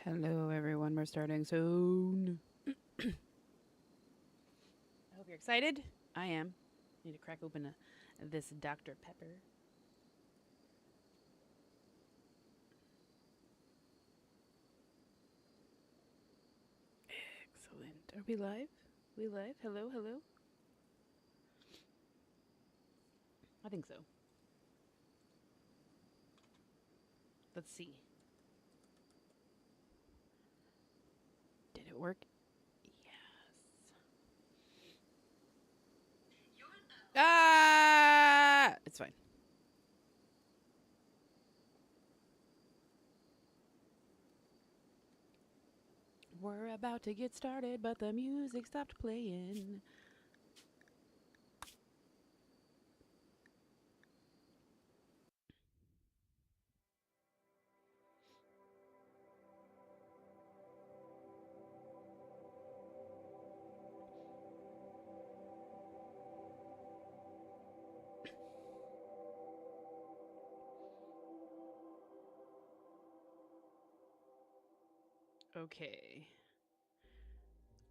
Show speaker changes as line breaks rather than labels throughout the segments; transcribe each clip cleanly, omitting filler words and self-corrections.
Hello, everyone. We're starting soon. I hope you're excited. I am. Need to crack open this Dr. Pepper. Excellent. Are we live? We live? Hello, hello. I think so. Let's see. Did it work? Yes. Ah! It's fine. We're about to get started, but the music stopped playing. Okay.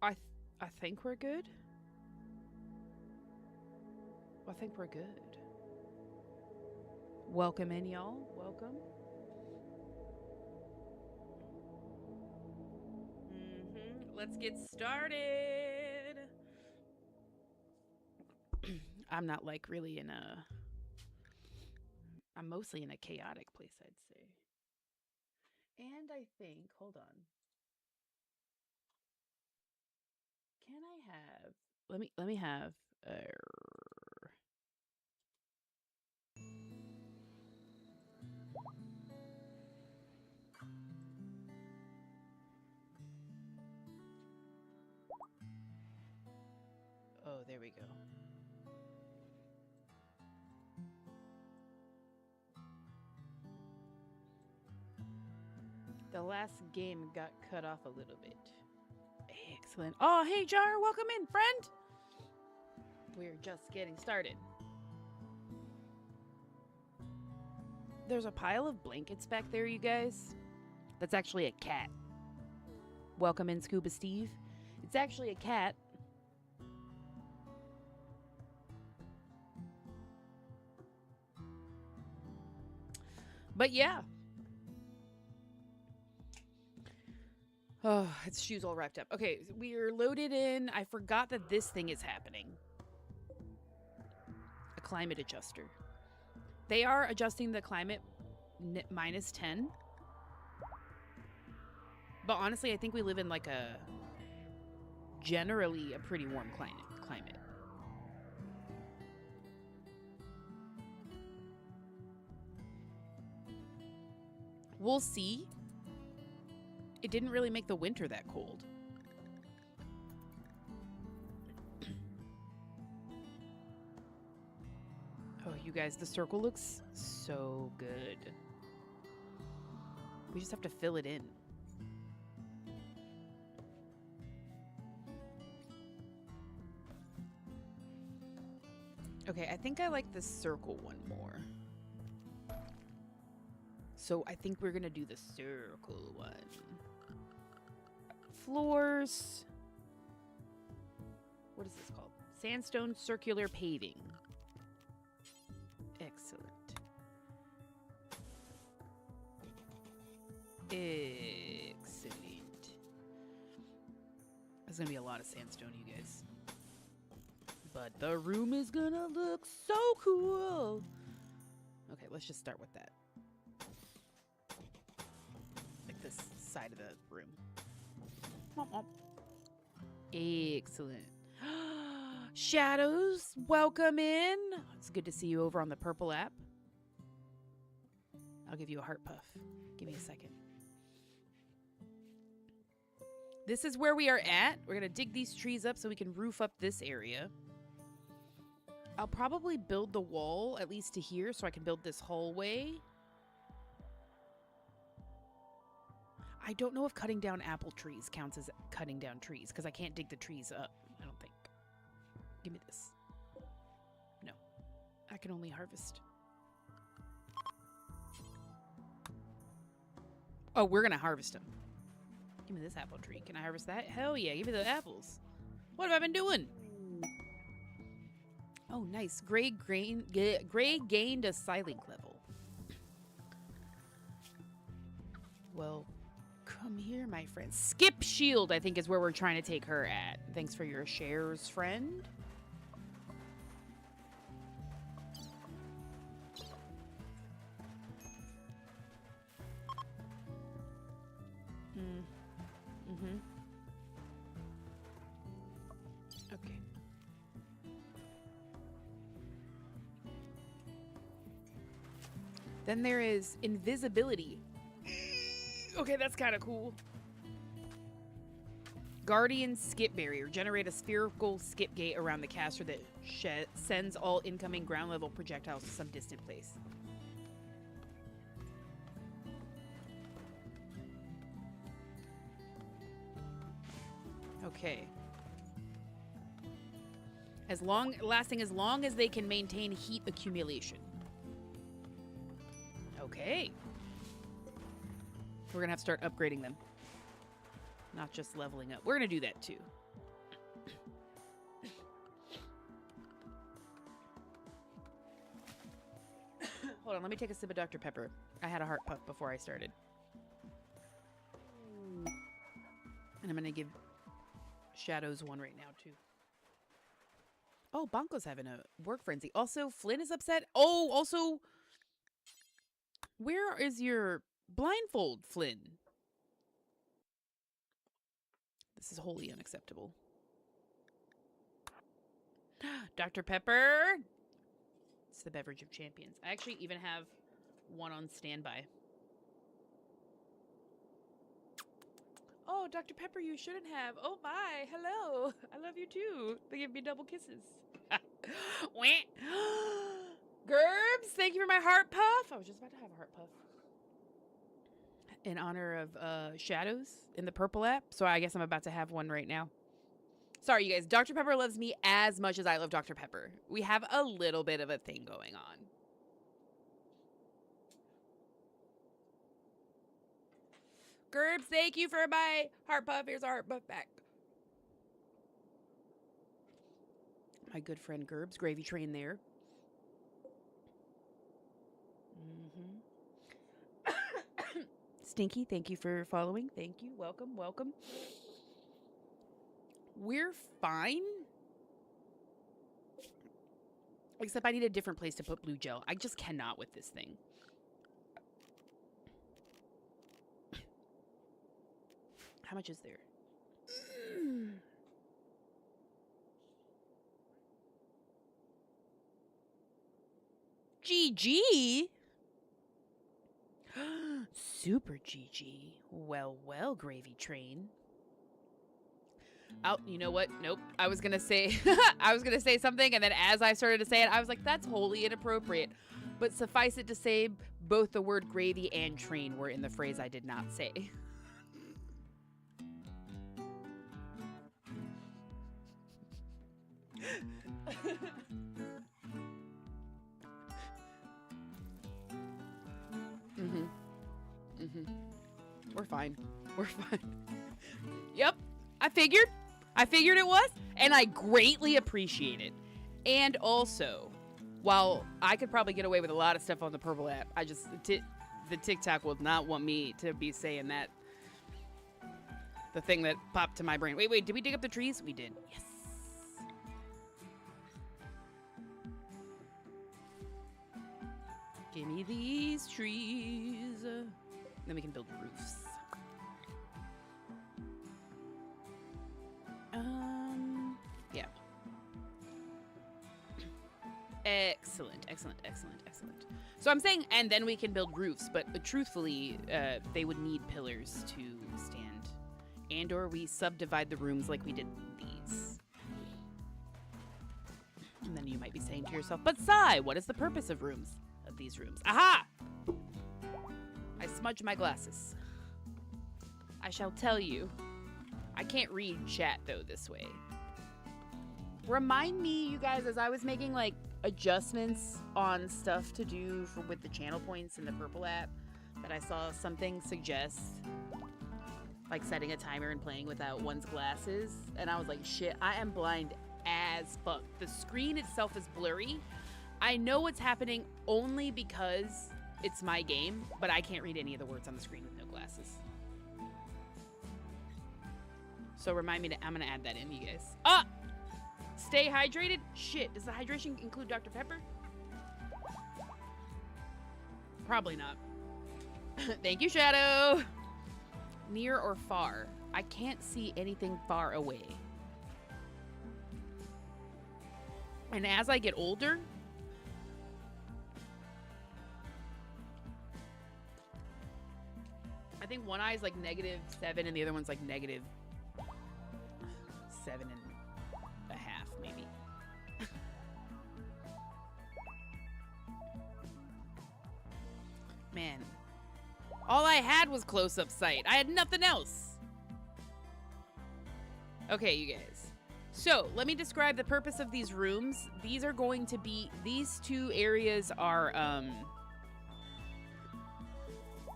I think we're good. I think we're good. Welcome in, y'all. Welcome. Let's get started. I'm not like really in a. I'm mostly in a chaotic place, I'd say. And I think, hold on. Can I have? Let me have. Oh, there we go. The last game got cut off a little bit. Excellent. Oh, hey, Jar, welcome in, friend. We're just getting started. There's a pile of blankets back there, you guys. That's actually a cat. Welcome in, Scuba Steve. It's actually a cat. But yeah. Oh, its shoes all wrapped up. Okay, we're loaded in. I forgot that this thing is happening. A climate adjuster. They are adjusting the climate minus 10. But honestly, I think we live in like a generally a pretty warm climate. We'll see. It didn't really make the winter that cold. Oh, you guys, the circle looks so good. We just have to fill it in. Okay, I think I like the circle one more. So I think we're gonna do the circle one. Floors. What is this called? Sandstone circular paving. Excellent. Excellent. There's gonna be a lot of sandstone, you guys. But the room is gonna look so cool. Okay, let's just start with that. Like this side of the room. Excellent. Shadows, welcome in. It's good to see you over on the purple app. I'll give you a heart puff. Give me a second. This is where we are at. We're going to dig these trees up so we can roof up this area. I'll probably build the wall at least to here so I can build this hallway. I don't know if cutting down apple trees counts as cutting down trees because I can't dig the trees up, I don't think. Give me this. No. I can only harvest. Oh, we're going to harvest them. Give me this apple tree. Can I harvest that? Hell yeah, give me the apples. What have I been doing? Oh, nice. Gray gained a Psylink level. Well, come here, my friend. Skip Shield, I think, is where we're trying to take her at. Thanks for your shares, friend. Mm-hmm. Okay. Then there is invisibility. Okay, that's kind of cool. Guardian skip barrier. Generate a spherical skip gate around the caster that sends all incoming ground level projectiles to some distant place. Okay. Lasting as long as they can maintain heat accumulation. Okay. We're gonna have to start upgrading them. Not just leveling up. We're gonna do that too. Hold on, let me take a sip of Dr. Pepper. I had a heart puff before I started. And I'm gonna give Shadows one right now too. Oh, Bonko's having a work frenzy. Also, Flynn is upset. Oh, also, where is your blindfold, Flynn? This is wholly unacceptable. Dr. Pepper. It's the beverage of champions. I actually even have one on standby. Oh, Dr. Pepper, you shouldn't have. Oh, my. Hello. I love you, too. They give me double kisses. Gerbs, thank you for my heart puff. I was just about to have a heart puff. In honor of Shadows in the purple app. So I guess I'm about to have one right now. Sorry, you guys. Dr. Pepper loves me as much as I love Dr. Pepper. We have a little bit of a thing going on. Gerbs, thank you for my heart puff. Here's a heart puff back. My good friend Gerbs, gravy train there. Stinky, thank you for following. Thank you. Welcome, welcome. We're fine. Except I need a different place to put blue gel. I just cannot with this thing. How much is there? GG? Super GG. Well, well, gravy train. Oh, you know what? Nope. I was gonna say I was gonna say something, and then as I started to say it, I was like, that's wholly inappropriate. But suffice it to say, both the word gravy and train were in the phrase I did not say. We're fine. We're fine. Yep. I figured it was, and I greatly appreciate it. And also, while I could probably get away with a lot of stuff on the purple app, I just the TikTok will not want me to be saying that. The thing that popped to my brain. Wait, did we dig up the trees? We did. Yes. Give me these trees. Then we can build roofs. Yeah. Excellent. So I'm saying, and then we can build roofs, but truthfully, they would need pillars to stand. And or we subdivide the rooms like we did these. And then you might be saying to yourself, but Sai, what is the purpose of these rooms? Aha! I smudged my glasses. I shall tell you. I can't read chat, though, this way. Remind me, you guys, as I was making, like, adjustments on stuff to do with the channel points in the purple app, that I saw something suggest like setting a timer and playing without one's glasses. And I was like, shit, I am blind as fuck. The screen itself is blurry. I know what's happening only because it's my game, but I can't read any of the words on the screen with no glasses. So remind me I'm gonna add that in, you guys. Ah! Stay hydrated? Shit, does the hydration include Dr. Pepper? Probably not. Thank you, Shadow. Near or far? I can't see anything far away. And as I get older, I think one eye is like -7 and the other one's like -7.5, maybe. Man. All I had was close-up sight. I had nothing else. Okay, you guys. So, let me describe the purpose of these rooms. These are going to be... These two areas are,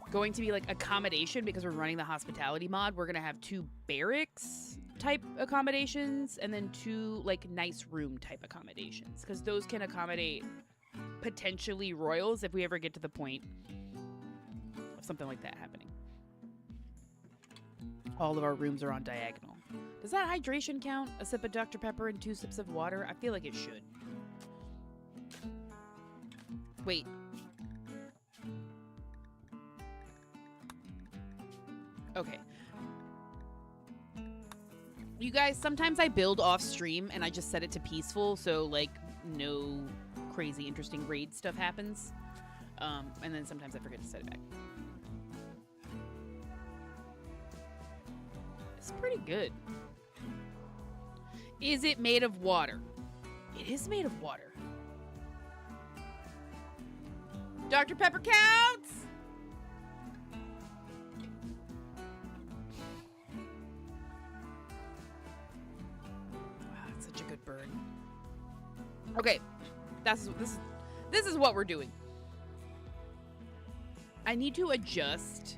going to be, like, accommodation because we're running the hospitality mod. We're going to have 2 barracks-type accommodations and then 2, like, nice room-type accommodations. Because those can accommodate, potentially, royals if we ever get to the point of something like that happening. All of our rooms are on diagonal. Does that hydration count? A sip of Dr. Pepper and 2 sips of water? I feel like it should. Wait. Okay. You guys, sometimes I build off stream and I just set it to peaceful, so like no crazy interesting raid stuff happens. And then sometimes I forget to set it back. It's pretty good. Is it made of water? It is made of water. Dr. Pepper counts! Wow, that's such a good burn. Okay, this is what we're doing. I need to adjust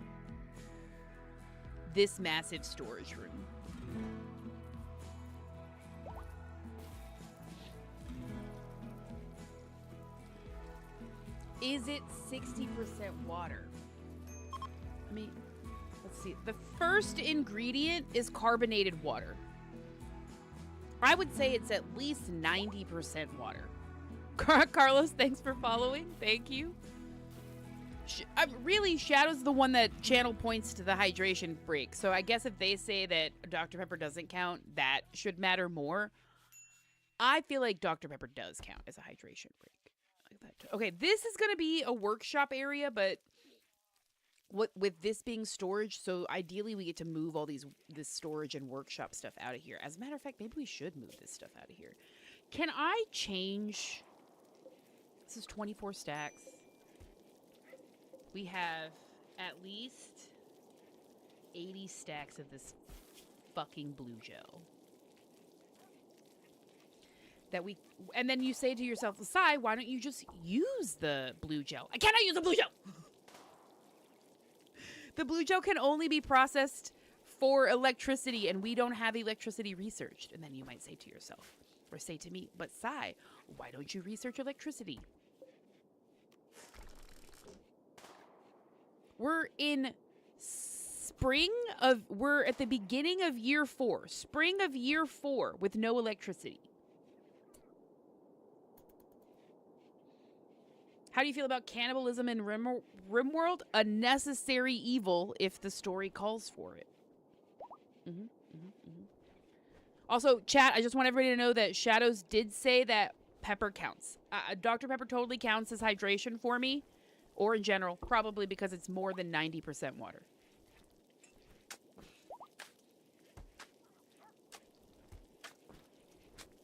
this massive storage room. Is it 60% water? I mean, let's see. The first ingredient is carbonated water. I would say it's at least 90% water. Carlos, thanks for following. Thank you. Really, Shadow's the one that channel points to the hydration break. So I guess if they say that Dr. Pepper doesn't count, that should matter more. I feel like Dr. Pepper does count as a hydration break. Like that. Okay, this is going to be a workshop area, but with this being storage, so ideally we get to move all this storage and workshop stuff out of here. As a matter of fact, maybe we should move this stuff out of here. Can I change? This is 24 stacks. We have at least 80 stacks of this fucking blue gel. And then you say to yourself, Sai, why don't you just use the blue gel? I cannot use the blue gel! The blue gel can only be processed for electricity, and we don't have electricity researched. And then you might say to yourself, or say to me, but Sai, why don't you research electricity? We're at the beginning of year 4. Spring of year 4 with no electricity. How do you feel about cannibalism in Rimworld? A necessary evil if the story calls for it. Also, chat, I just want everybody to know that Shadows did say that pepper counts. Dr. Pepper totally counts as hydration for me. Or in general, probably because it's more than 90% water.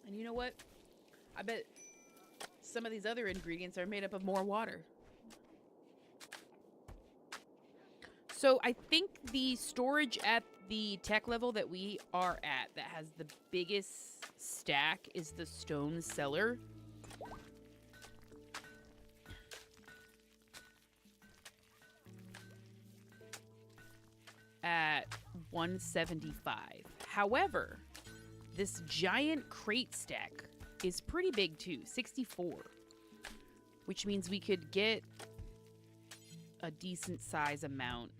And you know what? I bet some of these other ingredients are made up of more water. So I think the storage at the tech level that we are at that has the biggest stack is the stone cellar. At 175. However, this giant crate stack is pretty big too, 64. Which means we could get a decent size amount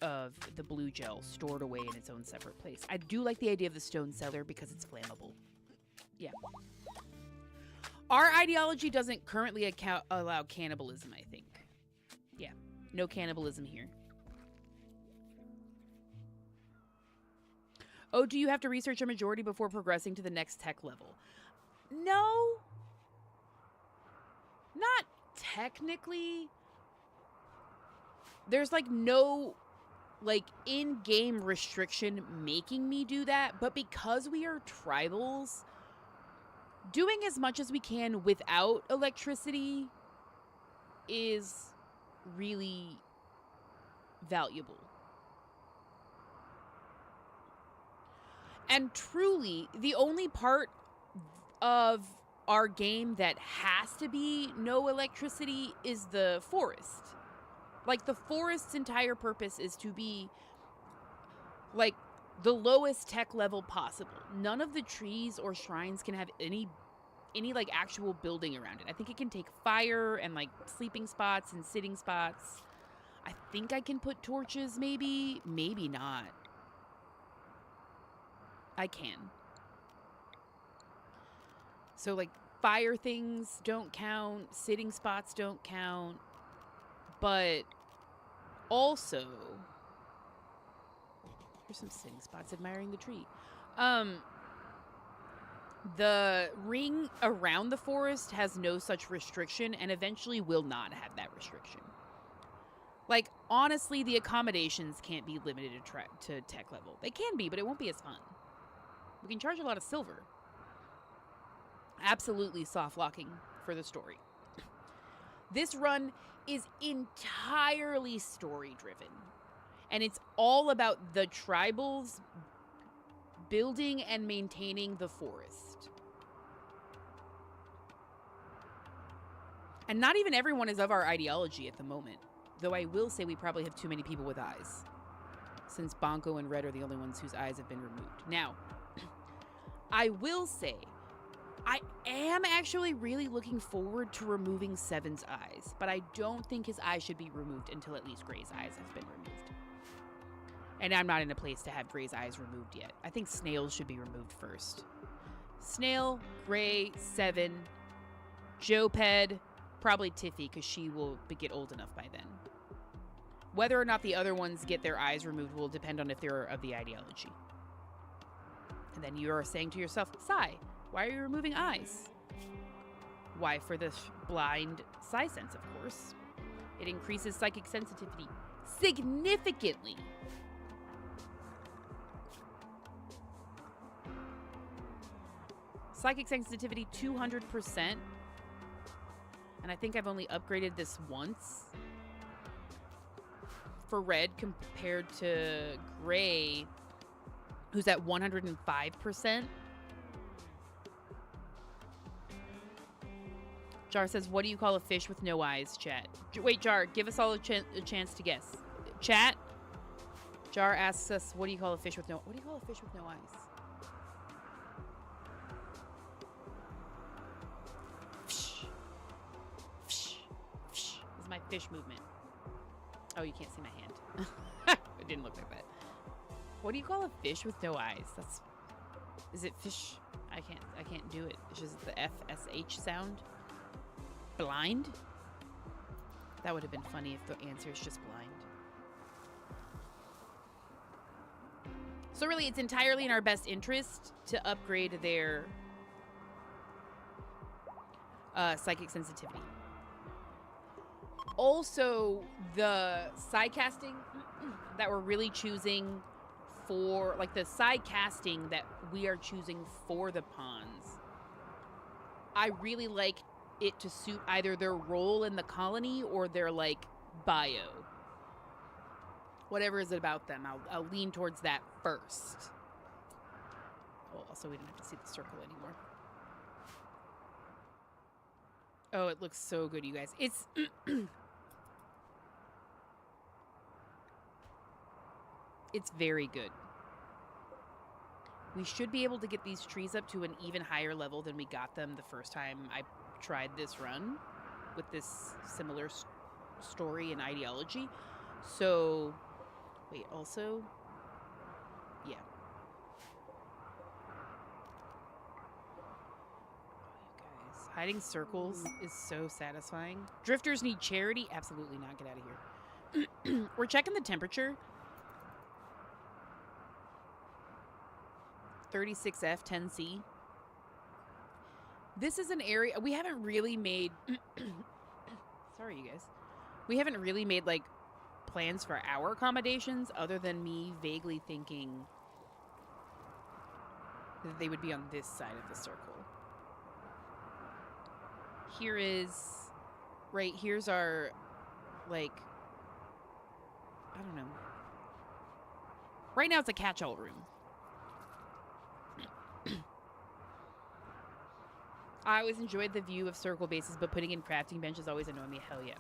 of the blue gel stored away in its own separate place. I do like the idea of the stone cellar because it's flammable. Yeah. Our ideology doesn't currently allow cannibalism, I think. Yeah, no cannibalism here. Oh, do you have to research a majority before progressing to the next tech level? No. Not technically. There's like no like in-game restriction making me do that, but because we are tribals, doing as much as we can without electricity is really valuable. And truly, the only part of our game that has to be no electricity is the forest. Like, the forest's entire purpose is to be, like, the lowest tech level possible. None of the trees or shrines can have any like, actual building around it. I think it can take fire and, like, sleeping spots and sitting spots. I think I can put torches, maybe. Maybe not. I can. So, like, fire things don't count. Sitting spots don't count. But also, here's some sitting spots admiring the tree. The ring around the forest has no such restriction and eventually will not have that restriction. Like, honestly, the accommodations can't be limited to tech level. They can be, but it won't be as fun. We can charge a lot of silver. Absolutely soft locking for the story. This run is entirely story driven. And it's all about the tribals building and maintaining the forest. And not even everyone is of our ideology at the moment. Though I will say we probably have too many people with eyes, since Bonko and Red are the only ones whose eyes have been removed. Now, I will say, I am actually really looking forward to removing Seven's eyes, but I don't think his eyes should be removed until at least Gray's eyes have been removed. And I'm not in a place to have Gray's eyes removed yet. I think Snail's should be removed first. Snail, Gray, Seven, Joped, probably Tiffy, because she will get old enough by then. Whether or not the other ones get their eyes removed will depend on if they're of the ideology. And then you are saying to yourself, Sai, why are you removing eyes? Why, for the blind Sai sense, of course. It increases psychic sensitivity significantly. Psychic sensitivity 200%. And I think I've only upgraded this once. For Red compared to Gray, who's at 105%. Jar says, what do you call a fish with no eyes, chat? Wait, Jar, give us all a chance to guess. Chat? Jar asks us, what do you call a fish with no... What do you call a fish with no eyes? Fish. Fish. Fish. This is my fish movement. Oh, you can't see my hand. It didn't look like that. What do you call a fish with no eyes? That's... Is it fish? I can't do it. It's just the FSH sound. Blind? That would have been funny if the answer is just blind. So really, it's entirely in our best interest to upgrade their psychic sensitivity. Also, the side casting that we're really choosing for, like the side casting that we are choosing for the pawns, I really like it to suit either their role in the colony or their, like, bio. Whatever is it about them, I'll lean towards that first. Oh, also, we don't have to see the circle anymore. Oh, it looks so good, you guys. It's... It's very good. We should be able to get these trees up to an even higher level than we got them the first time I tried this run with this similar story and ideology. So, wait, also, yeah. Oh, you guys, hiding circles is so satisfying. Drifters need charity? Absolutely not. Get out of here. We're checking the temperature. 36F, 10C. This is an area we haven't really made. Sorry, you guys. We haven't really made like plans for our accommodations other than me vaguely thinking that they would be on this side of the circle. Here is, right, here's our, like, I don't know. Right now it's a catch-all room. I always enjoyed the view of circle bases, but putting in crafting benches always annoyed me. Hell yeah.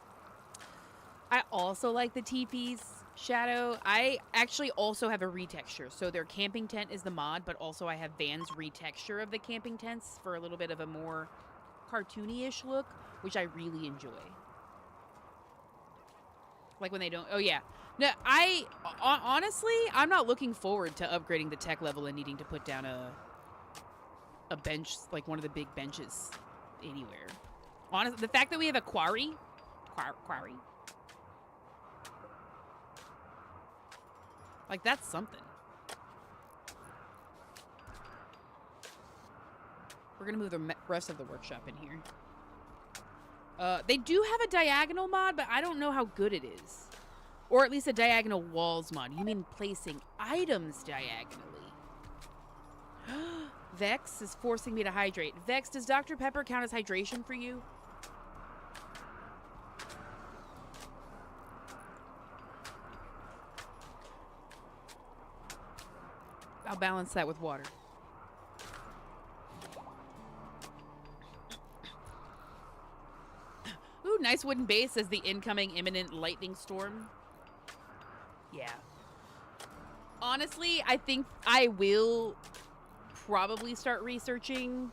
I also like the teepees, Shadow. I actually also have a retexture. So their camping tent is the mod, but also I have Van's retexture of the camping tents for a little bit of a more cartoony-ish look, which I really enjoy. Like when they don't... Oh, yeah. No, honestly, I'm not looking forward to upgrading the tech level and needing to put down a bench, like one of the big benches anywhere. Honestly, the fact that we have a quarry, like that's something. We're gonna move the rest of the workshop in here. They do have a diagonal mod, but I don't know how good it is. Or at least a diagonal walls mod. You mean placing items diagonally? Vex is forcing me to hydrate. Vex, does Dr. Pepper count as hydration for you? I'll balance that with water. Ooh, nice wooden base as the incoming imminent lightning storm. Yeah. Honestly, I think I will probably start researching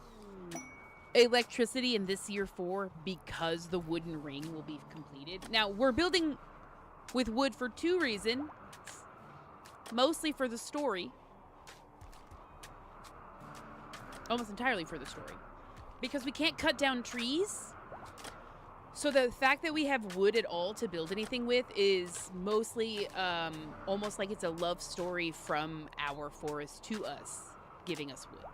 electricity in this year 4 because the wooden ring will be completed. Now, we're building with wood for 2 reasons. Mostly for the story. Almost entirely for the story. Because we can't cut down trees. So the fact that we have wood at all to build anything with is mostly almost like it's a love story from our forest to us, giving us wood.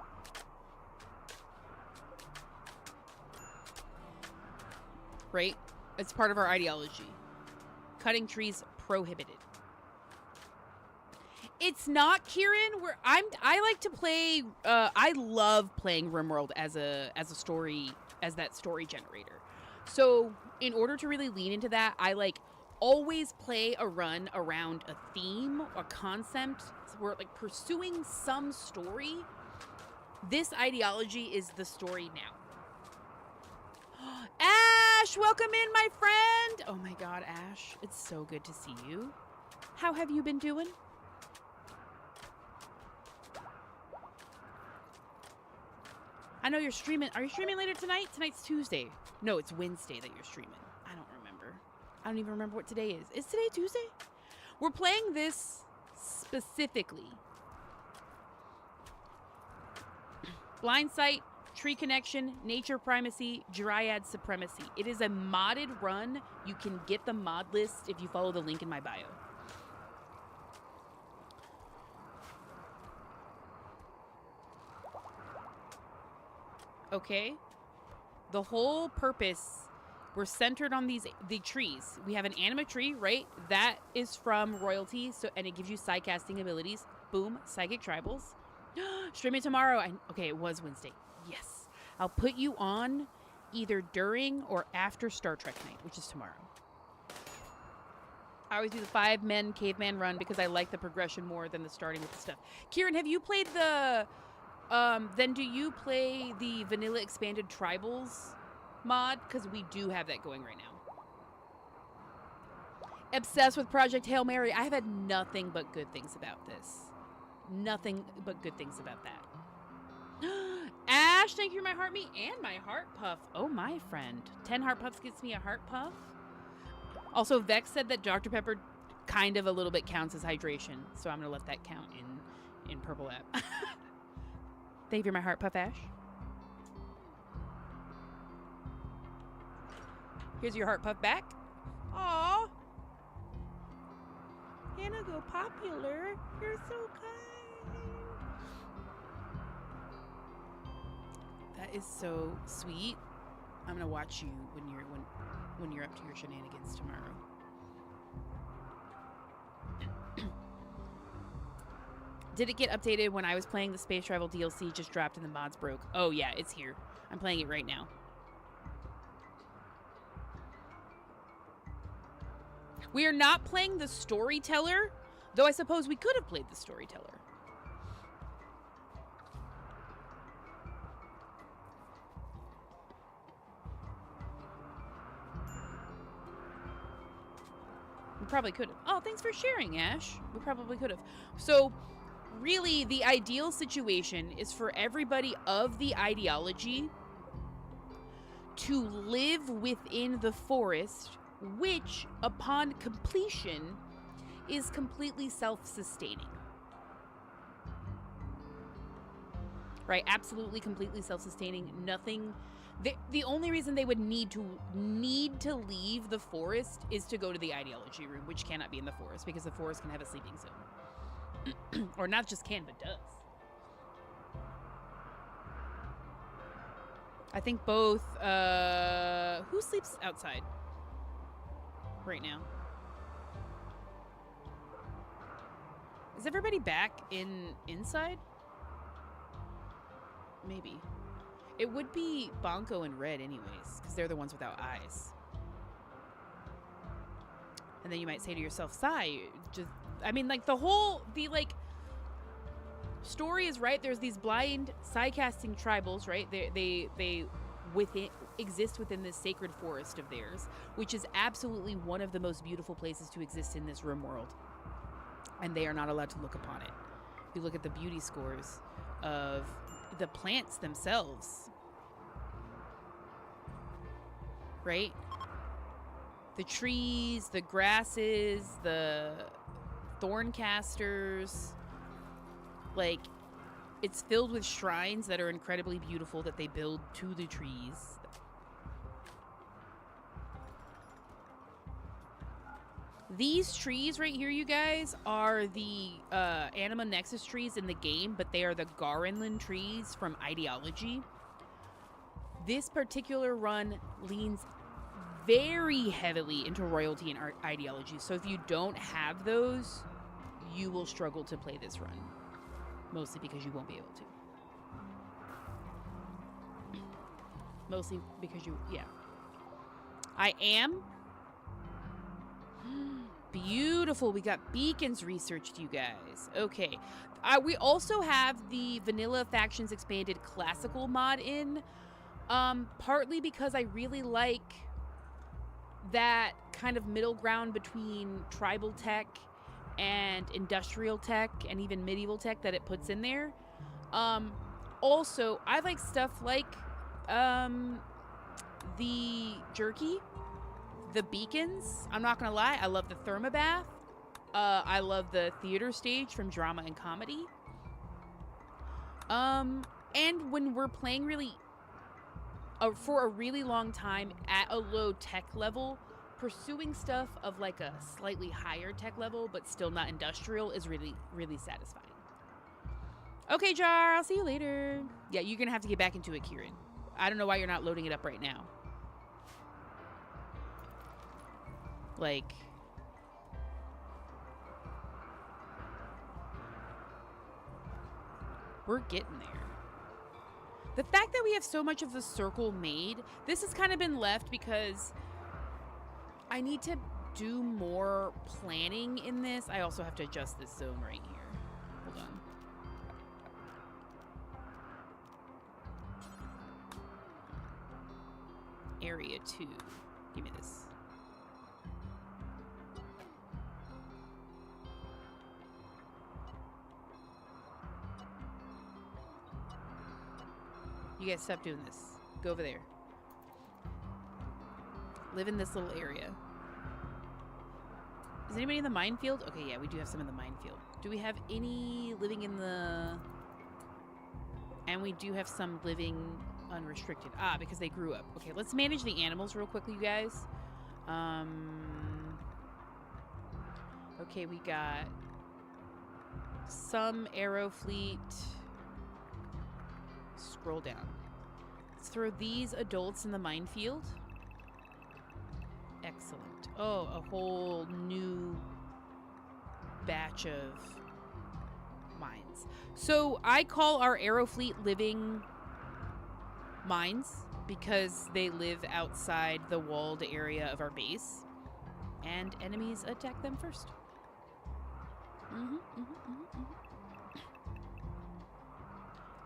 Right? It's part of our ideology. Cutting trees prohibited. It's not, Kieran. I like to play. I love playing Rimworld as that story generator. So in order to really lean into that, I like always play a run around a theme, a concept. So we're like pursuing some story. This ideology is the story now. Ash, welcome in, my friend. Oh my God, Ash, it's so good to see you. How have you been doing? I know you're streaming. Are you streaming later tonight? Tonight's Tuesday. No, it's Wednesday that you're streaming. I don't remember. I don't even remember what today is. Is today Tuesday? We're playing this specifically. Blind Sight, Tree Connection, Nature Primacy, Dryad Supremacy. It is a modded run. You can get the mod list if you follow the link in my bio. Okay, the whole purpose, we're centered on the trees. We have an anima tree, right? That is from royalty, so and it gives you psy-casting abilities. Boom, psychic tribals. Streaming tomorrow. Okay, it was Wednesday. Yes, I'll put you on either during or after Star Trek night, which is tomorrow. I always do the 5-men caveman run because I like the progression more than the starting with the stuff. Kieran, have you played the? Then do you play the vanilla expanded tribals mod? Because we do have that going right now. Obsessed with Project Hail Mary. I have had nothing but good things about this. Nothing but good things about that. Ash, thank you for my heart meat and my heart puff. Oh, my friend. 10 heart puffs gets me a heart puff. Also, Vex said that Dr. Pepper kind of a little bit counts as hydration, so I'm going to let that count in Purple app. Thank you for my heart puff, Ash. Here's your heart puff back. Aww. Hannah go popular. You're so kind. That is so sweet. I'm gonna watch you when you're up to your shenanigans tomorrow. Did it get updated when I was playing the space travel DLC? Just dropped and the mods broke. Oh yeah, it's here. I'm playing it right now. We are not playing the storyteller, though I suppose we could have played the storyteller. We probably could have. Oh, thanks for sharing, Ash. We probably could have. So, really, the ideal situation is for everybody of the ideology to live within the forest, which, upon completion, is completely self-sustaining. Right? Absolutely, completely self-sustaining. Nothing... The only reason they would need to leave the forest is to go to the ideology room, which cannot be in the forest, because the forest can have a sleeping zone. Or not just can, but does. I think both... who sleeps outside right now? Is everybody back inside? Maybe. It would be Bonko and Red anyways, because they're the ones without eyes. And then you might say to yourself, Sai, just... I mean, like, the story is right. There's these blind Sai-casting tribals, right? They exist within this sacred forest of theirs, which is absolutely one of the most beautiful places to exist in this Rimworld. And they are not allowed to look upon it. If you look at the beauty scores of the plants themselves, right? The trees, the grasses, the thorn casters, like, it's filled with shrines that are incredibly beautiful that they build to the trees. These trees right here, you guys, are the Anima Nexus trees in the game, but they are the Garenlin trees from Ideology. This particular run leans very heavily into royalty and ideology, so if you don't have those, you will struggle to play this run. Mostly because you won't be able to. Mostly because yeah. I am... Beautiful. We got beacons researched, you guys. Okay. We also have the Vanilla Factions Expanded Classical mod in. Partly because I really like that kind of middle ground between tribal tech and industrial tech and even medieval tech that it puts in there. Also, I like stuff like the jerky. The beacons, I'm not gonna lie, I love the thermobath. I love the theater stage from Drama and Comedy. And when we're playing really, for a really long time at a low tech level, pursuing stuff of like a slightly higher tech level, but still not industrial, is really, really satisfying. Okay, Jar, I'll see you later. Yeah, you're gonna have to get back into it, Kieran. I don't know why you're not loading it up right now. Like, we're getting there. The fact that we have so much of the circle made, this has kind of been left because I need to do more planning in this. I also have to adjust this zone right here. Hold on. Area 2. Give me this. You guys stop doing this. Go over there. Live in this little area. Is anybody in the minefield? Okay, yeah, we do have some in the minefield. Do we have any living in the... And we do have some living unrestricted. Ah, because they grew up. Okay, let's manage the animals real quickly, you guys. Okay, we got some arrow fleet. Scroll down. Let's throw these adults in the minefield. Excellent. Oh, a whole new batch of mines. So I call our arrow fleet living mines because they live outside the walled area of our base, and enemies attack them first.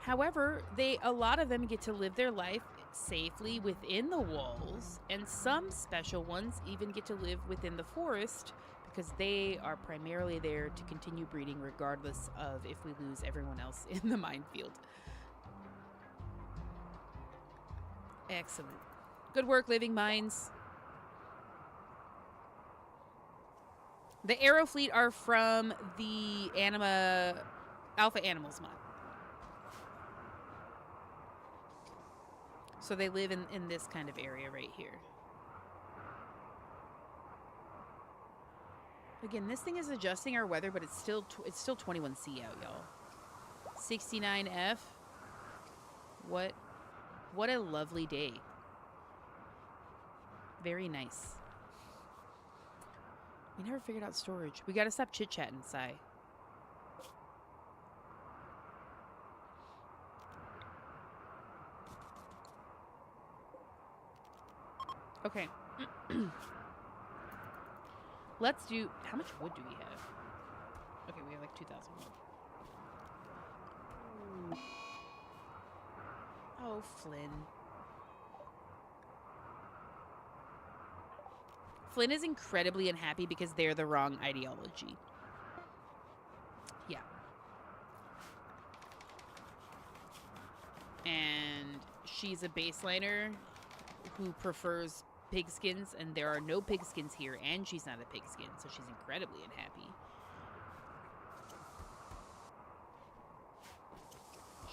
However, a lot of them get to live their life safely within the walls, and some special ones even get to live within the forest because they are primarily there to continue breeding regardless of if we lose everyone else in the minefield. Excellent. Good work, living mines. The arrow fleet are from the Alpha Animals mod. So they live in this kind of area right here. Again, this thing is adjusting our weather, but it's still 21C out, y'all. 69F. What a lovely day. Very nice. We never figured out storage. We gotta stop chit-chatting, Sai. Okay. Let's do... How much wood do we have? Okay, we have like 2,000 wood. Oh, Flynn. Flynn is incredibly unhappy because they're the wrong ideology. Yeah. And she's a baseliner who prefers pigskins, and there are no pigskins here, and she's not a pigskin, so she's incredibly unhappy.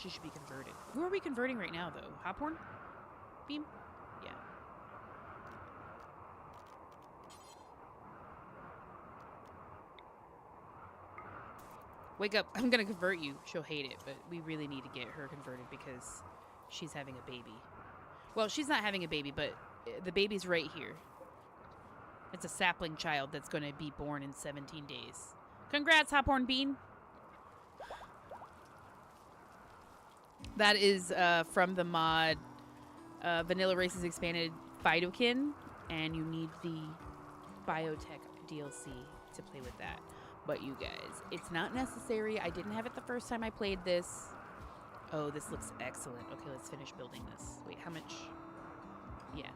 She should be converted. Who are we converting right now, though? Hophorn? Beam? Yeah. Wake up. I'm gonna convert you. She'll hate it, but we really need to get her converted because she's having a baby. Well, she's not having a baby, but the baby's right here. It's a sapling child that's going to be born in 17 days. Congrats, Hophorn Bean. That is from the mod Vanilla Races Expanded Phytokin, and you need the Biotech DLC to play with that. But you guys, it's not necessary. I didn't have it the first time I played this. Oh, this looks excellent. Okay, let's finish building this. Wait, how much? Yeah.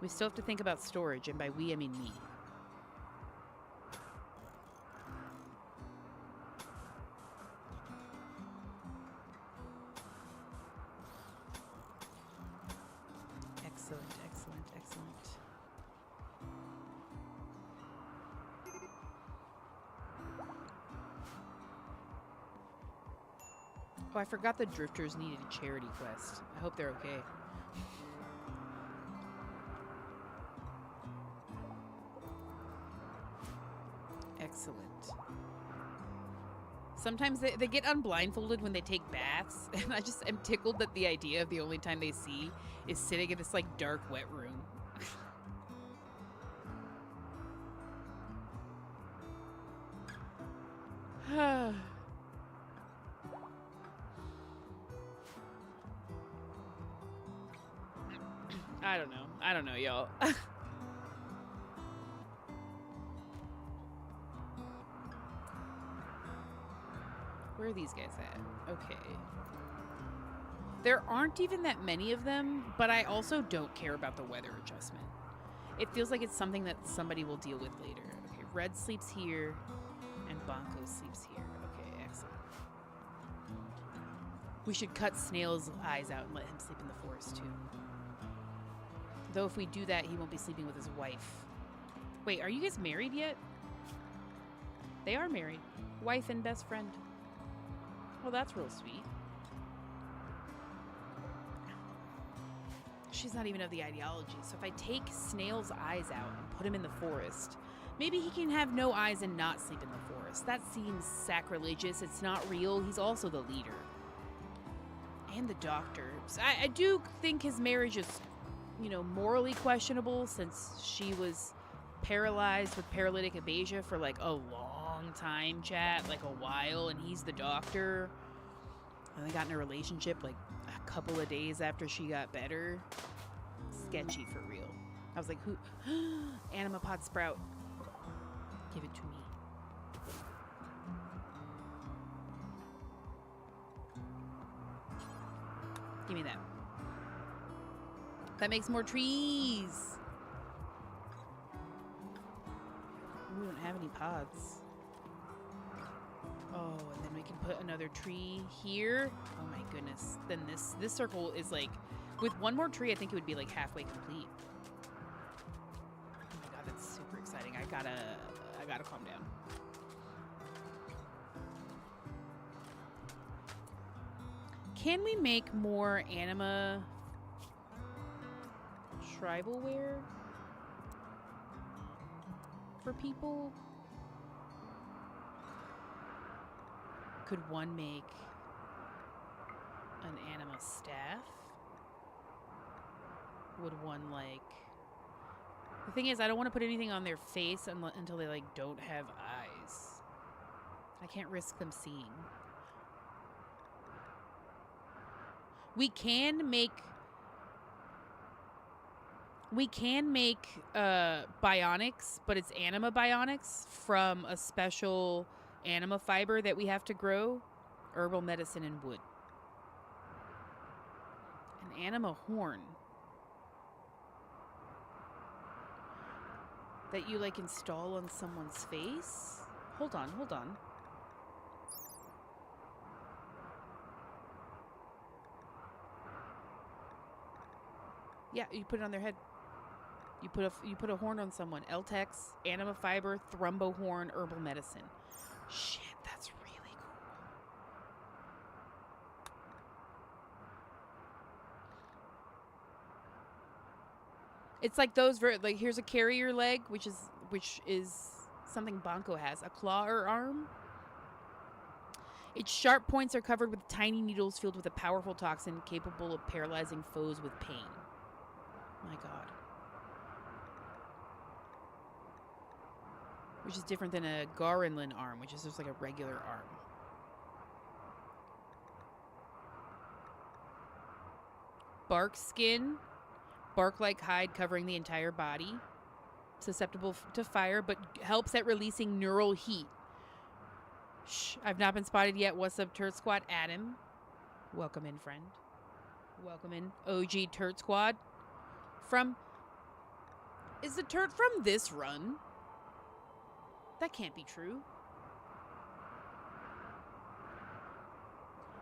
We still have to think about storage, and by we, I mean me. Excellent, excellent, excellent. Oh, I forgot the drifters needed a charity quest. I hope they're okay. Excellent. Sometimes they get unblindfolded when they take baths, and I just am tickled that the idea of the only time they see is sitting in this, like, dark, wet room. I don't know, y'all. Where are these guys at? Okay. There aren't even that many of them, but I also don't care about the weather adjustment. It feels like it's something that somebody will deal with later. Okay, Red sleeps here, And Bonko sleeps here. Okay, excellent. We should cut Snail's eyes out and let him sleep in the forest, too. Though if we do that, he won't be sleeping with his wife. Wait, are you guys married yet? They are married. Wife and best friend. Well, that's real sweet. She's not even of the ideology. So if I take Snail's eyes out and put him in the forest, maybe he can have no eyes and not sleep in the forest. That seems sacrilegious. It's not real. He's also the leader. And the doctor. I do think his marriage is, you know, morally questionable since she was paralyzed with paralytic aphasia for like a long time, chat, like a while, and he's the doctor. And they got in a relationship like a couple of days after she got better. Sketchy for real. I was like, who? Anima Pod Sprout. Give it to me. Give me that. That makes more trees. We don't have any pods. Oh, and then we can put another tree here. Oh my goodness. Then this circle is like, with one more tree, I think it would be like halfway complete. Oh my god, that's super exciting. I gotta calm down. Can we make more anima tribal wear for people? Could one make an anima staff? Would one like... The thing is, I don't want to put anything on their face until they like don't have eyes. I can't risk them seeing. We can make bionics, but it's anima bionics from a special anima fiber that we have to grow. Herbal medicine and wood. An anima horn. That you like install on someone's face? Hold on. Yeah, you put it on their head. You put a horn on someone. Eltex, anima fiber, thrumbo horn, herbal medicine. Shit, that's really cool. It's like those like here's a carrier leg, which is something Bonko has, a claw or arm. Its sharp points are covered with tiny needles filled with a powerful toxin capable of paralyzing foes with pain. My god. Which is different than a Garinlin arm, which is just like a regular arm. Bark skin. Bark-like hide covering the entire body. Susceptible to fire, but helps at releasing neural heat. Shh, I've not been spotted yet. What's up, Turd Squad? Adam. Welcome in, friend. Welcome in, OG Turd Squad. Is the turd from this run? That can't be true.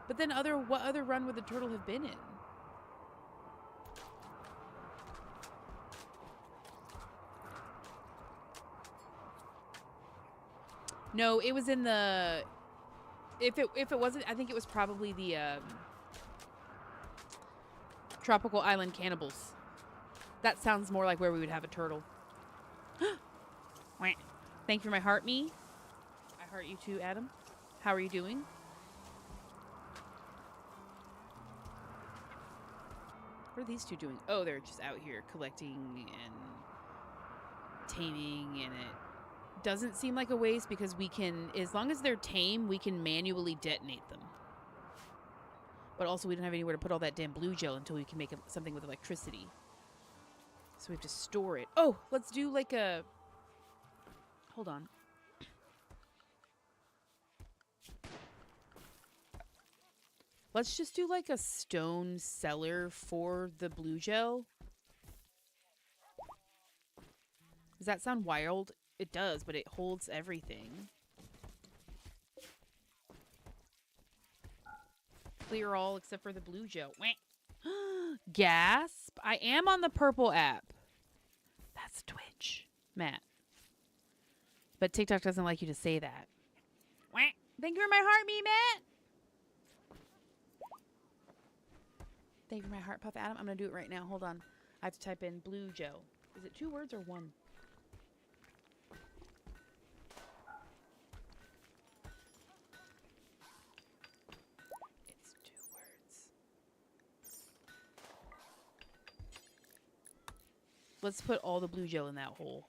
But then what other run would the turtle have been in? No, it was in the... If it wasn't, I think it was probably the Tropical Island Cannibals. That sounds more like where we would have a turtle. Thank you for my heart, me. I heart you too, Adam. How are you doing? What are these two doing? Oh, they're just out here collecting and taming, and it doesn't seem like a waste because we can, as long as they're tame, we can manually detonate them. But also we don't have anywhere to put all that damn blue gel until we can make something with electricity. So we have to store it. Oh, let's do like a... Hold on. Let's just do like a stone cellar for the blue gel. Does that sound wild? It does, but it holds everything. Clear all except for the blue gel. Gasp. I am on the purple app. That's Twitch. Matt. But TikTok doesn't like you to say that. Thank you for my heart, me, Matt. Thank you for my heart puff, Adam. I'm going to do it right now. Hold on. I have to type in blue gel. Is it 2 words or 1? It's 2 words. Let's put all the blue gel in that hole.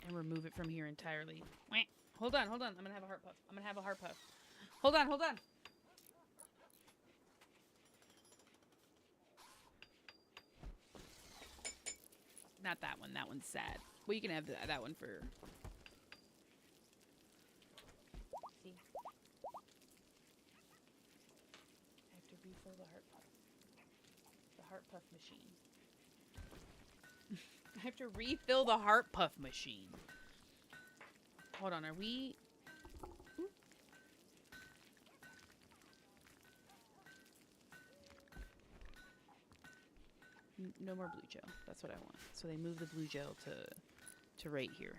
And remove it from here entirely. Hold on, hold on. I'm going to have a heart puff. I'm going to have a heart puff. Hold on, hold on. Not that one. That one's sad. Well, you can have that one for... See? I have to refill the heart puff. The heart puff machine. I have to refill the heart puff machine. Hold on, are we... No more blue gel. That's what I want. So they move the blue gel to right here.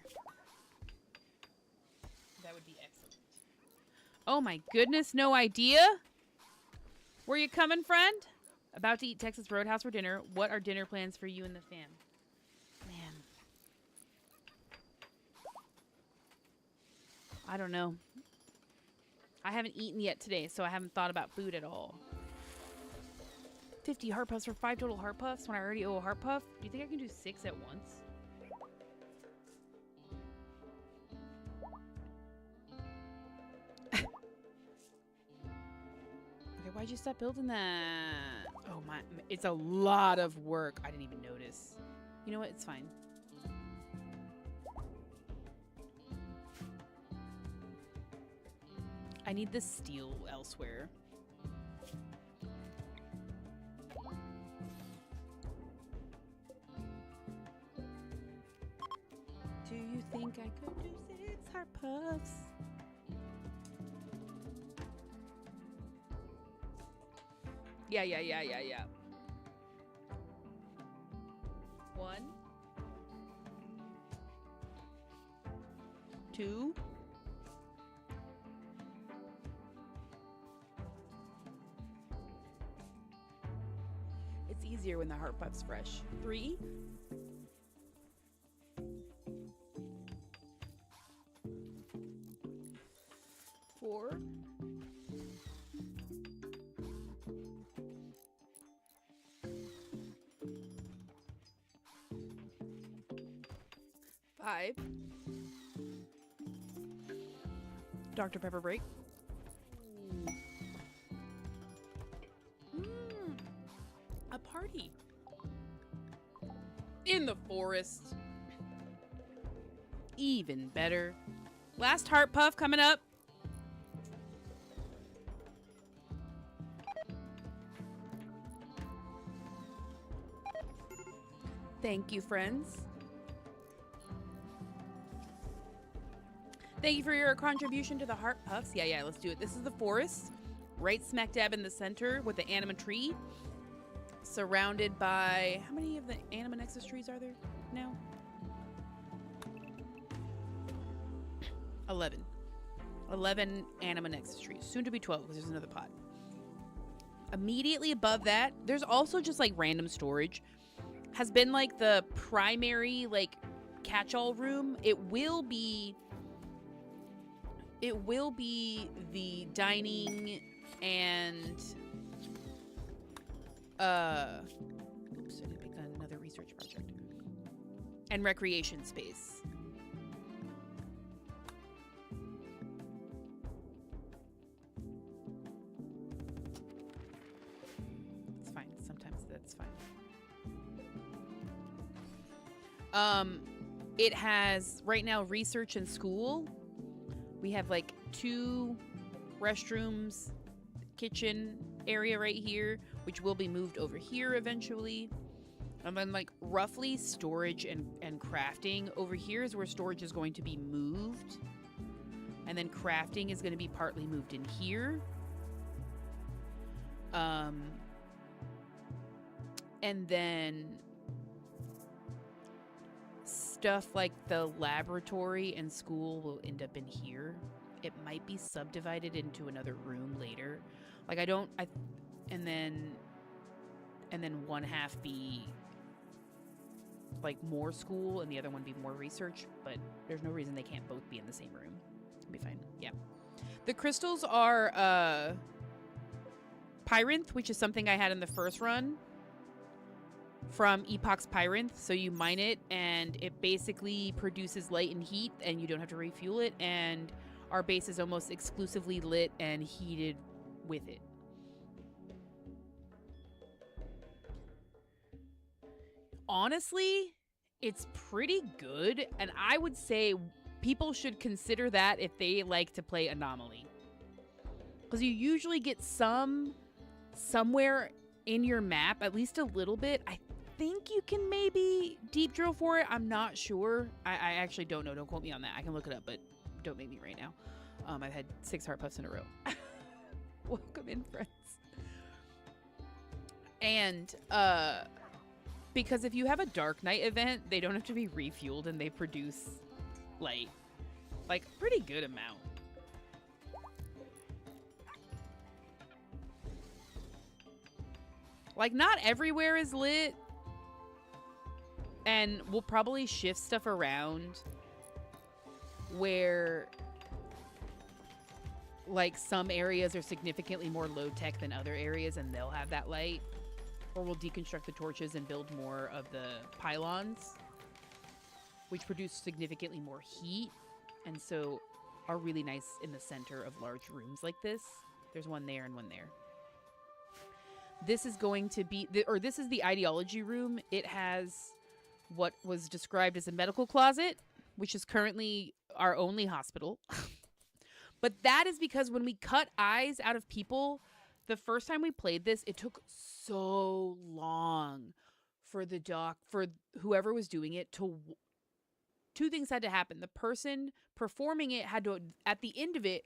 That would be excellent. Oh my goodness, no idea? Where you coming, friend? About to eat Texas Roadhouse for dinner. What are dinner plans for you and the fam? Man. I don't know. I haven't eaten yet today, so I haven't thought about food at all. 50 heart puffs for 5 total heart puffs when I already owe a heart puff? Do you think I can do 6 at once? Okay, why'd you stop building that? Oh my, it's a lot of work. I didn't even notice. You know what? It's fine. I need this steel elsewhere. Do you think I could do 6 heart puffs? Yeah. 1, 2. It's easier when the heart puff's fresh. 3. 4. 5. Dr. Pepper break. A party. In the forest. Even better. Last heart puff coming up. Thank you, friends. Thank you for your contribution to the heart puffs. Yeah, let's do it. This is the forest, right smack dab in the center with the anima tree, surrounded by... How many of the anima nexus trees are there now? 11. 11 anima nexus trees. Soon to be 12 because there's another pot. Immediately above that, there's also just like random storage. Has been like the primary like catch-all room. It will be the dining and oops, I need to pick another research project. And recreation space. It's fine. Sometimes that's fine. It has right now research and school. We have like 2 restrooms, kitchen area right here, which will be moved over here eventually. And then like roughly storage and crafting. Over here is where storage is going to be moved. And then crafting is going to be partly moved in here. And then stuff like the laboratory and school will end up in here. It might be subdivided into another room later. Like and then one half be like more school and the other one be more research, but there's no reason they can't both be in the same room. It'll be fine. Yeah. The crystals are Pyrinth, which is something I had in the first run from Epoch's Pyrinth. So you mine it and it basically produces light and heat and you don't have to refuel it, and our base is almost exclusively lit and heated with it. Honestly, it's pretty good, and I would say people should consider that if they like to play Anomaly. Because you usually get somewhere in your map, at least a little bit. I think you can maybe deep drill for it. I'm not sure. I actually don't know. Don't quote me on that. I can look it up, but don't make me right now. I've had 6 heart puffs in a row. Welcome in, friends. And because if you have a Dark Knight event, they don't have to be refueled and they produce light. Like, pretty good amount. Like, not everywhere is lit. And we'll probably shift stuff around where, like, some areas are significantly more low-tech than other areas, and they'll have that light. Or we'll deconstruct the torches and build more of the pylons, which produce significantly more heat, and so are really nice in the center of large rooms like this. There's one there and one there. This is going to be, this is the ideology room. It has what was described as a medical closet, which is currently our only hospital. But that is because when we cut eyes out of people, the first time we played this, it took so long for for whoever was doing it to, 2 things had to happen. The person performing it had to, at the end of it,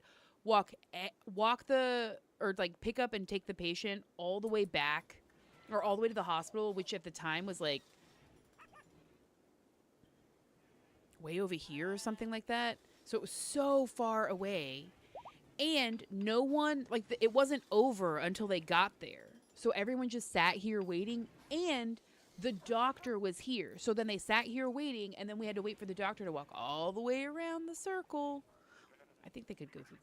pick up and take the patient all the way back, or all the way to the hospital, which at the time was like way over here or something like that. So it was so far away, and no one, it wasn't over until they got there. So everyone just sat here waiting, and the doctor was here. So then they sat here waiting, and then we had to wait for the doctor to walk all the way around the circle. I think they could go through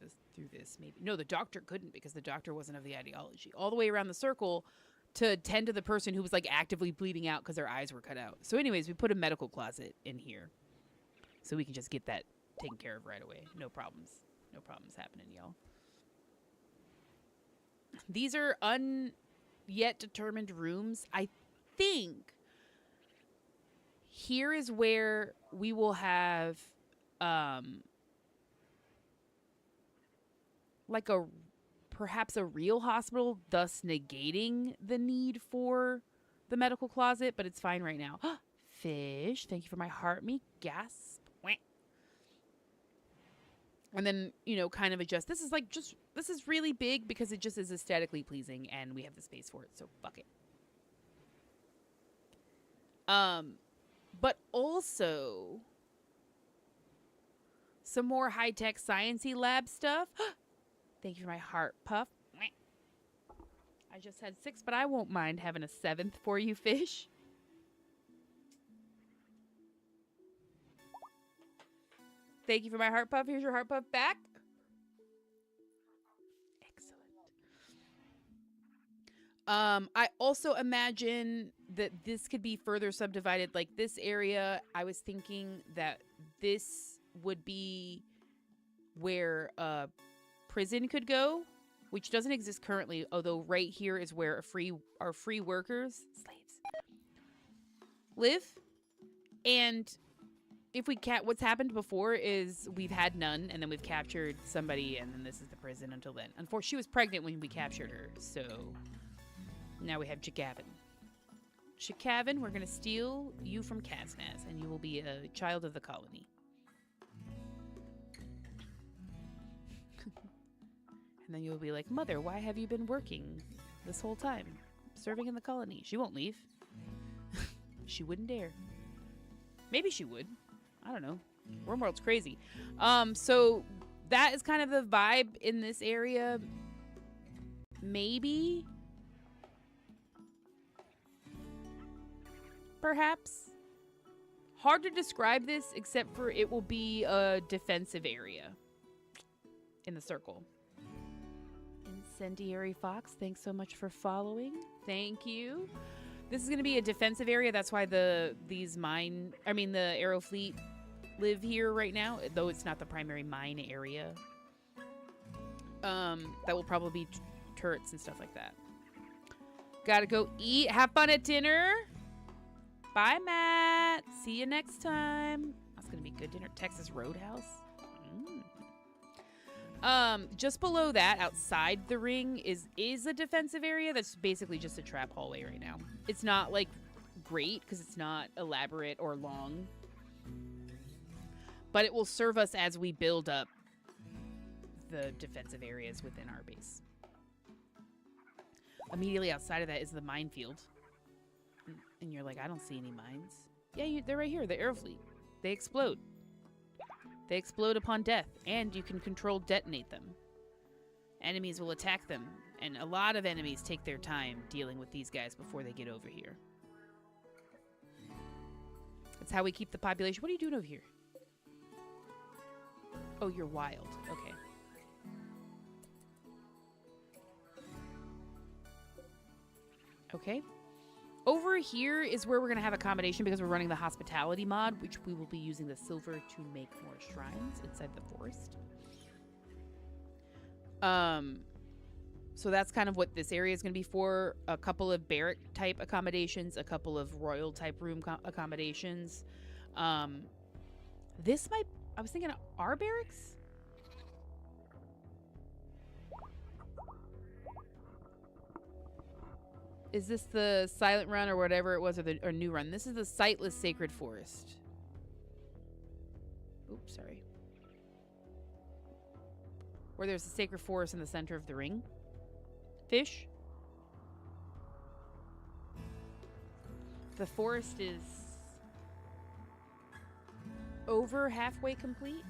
this maybe. No, the doctor couldn't, because the doctor wasn't of the ideology. All the way around the circle to tend to the person who was like actively bleeding out because their eyes were cut out. So anyways, we put a medical closet in here so we can just get that taken care of right away. No problems. No problems happening, y'all. These are yet determined rooms. I think here is where we will have like perhaps a real hospital, thus negating the need for the medical closet, but it's fine right now. Fish, thank you for my heart meat. Gasp. And then, kind of adjust. This is this is really big because it just is aesthetically pleasing and we have the space for it, so fuck it. But also some more high-tech science-y lab stuff. Thank you for my heart puff. I just had 6, but I won't mind having a 7th for you, Fish. Thank you for my heart puff. Here's your heart puff back. Excellent. I also imagine that this could be further subdivided. Like this area, I was thinking that this would be where a prison could go, which doesn't exist currently, although right here is where our free workers, slaves, live. And if what's happened before is we've had none, and then we've captured somebody, and then this is the prison until then. Unfortunately, she was pregnant when we captured her, so now we have Chikavin. Chikavin, we're gonna steal you from Kaznaz, and you will be a child of the colony. And then you'll be like, Mother, why have you been working this whole time? Serving in the colony. She won't leave. She wouldn't dare. Maybe she would. I don't know. Rimworld's crazy. So that is kind of the vibe in this area. Maybe. Perhaps. Hard to describe this except for it will be a defensive area in the circle. Incendiary Fox, thanks so much for following. Thank you. This is going to be a defensive area. That's why the Aero Fleet live here right now, though it's not the primary mine area. That will probably be turrets and stuff like that. Gotta go eat. Have fun at dinner. Bye, Matt. See you next time. That's going to be good dinner. Texas Roadhouse. Just below that, outside the ring, is a defensive area that's basically just a trap hallway right now. It's not, like, great because it's not elaborate or long. But it will serve us as we build up the defensive areas within our base. Immediately outside of that is the minefield. And you're like, I don't see any mines. Yeah, they're right here. The Aero Fleet. They explode. They explode upon death, and you can control detonate them. Enemies will attack them, and a lot of enemies take their time dealing with these guys before they get over here. That's how we keep the population. What are you doing over here? Oh, you're wild. Okay. Okay. Over here is where we're going to have accommodation because we're running the hospitality mod, which we will be using the silver to make more shrines inside the forest. So that's kind of what this area is going to be for. A couple of barrack type accommodations, a couple of royal type room accommodations. I was thinking of our barracks. Is this the silent run or whatever it was, or new run? This is the Sightless Sacred Forest. Oops, sorry. Where there's a sacred forest in the center of the ring. Fish. The forest is over halfway complete.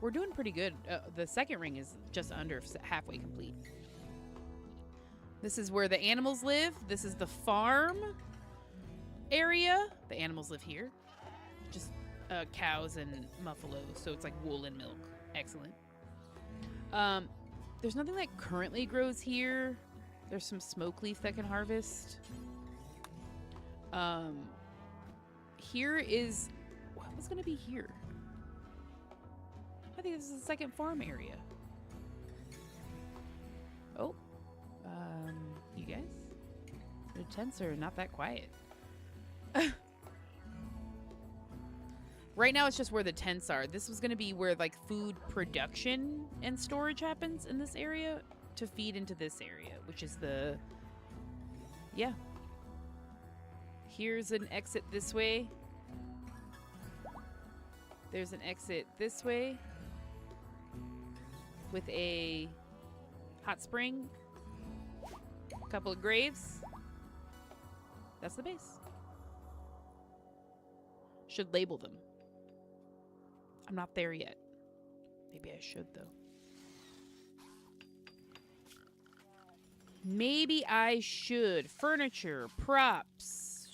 We're doing pretty good. The second ring is just under halfway complete. This is where the animals live. This is the farm area. The animals live here. Just cows and buffaloes. So it's like wool and milk. Excellent. There's nothing that currently grows here. There's some smoke leaf that can harvest. Here is... What was going to be here? I think this is the second farm area. Oh. You guys? The tents are not that quiet. Right now it's just where the tents are. This was going to be where like food production and storage happens in this area to feed into this area, which is the... Yeah. Here's an exit this way. There's an exit this way with a hot spring. Couple of graves. That's the base. Should label them. I'm not there yet. Maybe I should, though. Maybe I should. Furniture, props,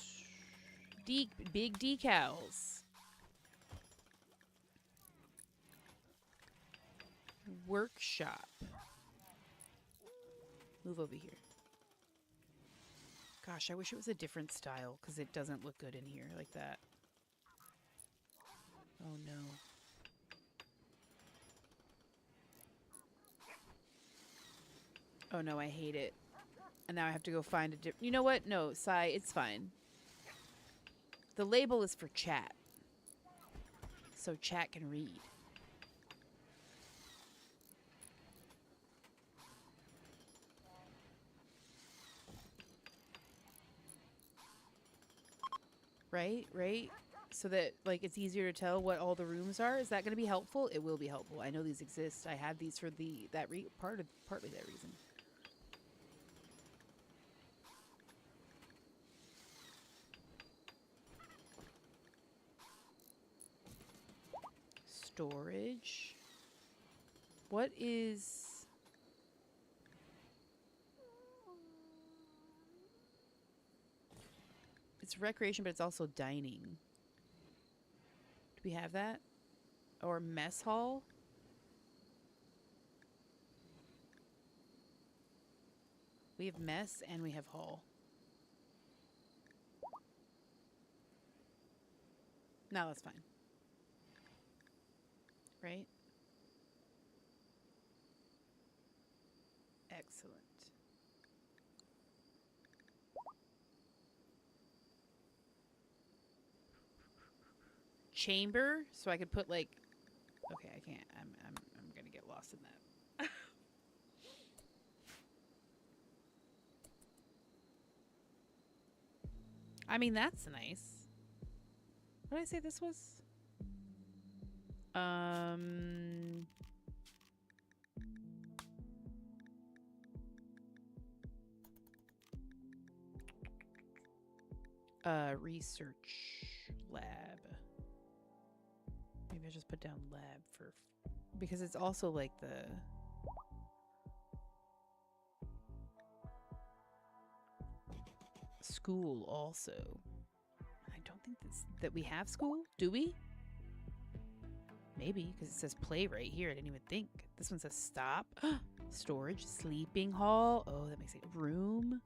big decals. Workshop. Move over here. Gosh, I wish it was a different style because it doesn't look good in here like that. Oh no. Oh no, I hate it. And now I have to go find a different... You know what? No, Sai, it's fine. The label is for chat. So chat can read. Right? so that like it's easier to tell what all the rooms are. Is that going to be helpful? It will be helpful. I know these exist. I had these for partly that reason. Storage. What is... It's recreation, but it's also dining. Do we have that? Or mess hall? We have mess and we have hall. No, that's fine. Right? Excellent. Chamber, so I could put like... Okay, I can't. I'm gonna get lost in that. I mean, that's nice. What did I say this was? Research lab. Maybe I just put down lab for... Because it's also like the... School also. I don't think that we have school. Do we? Maybe, because it says play right here. I didn't even think. This one says stop. Storage, sleeping hall. Oh, that makes it room.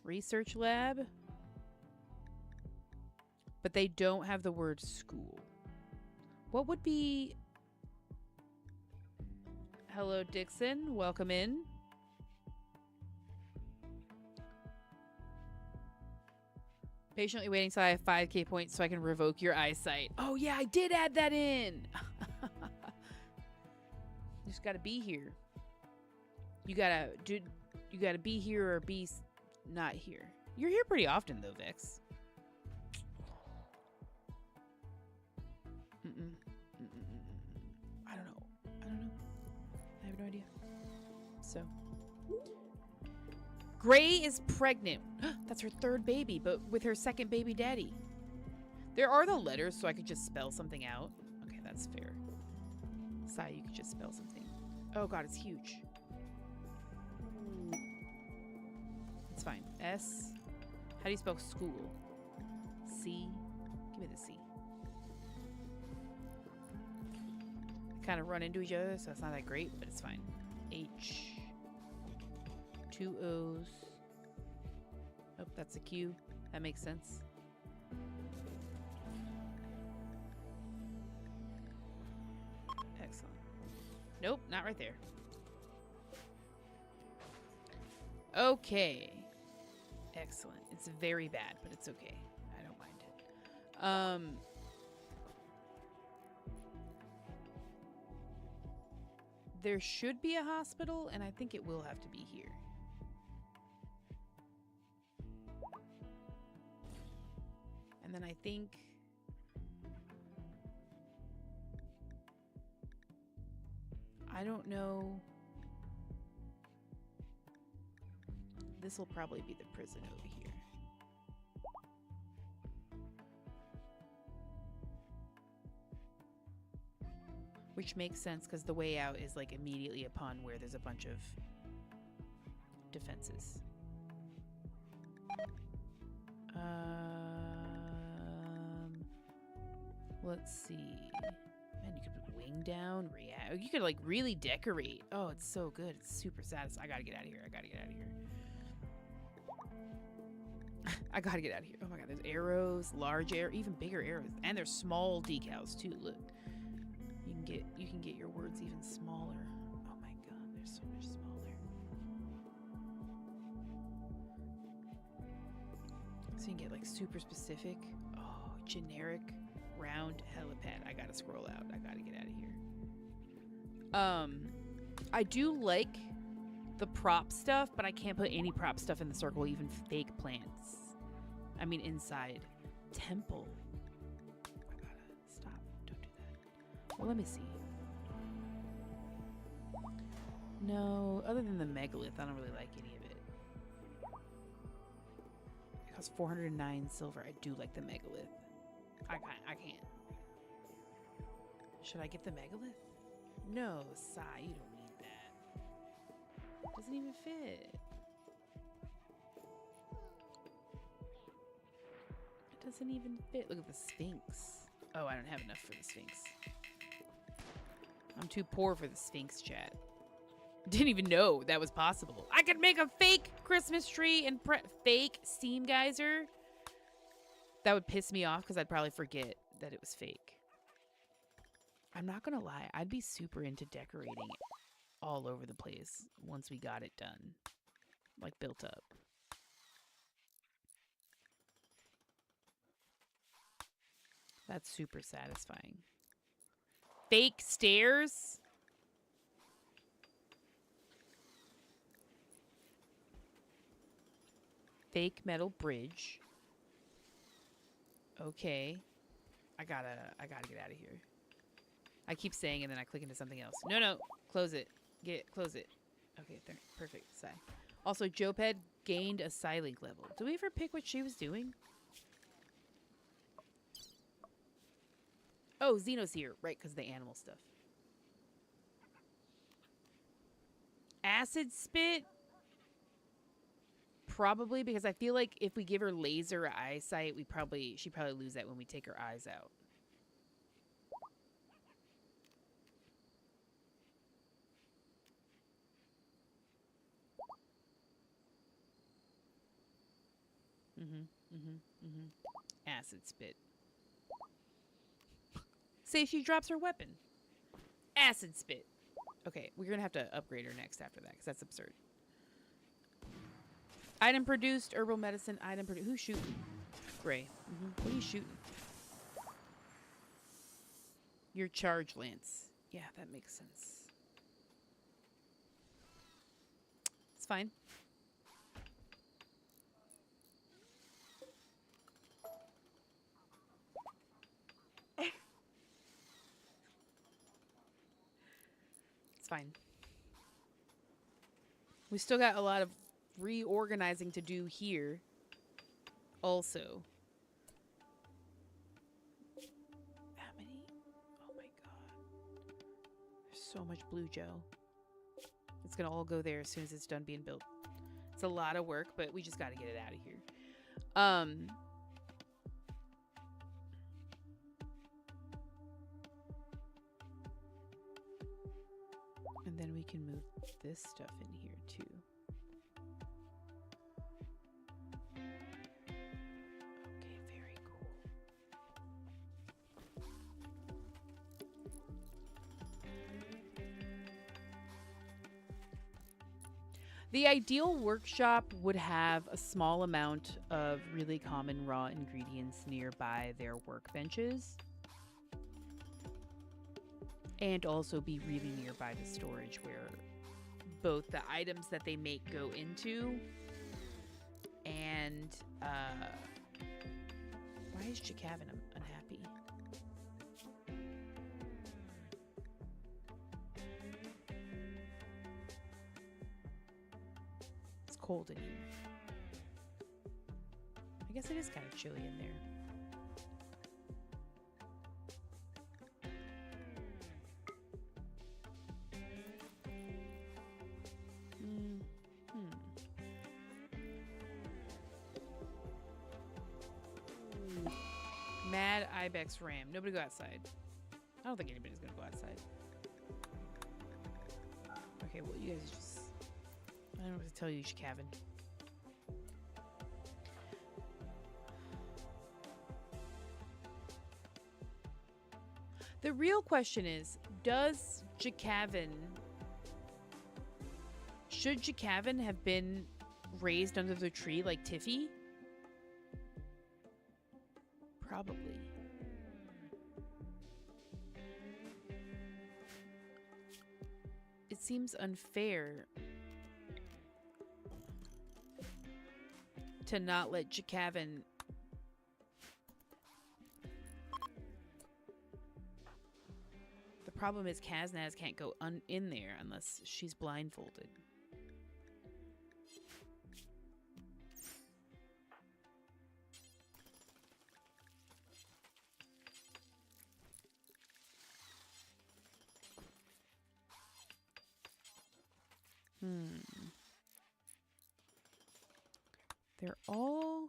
Research lab. But they don't have the word school. What would be... Hello, Dixon. Welcome in. Patiently waiting till I have 5K points so I can revoke your eyesight. Oh, yeah, I did add that in. You just gotta be here. You gotta be here or be not here. You're here pretty often, though, Vix. I don't know. I have no idea. So. Gray is pregnant. That's her third baby, but with her second baby daddy. There are the letters, so I could just spell something out. Okay, that's fair. Sai, you could just spell something. Oh god, it's huge. It's fine. S. How do you spell school? C. Give me the C. Kind of run into each other, so it's not that great, but it's fine. H. 2 O's. Oh, that's a Q. That makes sense. Excellent. Nope, not right there. Okay. Excellent. It's very bad, but it's okay. I don't mind it. There should be a hospital, and I think it will have to be here. And then I think... I don't know... This will probably be the prison over here. Which makes sense because the way out is like immediately upon where there's a bunch of defenses. Let's see. Man, you could put wing down, react. You could like really decorate. Oh, it's so good. It's super satisfying. I gotta get out of here. I gotta get out of here. I gotta get out of here. Oh my god, there's arrows, large arrows, even bigger arrows, and there's small decals too. Look. You can get your words even smaller. Oh my god, they're so much smaller. So you can get like super specific. Oh, generic round helipad. I gotta scroll out. I gotta get out of here. I do like the prop stuff, but I can't put any prop stuff in the circle, even fake plants. I mean, inside. Temple. I gotta stop. Don't do that. Well, let me see. No, other than the megalith, I don't really like any of it. It costs 409 silver. I do like the megalith. I can't. Should I get the megalith? No, Sai, you don't need that. Doesn't even fit. It doesn't even fit. Look at the Sphinx. Oh, I don't have enough for the Sphinx. I'm too poor for the Sphinx, chat. Didn't even know that was possible. I could make a fake Christmas tree and fake steam geyser. That would piss me off because I'd probably forget that it was fake. I'm not gonna lie, I'd be super into decorating all over the place once we got it done. Like, built up. That's super satisfying. Fake stairs? Fake metal bridge. Okay. I gotta get out of here. I keep saying and then I click into something else. No. Close it. Close it. Okay, there. Perfect. Sigh. Also, Joped gained a Psylink level. Did we ever pick what she was doing? Oh, Xeno's here. Right, because of the animal stuff. Acid spit? Probably, because I feel like if we give her laser eyesight, she'd probably lose that when we take her eyes out. Acid spit. Say she drops her weapon. Acid spit. Okay, we're gonna have to upgrade her next after that, because that's absurd. Item produced, herbal medicine, item produced. Who's shooting? Gray. What are you shooting? Your charge lance. Yeah, that makes sense. It's fine. It's fine. We still got a lot of reorganizing to do here. Also. How many? Oh my god. There's so much blue gel. It's gonna all go there as soon as it's done being built. It's a lot of work, but we just gotta get it out of here. And then we can move this stuff in here too. Okay, very cool. The ideal workshop would have a small amount of really common raw ingredients nearby their workbenches. And also be really nearby the storage where both the items that they make go into and why is Chikavin unhappy? It's cold in here. I guess it is kind of chilly in there. Mad Ibex Ram. Nobody go outside. I don't think anybody's gonna go outside. Okay, well, you guys just... I don't know what to tell you, Shikavin. The real question is, does Jakavin... Should Jakavin have been raised under the tree like Tiffy? Probably. It seems unfair to not let Jakavin... The problem is Kaznaz can't go in there unless she's blindfolded. They're all...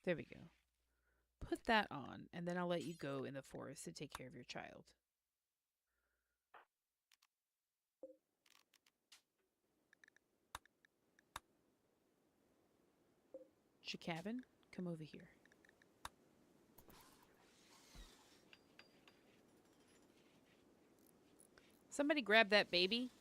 There we go. Put that on, and then I'll let you go in the forest to take care of your child. Jakavin, come over here. Somebody grab that baby.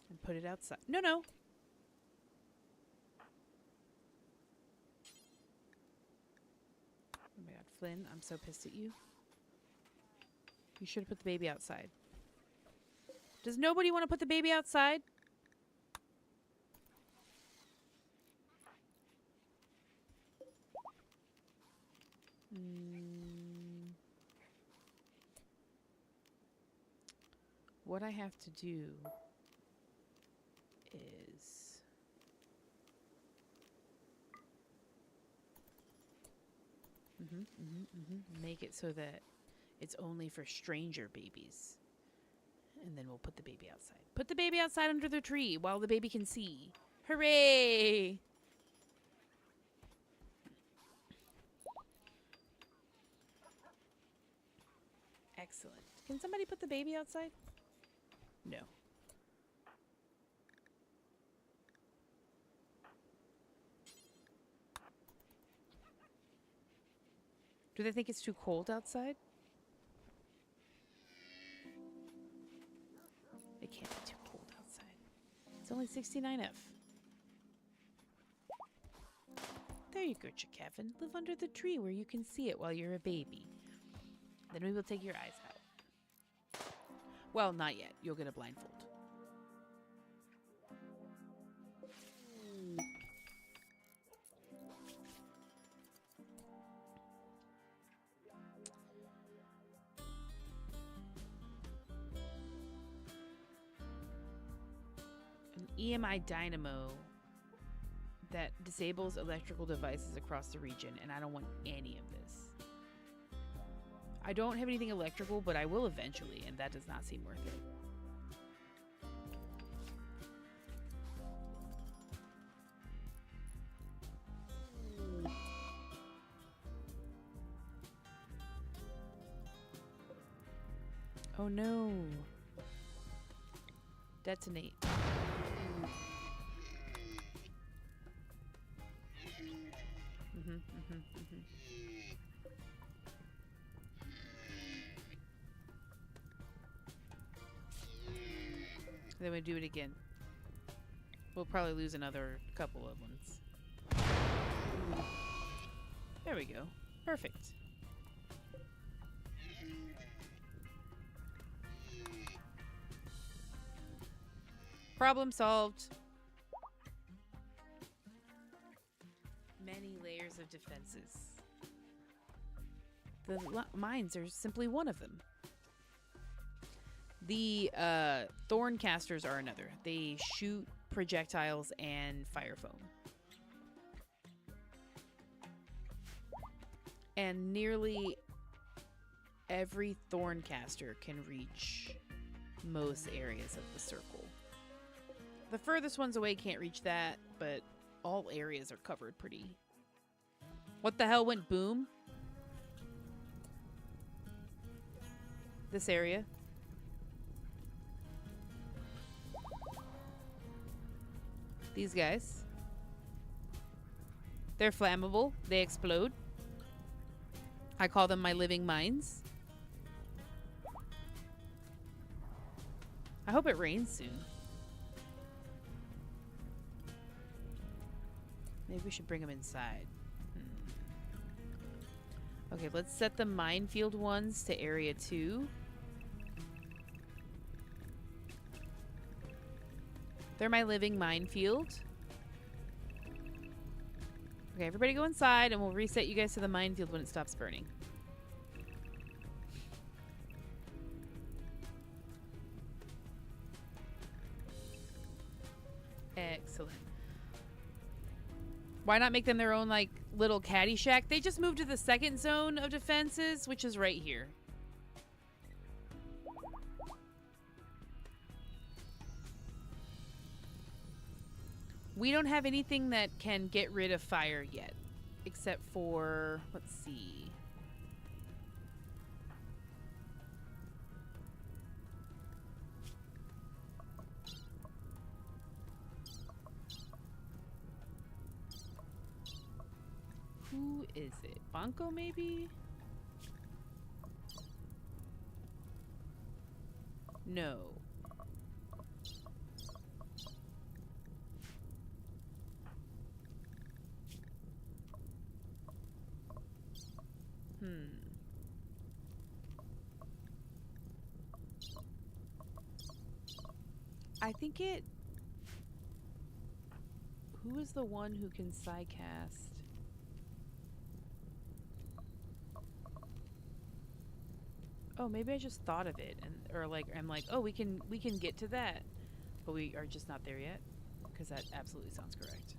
And put it outside. No, no. Oh my god, Flynn, I'm so pissed at you. You should have put the baby outside. Does nobody want to put the baby outside? What I have to do is make it so that it's only for stranger babies. And then we'll put the baby outside. Put the baby outside under the tree while the baby can see. Hooray! Excellent. Can somebody put the baby outside? No. Do they think it's too cold outside? It can't be too cold outside. It's only 69F. There you go, Jakavin. Live under the tree where you can see it while you're a baby. Then we will take your eyes out. Well, not yet. You'll get a blindfold. An EMI dynamo that disables electrical devices across the region, and I don't want any of this. I don't have anything electrical, but I will eventually, and that does not seem worth it. Oh no. Detonate. Then we do it again. We'll probably lose another couple of ones. There we go. Perfect. Problem solved. Many layers of defenses. The mines are simply one of them. The thorn casters are another. They shoot projectiles and fire foam. And nearly every thorn caster can reach most areas of the circle. The furthest ones away can't reach that, but all areas are covered pretty. What the hell went boom? This area. These guys. They're flammable. They explode. I call them my living mines. I hope it rains soon. Maybe we should bring them inside. Okay, let's set the minefield ones to area 2. They're my living minefield. Okay, everybody go inside and we'll reset you guys to the minefield when it stops burning. Excellent. Why not make them their own, like, little caddy shack? They just moved to the second zone of defenses, which is right here. We don't have anything that can get rid of fire yet. Except for, let's see. Who is it? Banco, maybe? No. I think it... Who is the one who can psycast? Oh, maybe I just thought of it, and or like I'm like, oh, we can get to that, but we are just not there yet, because that absolutely sounds correct.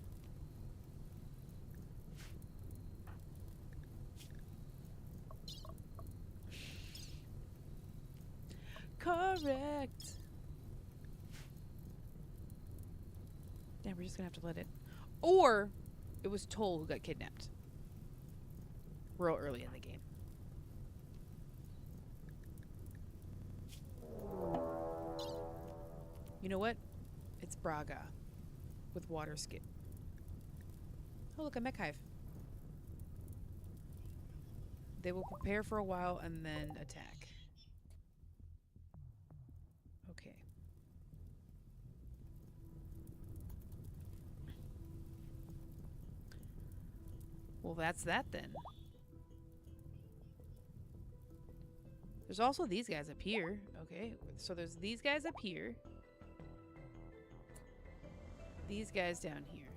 Correct. Yeah, we're just gonna have to let it. Or it was Toll who got kidnapped. Real early in the game. You know what? It's Braga with water skip. Oh, look, a mech hive. They will prepare for a while and then attack. Okay. Well, that's that then. There's also these guys up here. Okay, so there's these guys up here. These guys down here.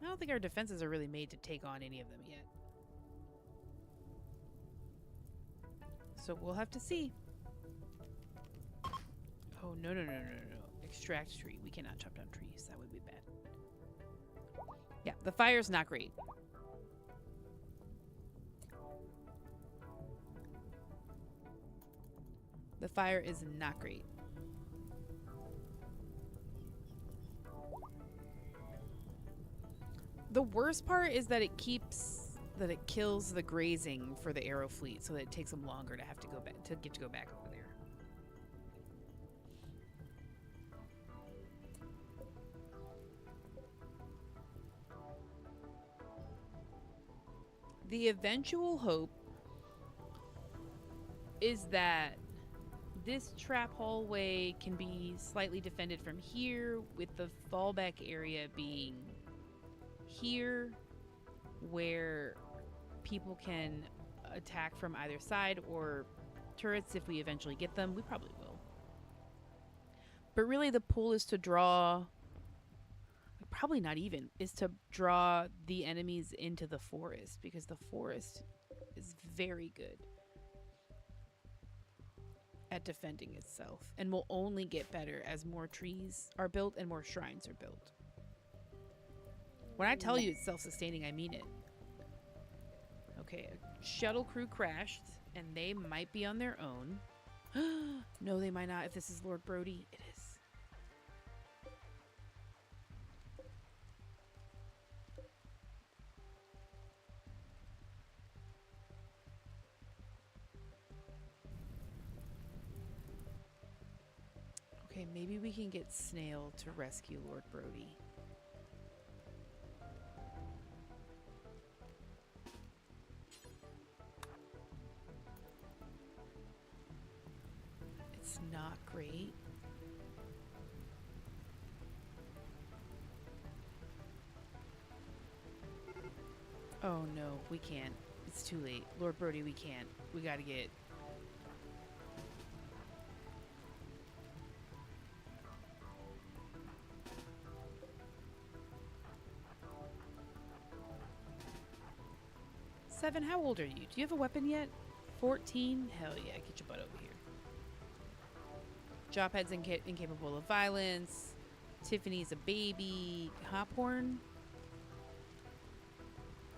I don't think our defenses are really made to take on any of them yet. So we'll have to see. Oh, no. Extract tree. We cannot chop down trees. That would be bad. Yeah, the fire's not great. The fire is not great. The worst part is that it kills the grazing for the arrow fleet, so that it takes them longer to have to go back to go back over there. The eventual hope is that this trap hallway can be slightly defended from here, with the fallback area being here, where people can attack from either side, or turrets if we eventually get them. We probably will. But really the pull is to draw, probably not even, is to draw the enemies into the forest, because the forest is very good at defending itself and will only get better as more trees are built and more shrines are built. When I tell you it's self-sustaining, I mean it. Okay, a shuttle crew crashed, and they might be on their own. No, they might not if this is Lord Brody. It is. Okay, maybe we can get Snail to rescue Lord Brody. It's not great. Oh no, we can't. It's too late. Lord Brody, we can't. We gotta get... Seven, how old are you? Do you have a weapon yet? 14? Hell yeah, get your butt over here. Jophead's incapable of violence. Tiffany's a baby. Hophorn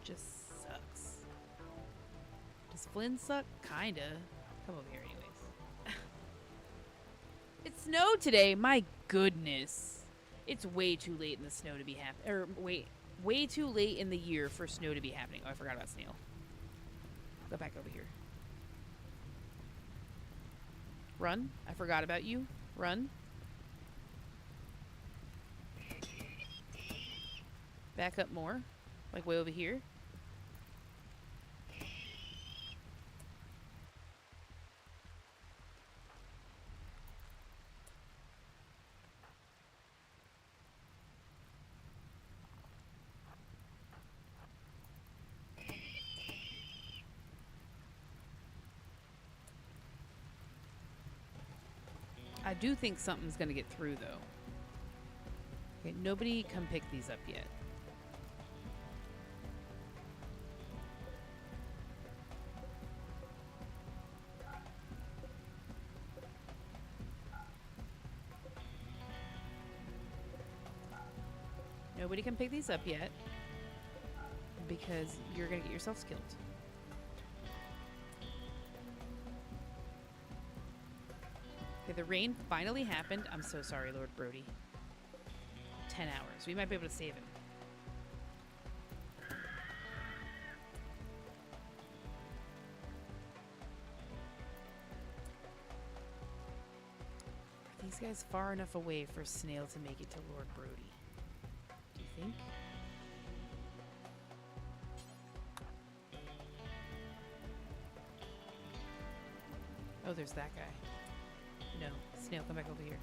just sucks. Does Flynn suck? Kinda. Come over here anyways. It snowed today. My goodness. It's way too late in the snow to be happening. Or way too late in the year for snow to be happening. Oh, I forgot about Snail. Go back over here. Run. I forgot about you. Run. Back up more. Like way over here. I do think something's gonna get through though. Okay, nobody come pick these up yet. Nobody can pick these up yet because you're gonna get yourselves killed. Okay, the rain finally happened. I'm so sorry, Lord Brody. 10 hours. We might be able to save him. Are these guys far enough away for Snail to make it to Lord Brody? Do you think? Oh, there's that guy. No. Snail, come back over here.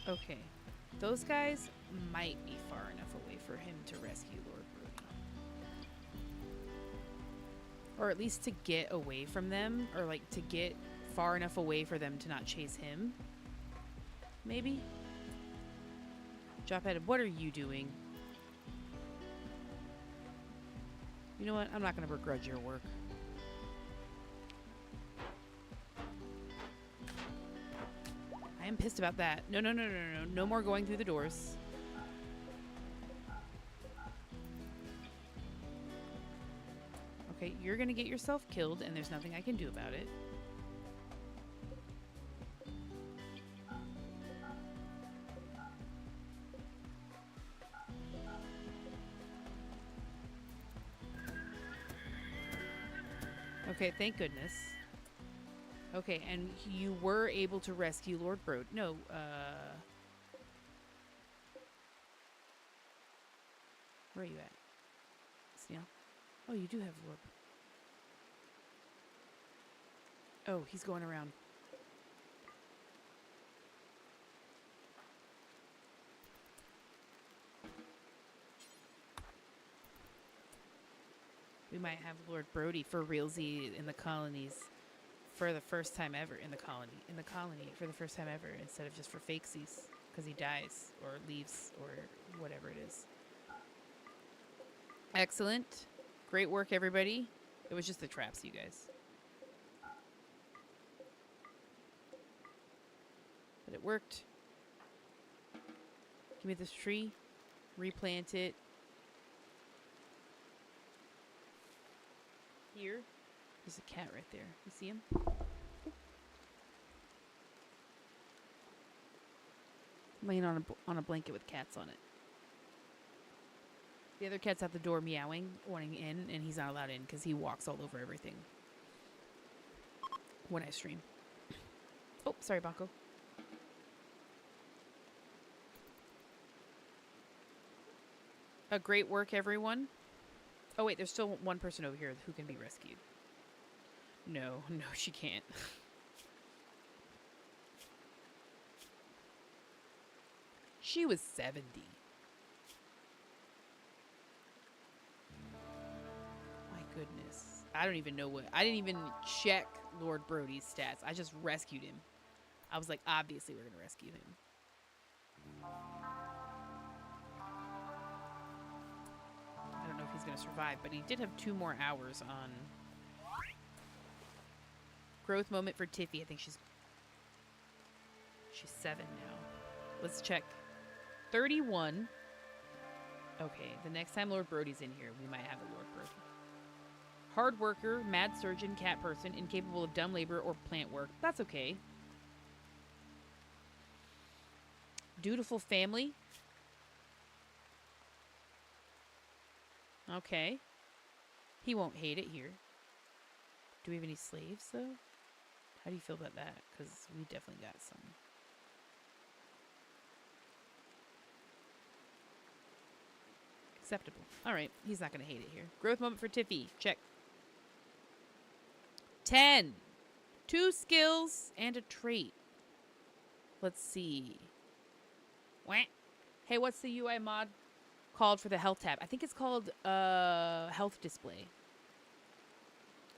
Okay. Those guys might be far enough away for him to rescue Lord Brody. Or at least to get away from them. Or like to get far enough away for them to not chase him. Maybe? Jophead, what are you doing? You know what? I'm not going to begrudge your work. I am pissed about that. No, no, no, no, no. No more going through the doors. Okay, you're going to get yourself killed, and there's nothing I can do about it. Okay, thank goodness. Okay, and you were able to rescue Lord Brody. No, where are you at? Snail? Oh, you do have Lord. Oh, he's going around. We might have Lord Brody for realsy in the colonies for the first time ever in the colony for the first time ever instead of just for fakesies because he dies or leaves or whatever it is. Excellent. Great work, everybody. It was just the traps, you guys. But it worked. Give me this tree. Replant it. Here. There's a cat right there. You see him? Laying on a blanket with cats on it. The other cat's at the door meowing, wanting in, and he's not allowed in because he walks all over everything when I stream. Oh, sorry, Bonko. Great work, everyone. Oh, wait, there's still one person over here who can be rescued. No, she can't. she was 70. My goodness. I don't even know what. I didn't even check Lord Brody's stats. I just rescued him. I was like, obviously we're going to rescue him. I don't know if he's going to survive, but he did have 2 more hours on growth moment for Tiffy. I think she's 7 now. Let's check. 31. Okay, the next time Lord Brody's in here, we might have a Lord Brody. Hard worker, mad surgeon, cat person, incapable of dumb labor or plant work. That's okay. Dutiful family. Okay. He won't hate it here. Do we have any slaves, though? How do you feel about that? Because we definitely got some. Acceptable. All right. He's not going to hate it here. Growth moment for Tiffy. Check. 10. 2 skills and a trait. Let's see. Wah. Hey, what's the UI mod called for the health tab? I think it's called health display.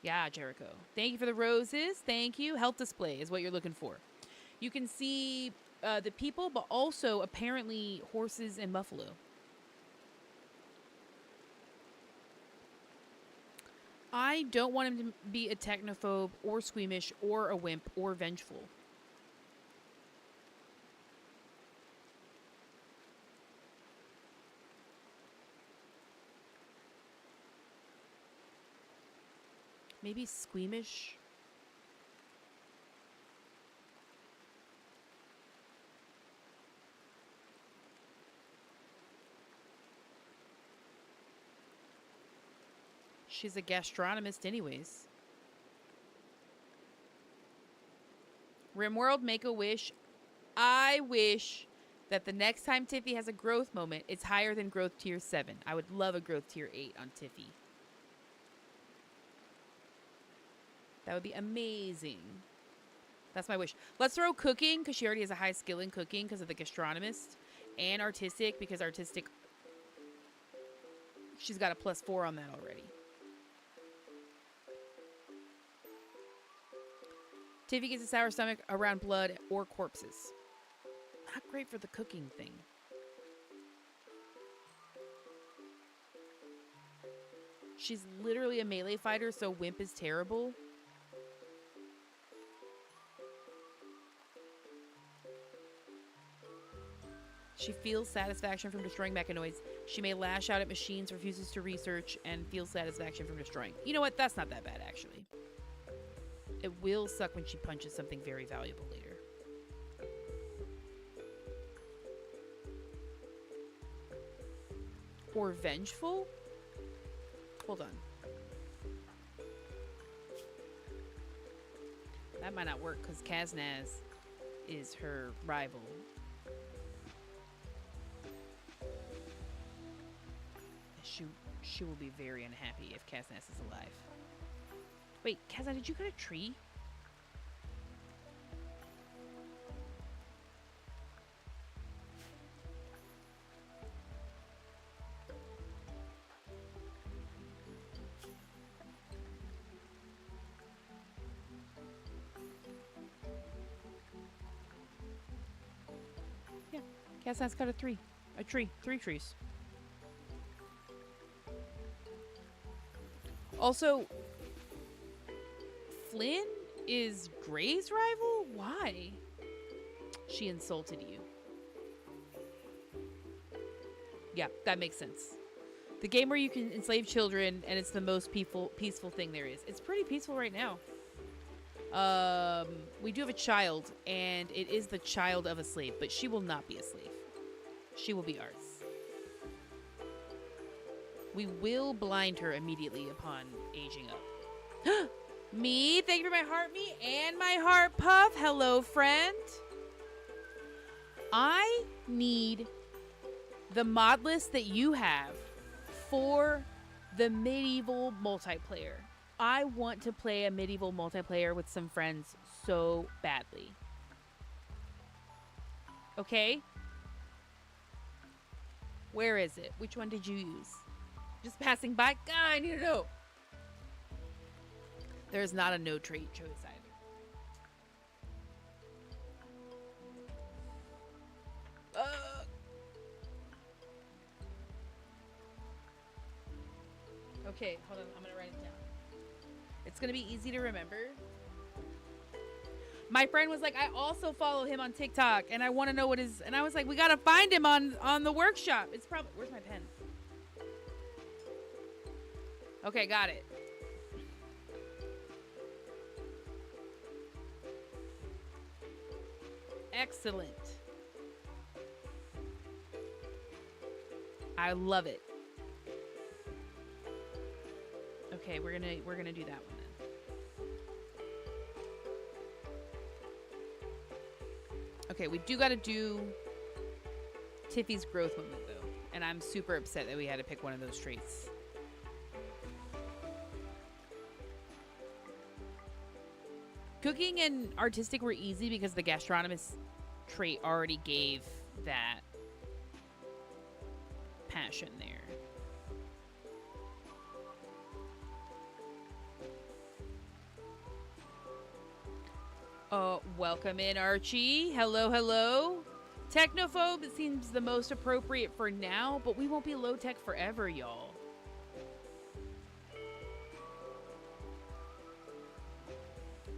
Yeah, Jericho. Thank you for the roses. Thank you. Health display is what you're looking for. You can see the people, but also apparently horses and buffalo. I don't want him to be a technophobe or squeamish or a wimp or vengeful. Maybe squeamish. She's a gastronomist anyways. Rimworld, make a wish. I wish that the next time Tiffy has a growth moment, it's higher than growth tier 7. I would love a growth tier 8 on Tiffy. That would be amazing. That's my wish. Let's throw cooking, because she already has a high skill in cooking because of the gastronomist. And artistic, because artistic... She's got a +4 on that already. Tiffy gets a sour stomach around blood or corpses. Not great for the cooking thing. She's literally a melee fighter, so Wimp is terrible. She feels satisfaction from destroying mechanoids. She may lash out at machines, refuses to research, and feels satisfaction from destroying. You know what? That's not that bad, actually. It will suck when she punches something very valuable later. Or vengeful? Hold on. That might not work because Kaznaz is her rival. She will be very unhappy if Kaznaz is alive. Wait, Kaznaz, did you cut a tree? Yeah, Kaznaz cut a tree. A tree. 3 trees. Also, Flynn is Gray's rival? Why? She insulted you. Yeah, that makes sense. The game where you can enslave children and it's the most peaceful thing there is. It's pretty peaceful right now. We do have a child, and it is the child of a slave, but she will not be a slave. She will be ours. We will blind her immediately upon aging up. Me, thank you for my heart me and my heart puff. Hello, friend. I need the mod list that you have for the medieval multiplayer. I want to play a medieval multiplayer with some friends so badly. Okay? Where is it? Which one did you use? Just passing by? God, I need to know. There's not a no trait choice either. Okay, hold on. I'm going to write it down. It's going to be easy to remember. My friend was like, I also follow him on TikTok, and I want to know what his... And I was like, we got to find him on the workshop. It's probably... Where's my pen? Okay, got it. Excellent. I love it. Okay, we're gonna do that one then. Okay, we do gotta do Tiffy's growth moment though, and I'm super upset that we had to pick one of those traits. Cooking and artistic were easy because the gastronomist trait already gave that passion there. Welcome in, Archie. Hello, hello. Technophobe seems the most appropriate for now, but we won't be low tech forever, y'all.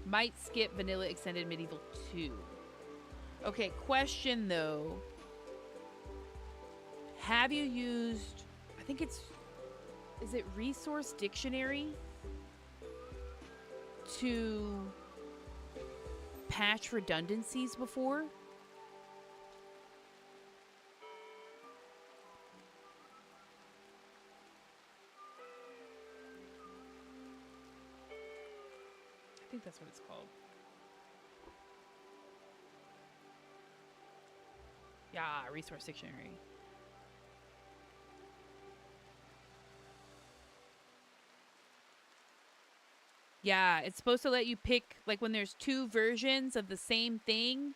Might skip Vanilla Extended Medieval 2. Okay, question though. Have you used, I think it's, is it Resource Dictionary to patch redundancies before? I think that's what it's called. Yeah, Resource Dictionary. Yeah, it's supposed to let you pick, like when there's two versions of the same thing,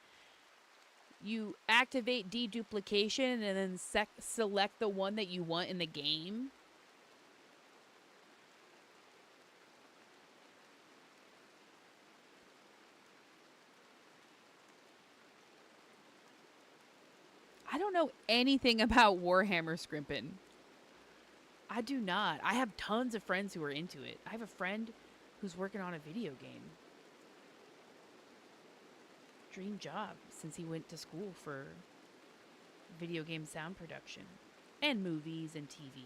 you activate deduplication and then select the one that you want in the game. I don't know anything about Warhammer Scrimpin'. I do not. I have tons of friends who are into it. I have a friend who's working on a video game. Dream job since he went to school for video game sound production and movies and TV.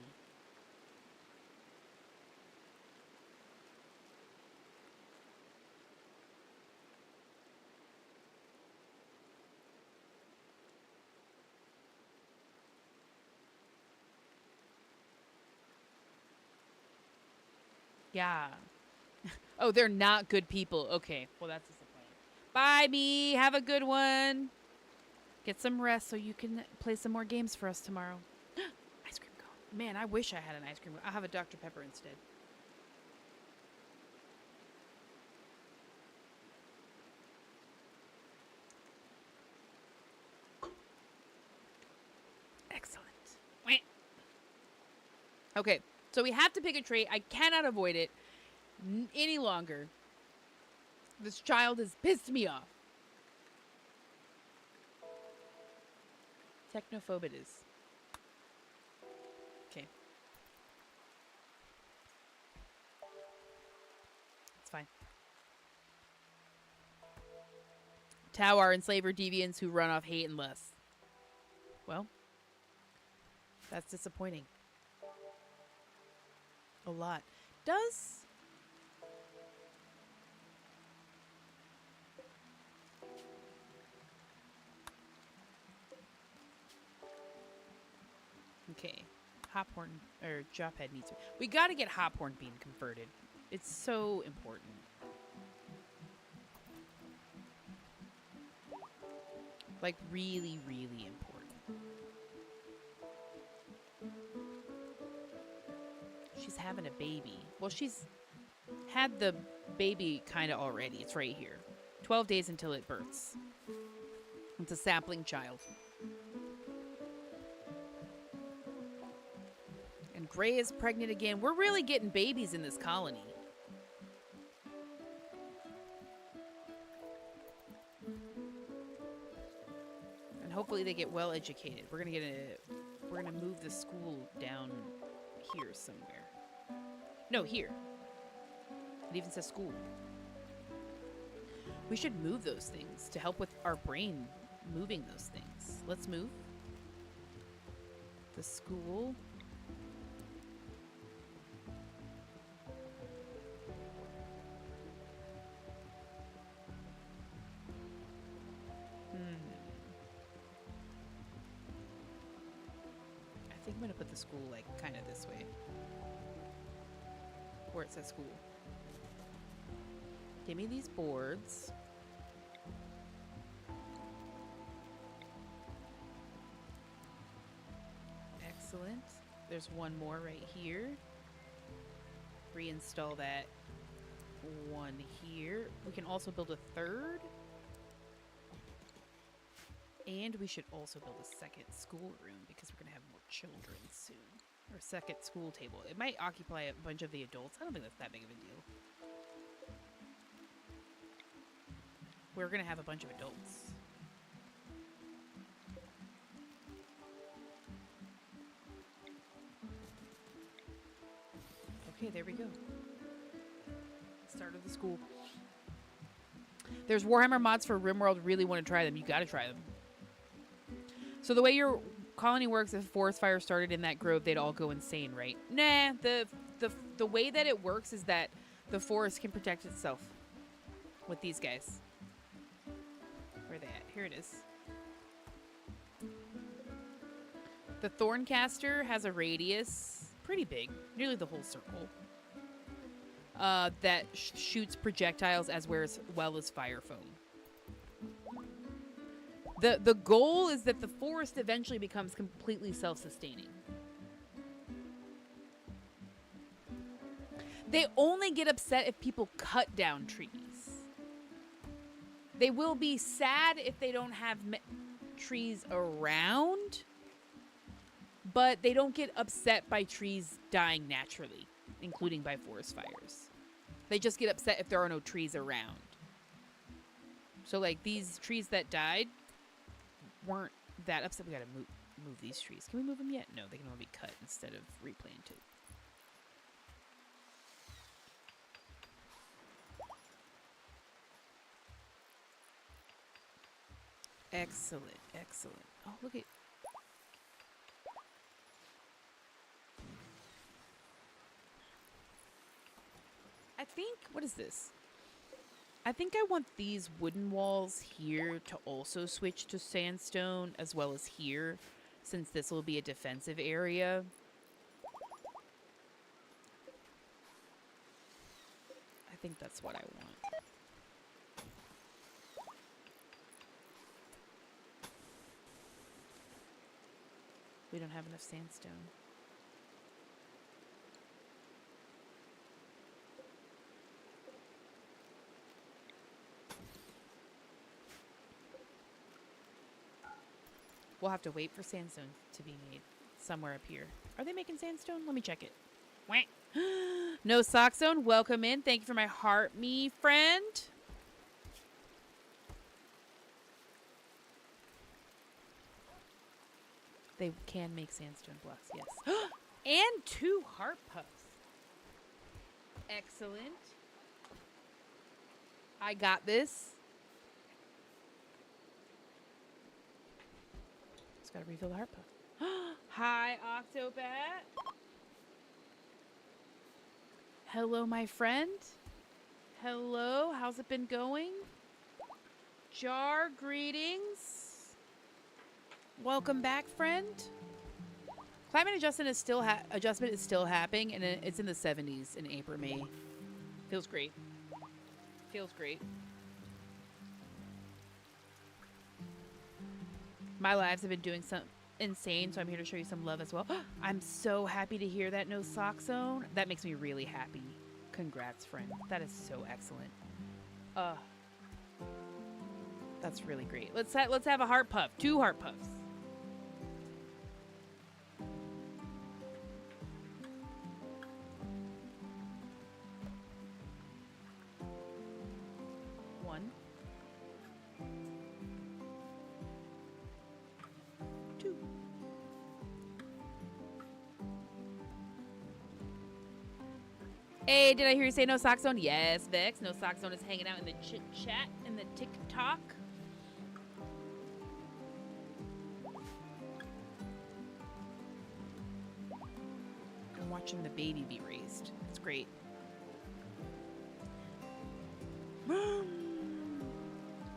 Yeah. Oh, they're not good people. Okay, well, that's disappointing. Bye, me. Have a good one. Get some rest so you can play some more games for us tomorrow. Ice cream cone. Man, I wish I had an ice cream cone. I'll have a Dr. Pepper instead. Excellent. Okay, so we have to pick a trait. I cannot avoid it any longer. This child has pissed me off. Technophobe it is. Okay. It's fine. Tau are enslaver deviants who run off hate and lust. Well, that's disappointing. A lot. Does... Okay, Hophorn, or Jophead needs to... We gotta get Hophorn being converted. It's so important. Like, really, really important. She's having a baby. Well, she's had the baby kind of already. It's right here. 12 days until it births. It's a sapling child. Gray is pregnant again. We're really getting babies in this colony. And hopefully they get well educated. We're gonna move the school down here somewhere. No, here. It even says school. We should move those things to help with our brain moving those things. Let's move the school. I think I'm gonna put the school like kind of this way, where it says school. Give me these boards. Excellent. There's one more right here. Reinstall that one here. We can also build a third. And we should also build a second schoolroom because we're going to have more children soon. Or second school table. It might occupy a bunch of the adults. I don't think that's that big of a deal. We're going to have a bunch of adults. Okay, there we go. Start of the school. There's Warhammer mods for Rimworld. Really want to try them. You got to try them. So the way your colony works, if a forest fire started in that grove, they'd all go insane, right? Nah, the way that it works is that the forest can protect itself with these guys. Where are they at? Here it is. The Thorncaster has a radius, pretty big, nearly the whole circle, that shoots projectiles as well as fire foam. The goal is that the forest eventually becomes completely self-sustaining. They only get upset if people cut down trees. They will be sad if they don't have trees around, but they don't get upset by trees dying naturally, including by forest fires. They just get upset if there are no trees around. So, like, these trees that died weren't that upset. We gotta move these trees. Can we move them yet? No, they can only be cut instead of replanted. Excellent, excellent. Oh, look at... I think... What is this? I think I want these wooden walls here to also switch to sandstone, as well as here, since this will be a defensive area. I think that's what I want. We don't have enough sandstone. We'll have to wait for sandstone to be made somewhere up here. Are they making sandstone? Let me check it. No sock zone. Welcome in. Thank you for my heart, me friend. They can make sandstone blocks, yes. And 2 heart puffs. Excellent. I got this. Just gotta refill the heart puff. Hi, Octobat. Hello, my friend. Hello, how's it been going? Jar, greetings. Welcome back, friend. Climate adjustment is still happening, and it's in the 70s in April, May. Feels great. Feels great. My lives have been doing some insane, so I'm here to show you some love as well. I'm so happy to hear that no sock zone. That makes me really happy. Congrats, friend. That is so excellent. That's really great. Let's have a heart puff. 2 heart puffs. Hey, did I hear you say no sock zone? Yes, Vex. No sock zone is hanging out in the chit chat in the TikTok. I'm watching the baby be raised. It's great.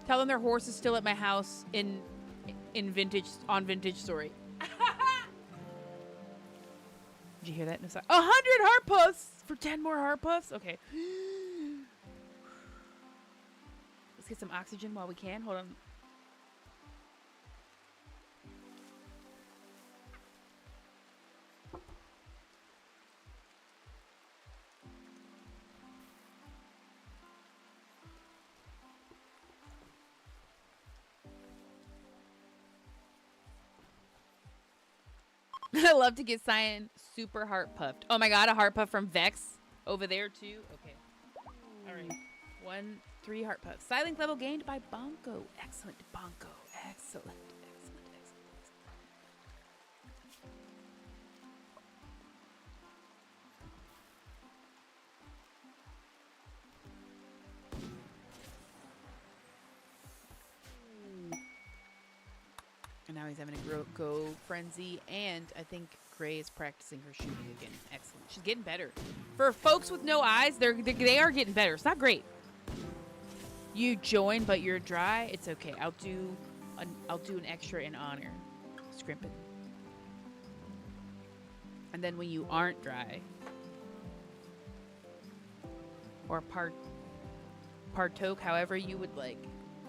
Tell them their horse is still at my house in vintage story. Did you hear that? No, 100 heart puffs for 10 more heart puffs. Okay. Let's get some oxygen while we can. Hold on. I love to get Cyan super heart puffed. Oh my god, a heart puff from Vex over there too. Okay. All right. 3 heart puffs. Silence level gained by Bonko. Excellent, Bonko. Excellent. And now he's having a go frenzy, and I think Gray is practicing her shooting again. Excellent. She's getting better. For folks with no eyes, they are getting better. It's not great. You join, but you're dry. It's okay. I'll do an extra in honor. Scrimpin'. And then when you aren't dry, or partoke, however you would like,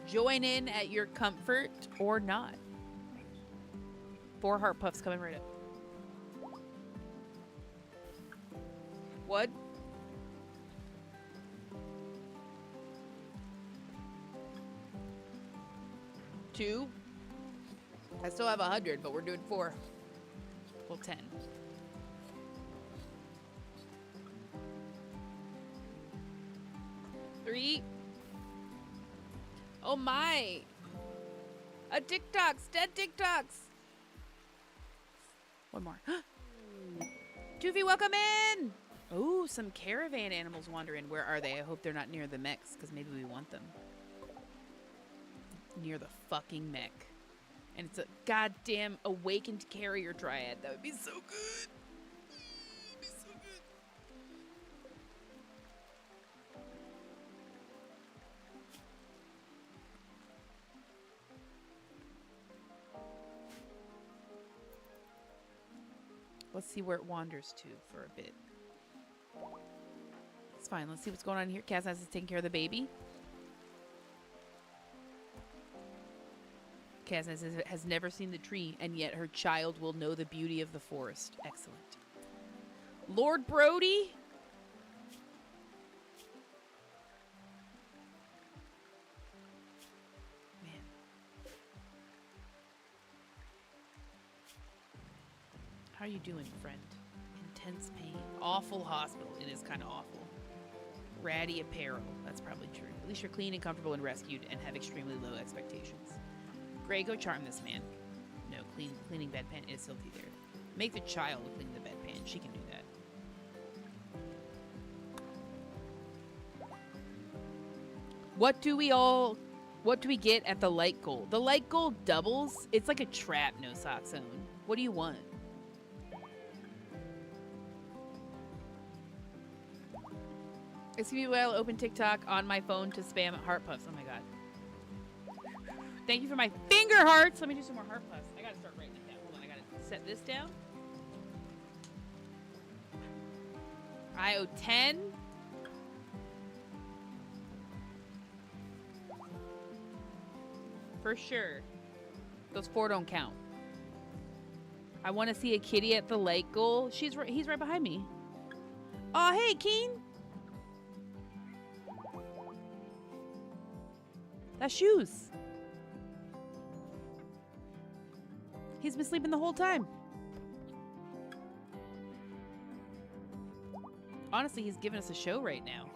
join in at your comfort or not. 4 heart puffs coming right up. What? Two? I still have 100, but we're doing 4. Well, 10. Three. Oh my! A TikToks! Dead TikToks! One more. 2V, welcome in! Oh, some caravan animals wandering. Where are they? I hope they're not near the mechs, because maybe we want them. Near the fucking mech. And it's a goddamn awakened carrier dryad. That would be so good. It'd be so good. Let's see where it wanders to for a bit. It's fine. Let's see what's going on here. Kazaz is taking care of the baby. Kazaz has never seen the tree, and yet her child will know the beauty of the forest. Excellent. Lord Brody? Man. How are you doing, friend? Intense pain. Awful hospital. It is kind of awful. Ratty apparel. That's probably true. At least you're clean and comfortable and rescued and have extremely low expectations. Gray, go charm this man. No, cleaning bedpan is filthy there. Make the child clean the bedpan. She can do that. What do we get at the light gold? The light gold doubles. It's like a trap, no sock zone. What do you want? Excuse me while I open TikTok on my phone to spam heart puffs. Oh my god. Thank you for my finger hearts. Let me do some more heart puffs. I gotta start writing it down. Hold on, I gotta set this down. I owe 10. For sure. Those 4 don't count. I want to see a kitty at the light goal. He's right behind me. Oh, hey, Keen. That's shoes. He's been sleeping the whole time. Honestly, he's giving us a show right now.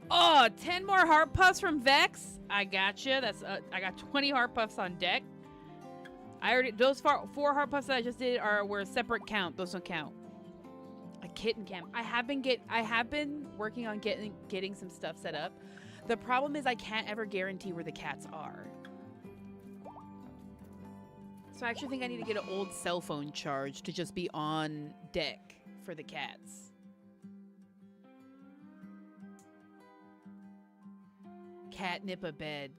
Oh, 10 more heart puffs from Vex. I gotcha. That's I got 20 heart puffs on deck. Those 4 heart puffs that I just did were a separate count. Those don't count. kitten cam. I have been working on getting some stuff set up. The problem is I can't ever guarantee where the cats are. So I actually think I need to get an old cell phone charge to just be on deck for the cats. Catnip a bed.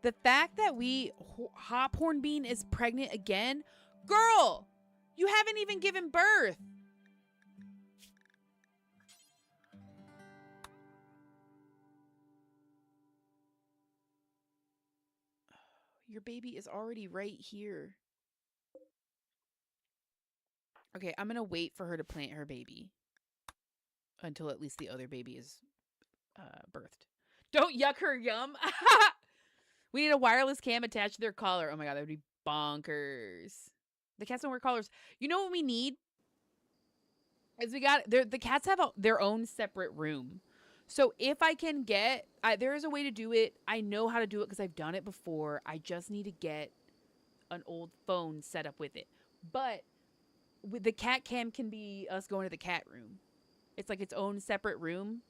The fact that Hop Hornbean is pregnant again? Girl, you haven't even given birth. Your baby is already right here. Okay, I'm going to wait for her to plant her baby until at least the other baby is birthed. Don't yuck her yum. We need a wireless cam attached to their collar. Oh my god, that would be bonkers. The cats don't wear collars. You know what we need? Is the cats have their own separate room. So if I can get, there is a way to do it. I know how to do it because I've done it before. I just need to get an old phone set up with it. But with the cat cam can be us going to the cat room. It's like its own separate room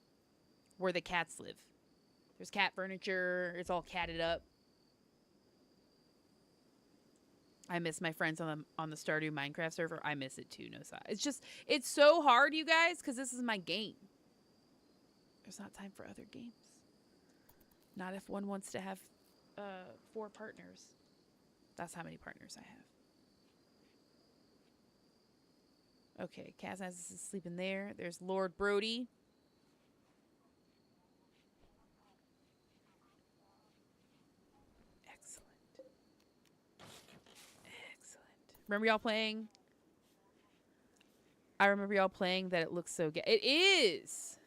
where the cats live. There's cat furniture. It's all catted up. I miss my friends on the Stardew Minecraft server. I miss it too, no side. It's so hard, you guys, because this is my game. There's not time for other games. Not if one wants to have 4 partners. That's how many partners I have. Okay, Kazaz is sleeping there. There's Lord Brody. Remember y'all playing? I remember y'all playing that it looks so good. It is!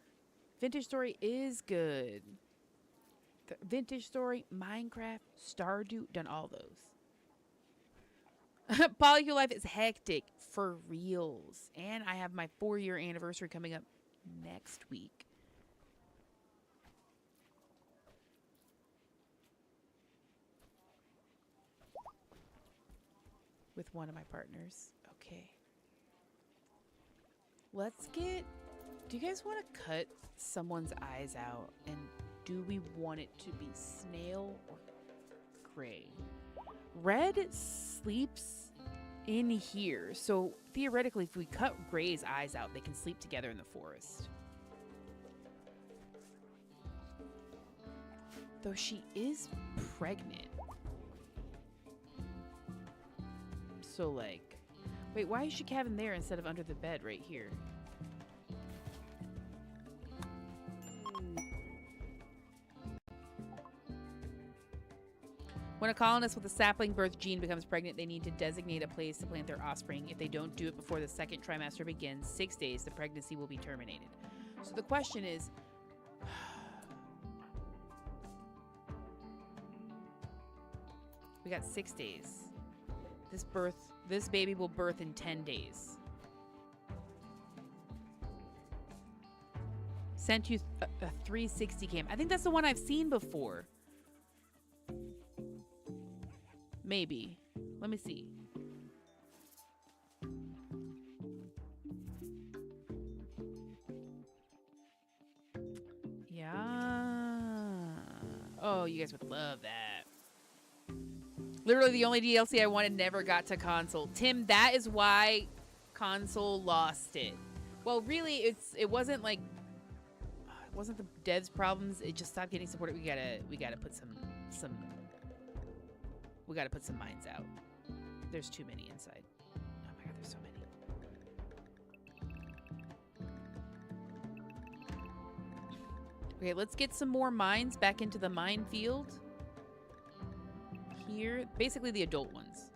Vintage Story is good. The Vintage Story, Minecraft, Stardew, done all those. Polycule Life is hectic for reals. And I have my 4-year anniversary coming up next week. With one of my partners. Okay. Let's get... Do you guys want to cut someone's eyes out? And do we want it to be snail or gray? Red sleeps in here. So theoretically, if we cut Gray's eyes out, they can sleep together in the forest. Though she is pregnant. So, like... Wait, why is she cabin there instead of under the bed right here? When a colonist with a sapling birth gene becomes pregnant, they need to designate a place to plant their offspring. If they don't do it before the second trimester begins, 6 days, the pregnancy will be terminated. So the question is... we got 6 days. This baby will birth in 10 days. Sent you a 360 cam. I think that's the one I've seen before. Maybe. Let me see. Yeah. Oh, you guys would love that. Literally the only DLC I wanted never got to console. Tim, that is why console lost it. Well, really, it wasn't like... It wasn't the devs' problems. It just stopped getting supported. We gotta put some... We gotta put some mines out. There's too many inside. Oh my god, there's so many. Okay, let's get some more mines back into the minefield. Here, basically the adult ones.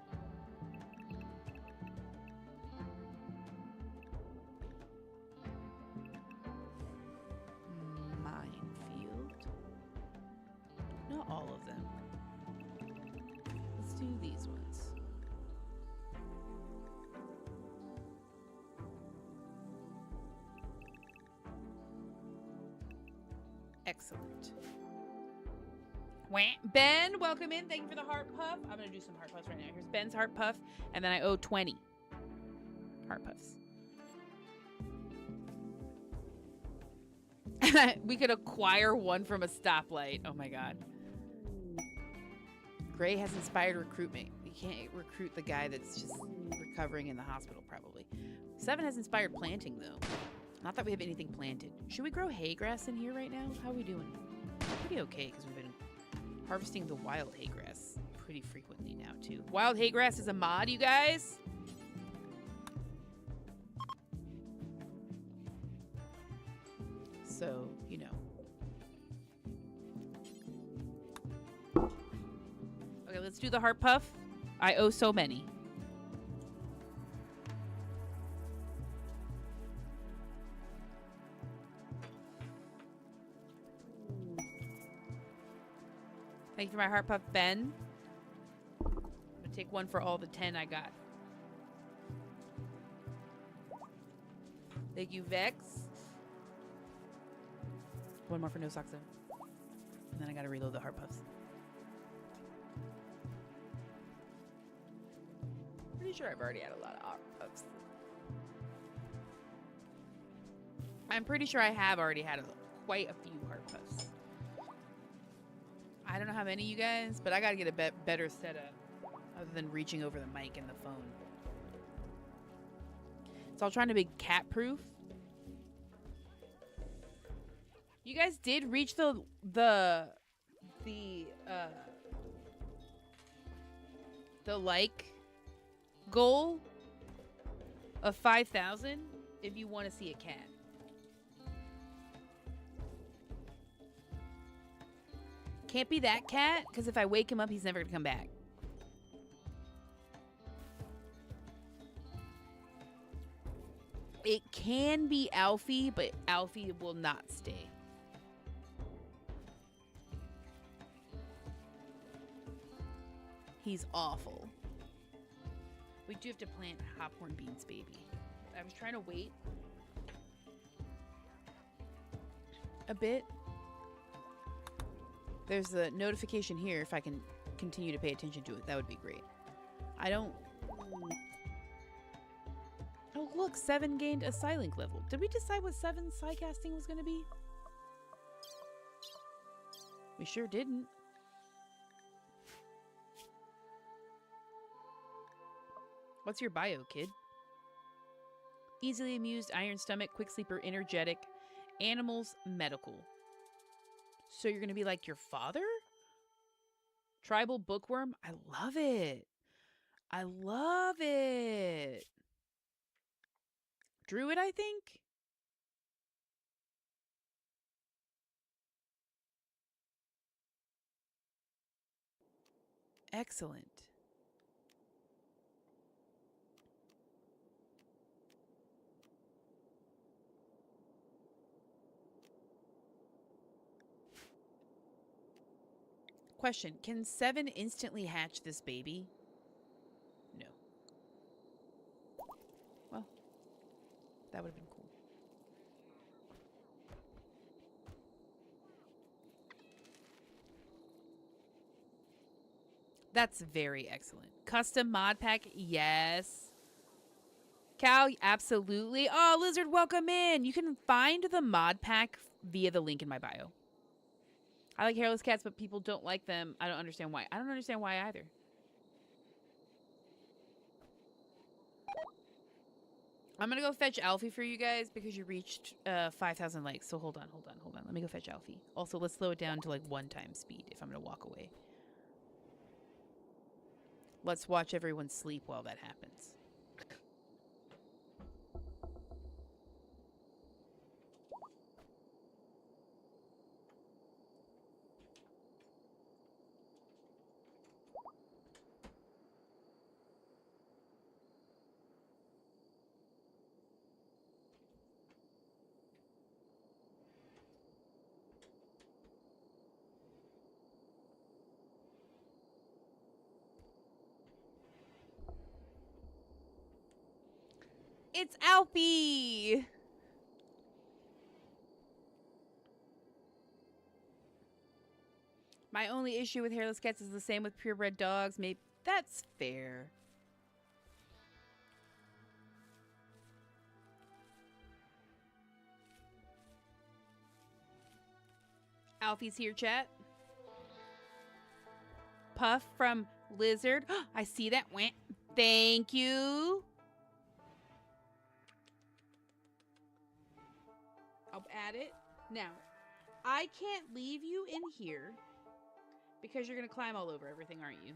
Minefield. Not all of them. Let's do these ones. Excellent. Ben, welcome in. Thank you for the heart puff. I'm going to do some heart puffs right now. Here's Ben's heart puff, and then I owe 20. Heart puffs. We could acquire one from a stoplight. Oh my god. Gray has inspired recruitment. You can't recruit the guy that's just recovering in the hospital, probably. 7 has inspired planting, though. Not that we have anything planted. Should we grow hay grass in here right now? How are we doing? Pretty okay, because we've been harvesting the wild hay grass pretty frequently now, too. Wild hay grass is a mod, you guys? So, you know. Okay, let's do the heart puff. I owe so many. Thank you for my heart puff, Ben. I'm gonna take one for all the 10 I got. Thank you, Vex. One more for no socks, though. And then I gotta reload the heart puffs. Pretty sure I've already had a lot of heart puffs. I'm pretty sure I have already had quite a few heart puffs. I don't know how many, you guys, but I gotta get a better setup other than reaching over the mic and the phone. It's all trying to be cat proof. You guys did reach the like goal of 5,000 if you want to see a cat. Can't be that cat, because if I wake him up, he's never gonna come back. It can be Alfie, but Alfie will not stay. He's awful. We do have to plant Hophorn beans, baby. I was trying to wait a bit. There's a notification here. If I can continue to pay attention to it, that would be great. I don't... Oh, look, 7 gained a Psylink level. Did we decide what 7 Psycasting was going to be? We sure didn't. What's your bio, kid? Easily amused, iron stomach, quick sleeper, energetic, animals, medical. So you're going to be like your father? Tribal bookworm? I love it. I love it. Druid, I think? Excellent. Question, can 7 instantly hatch this baby? No. Well, that would have been cool. That's very excellent. Custom mod pack, yes. Cal, absolutely. Oh, Lizard, welcome in. You can find the mod pack via the link in my bio. I like hairless cats, but people don't like them. I don't understand why. I don't understand why either. I'm going to go fetch Alfie for you guys because you reached 5,000 likes. So hold on. Let me go fetch Alfie. Also, let's slow it down to like 1 time speed if I'm going to walk away. Let's watch everyone sleep while that happens. It's Alfie! My only issue with hairless cats is the same with purebred dogs. Maybe that's fair. Alfie's here, chat. Puff from Lizard. I see that. Went. Thank you. I'll add it. Now, I can't leave you in here because you're going to climb all over everything, aren't you?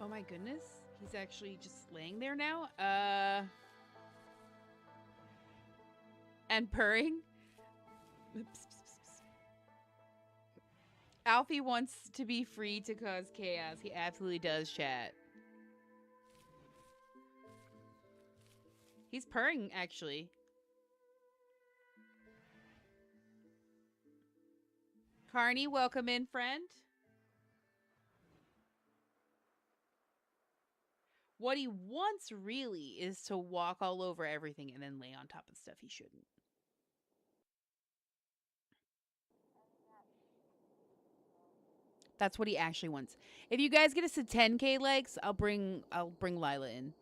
Oh my goodness. He's actually just laying there now. And purring. Oops. Alfie wants to be free to cause chaos. He absolutely does, chat. He's purring, actually. Carney, welcome in, friend. What he wants, really, is to walk all over everything and then lay on top of stuff he shouldn't. That's what he actually wants. If you guys get us to 10K likes, I'll bring Lila in.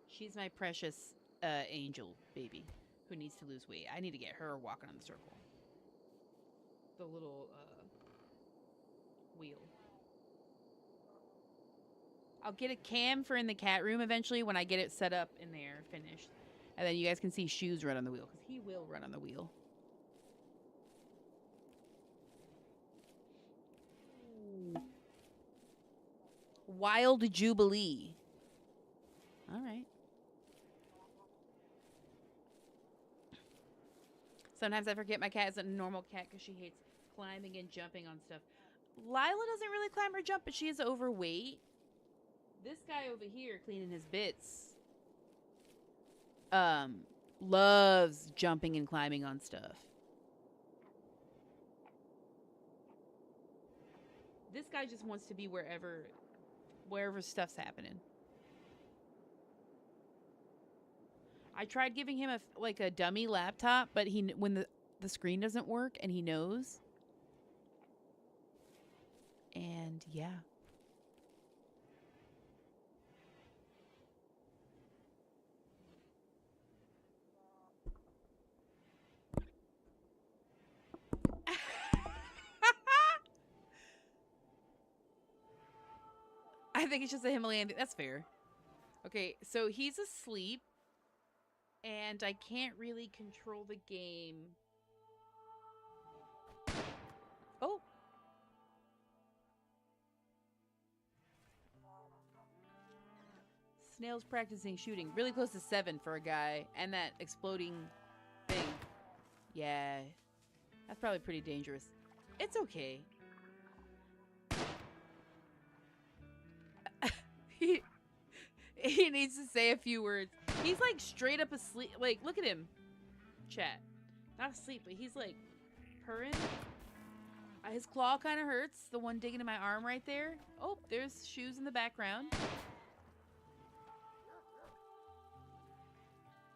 She's my precious angel baby who needs to lose weight. I need to get her walking on the circle. The little wheel. I'll get a cam for in the cat room eventually when I get it set up in there, finished. And then you guys can see Shoes run on the wheel, because he will run on the wheel. Wild Jubilee. All right. Sometimes I forget my cat is a normal cat because she hates climbing and jumping on stuff. Lila doesn't really climb or jump, but she is overweight. This guy over here cleaning his bits loves jumping and climbing on stuff. This guy just wants to be wherever stuff's happening. I tried giving him a dummy laptop, but when the screen doesn't work and he knows. And yeah. I think it's just a Himalayan. That's fair. Okay, so he's asleep. And I can't really control the game. Oh. Snail's practicing shooting. Really close to 7 for a guy. And that exploding thing. Yeah. That's probably pretty dangerous. It's okay. He needs to say a few words. He's like straight up asleep. Like, look at him. Chat. Not asleep, but he's like purring. His claw kind of hurts. The one digging in my arm right there. Oh, there's Shoes in the background.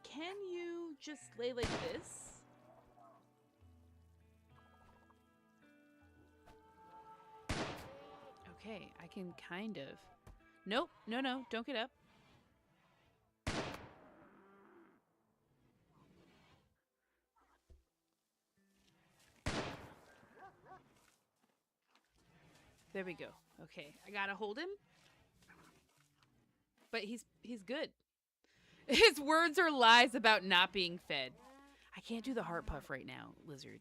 Can you just lay like this? Okay, I can kind of. Nope. No. Don't get up. There we go. Okay, I gotta hold him. But he's good. His words are lies about not being fed. I can't do the heart puff right now, Lizard.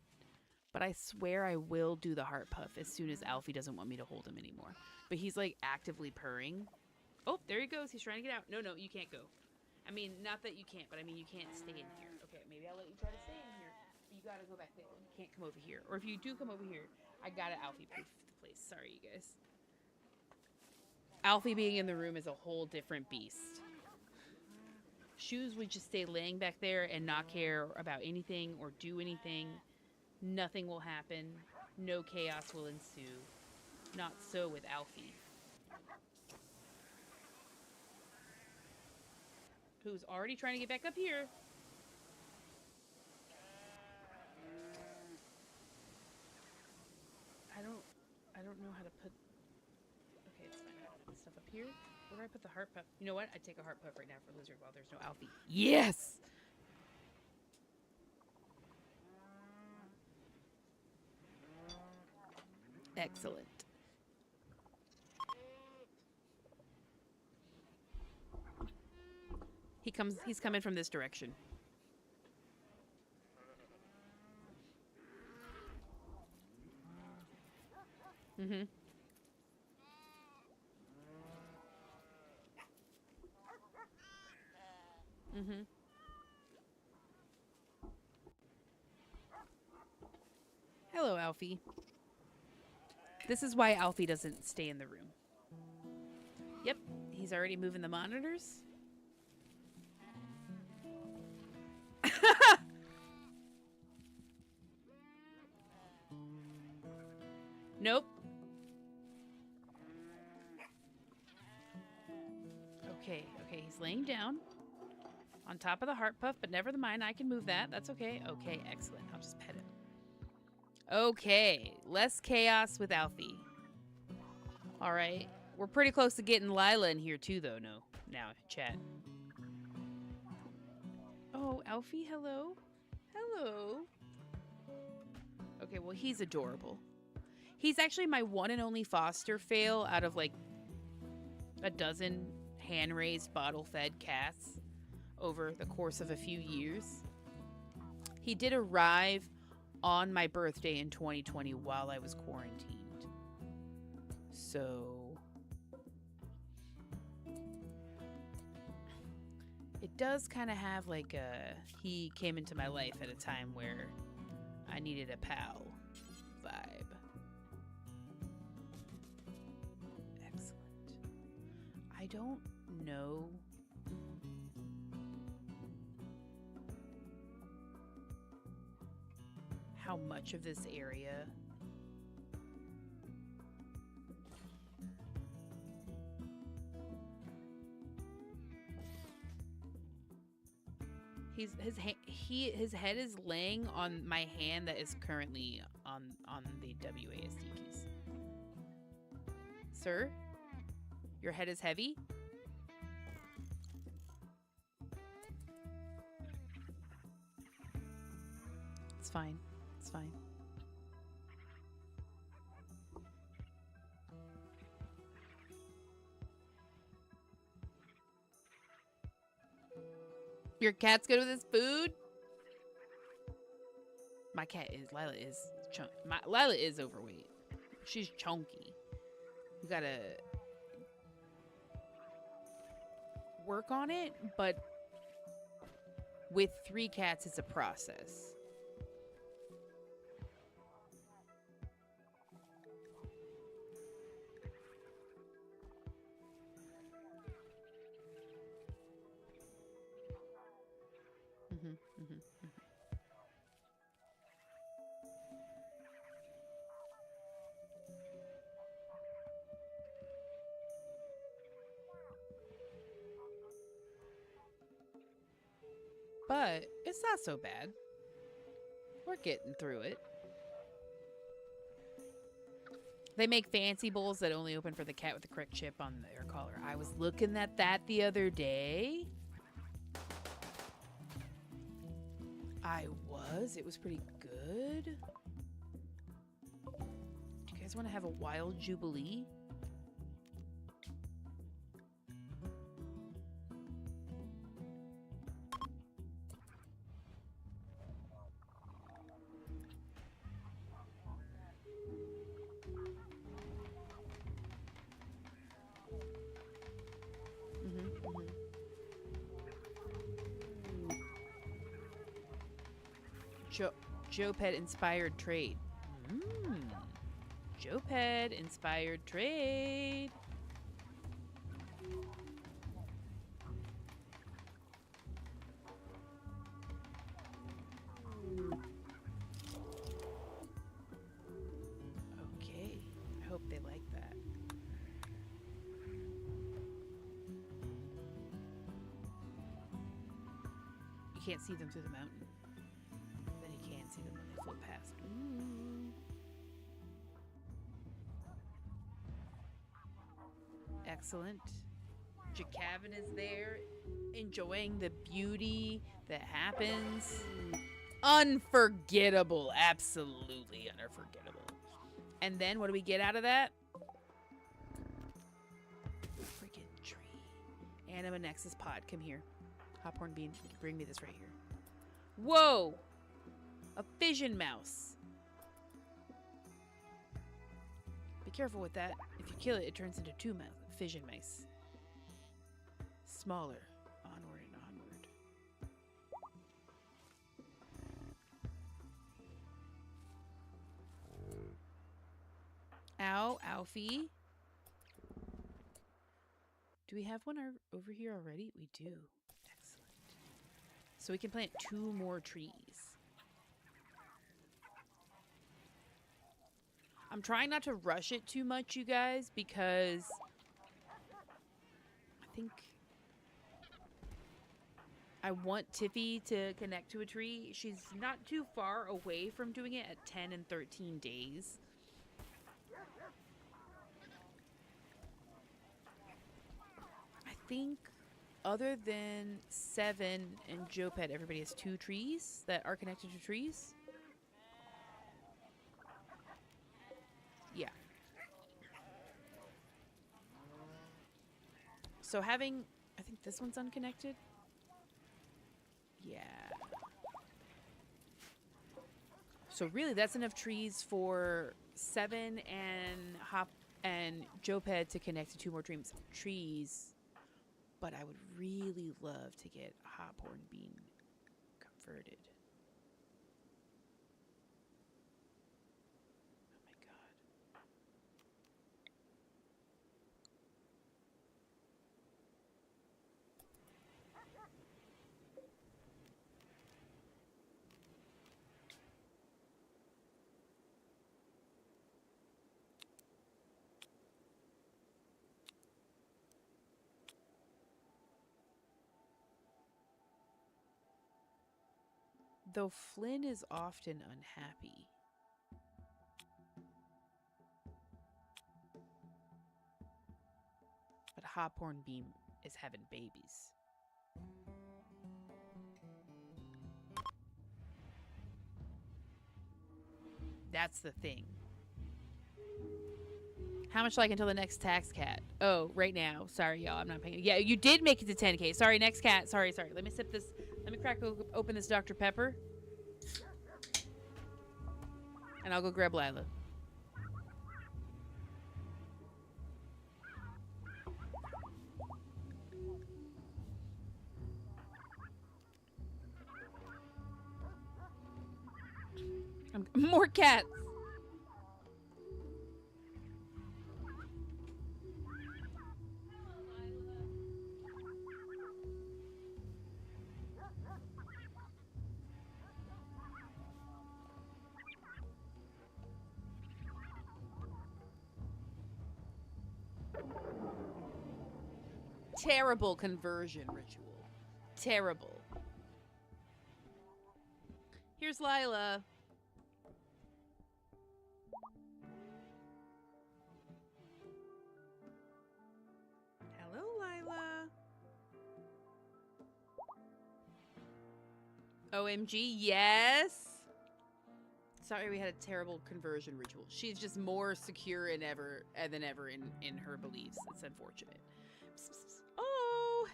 But I swear I will do the heart puff as soon as Alfie doesn't want me to hold him anymore. But he's like actively purring. Oh, there he goes. He's trying to get out. No, you can't go. I mean, not that you can't, but I mean, you can't stay in here. Okay, maybe I'll let you try to stay in here. But you gotta go back there. You can't come over here. Or if you do come over here, I gotta Alfie-proof the place. Sorry, you guys. Alfie being in the room is a whole different beast. Shoes would just stay laying back there and not care about anything or do anything. Nothing will happen. No chaos will ensue. Not so with Alfie, who's already trying to get back up here. I don't know how to put... Okay, it's fine. I'll put stuff up here. Where do I put the heart puff? You know what? I'd take a heart puff right now for Lizard while there's no Alfie. Yes! Excellent. He's coming from this direction. Mm-hmm. Mm-hmm. Hello, Alfie. This is why Alfie doesn't stay in the room. Yep, he's already moving the monitors. Nope. Okay, he's laying down on top of the heart puff, but never mind, I can move that. That's okay. Okay, excellent. I'll just pet him. Okay, less chaos with Alfie. All right. We're pretty close to getting Lila in here too, though. No, now, chat. Oh, Alfie, hello. Hello. Okay, well, he's adorable. He's actually my one and only foster fail out of like a dozen hand-raised, bottle-fed cats over the course of a few years. He did arrive on my birthday in 2020 while I was quarantined. So it does kind of have like a he came into my life at a time where I needed a pal vibe. Excellent. I don't know how much of this area his head is laying on my hand that is currently on the WASD keys. Sir, your head is heavy? It's fine. It's fine. Your cat's good with his food? My cat is. Lila is Lila is overweight. She's chunky. We gotta work on it, but with 3 cats, it's a process. But it's not so bad. We're getting through it. They make fancy bowls that only open for the cat with the correct chip on their collar. I was looking at that the other day. I was. It was pretty good. Do you guys want to have a wild jubilee? Joe Pet inspired trade. Joe Pet inspired trade. Okay, I hope they like that. You can't see them through the mountain. See them when they float past. Ooh. Excellent. Jacavin is there, enjoying the beauty that happens. Unforgettable. Absolutely unforgettable. And then what do we get out of that? Freaking tree. Anima Nexus pod. Come here. Hophorn Bean, bring me this right here. Whoa! A fission mouse. Be careful with that. If you kill it, it turns into two fission mice. Smaller. Onward and onward. Ow, Alfie. Do we have one over here already? We do. Excellent. So we can plant 2 more trees. I'm trying not to rush it too much, you guys, because I think I want Tiffy to connect to a tree. She's not too far away from doing it at 10 and 13 days. I think other than Seven and Jopet, everybody has 2 trees that are connected to trees. Yeah. So having, I think this one's unconnected. Yeah. So really, that's enough trees for Seven and Joped to connect to 2 more trees. But I would really love to get Hophorn Bean converted. Oh my god. Though Flynn is often unhappy. But Hophorn Beam is having babies. That's the thing. How much like until the next tax cat? Oh, right now. Sorry, y'all. I'm not paying. Yeah, you did make it to 10K. Sorry, next cat. Sorry. Let me sip this. Let me crack open this Dr. Pepper. And I'll go grab Lila. More cats. Terrible conversion ritual. Terrible. Here's Lila. Hello, Lila. OMG, yes. Sorry, we had a terrible conversion ritual. She's just more secure than ever in her beliefs. It's unfortunate. Oh.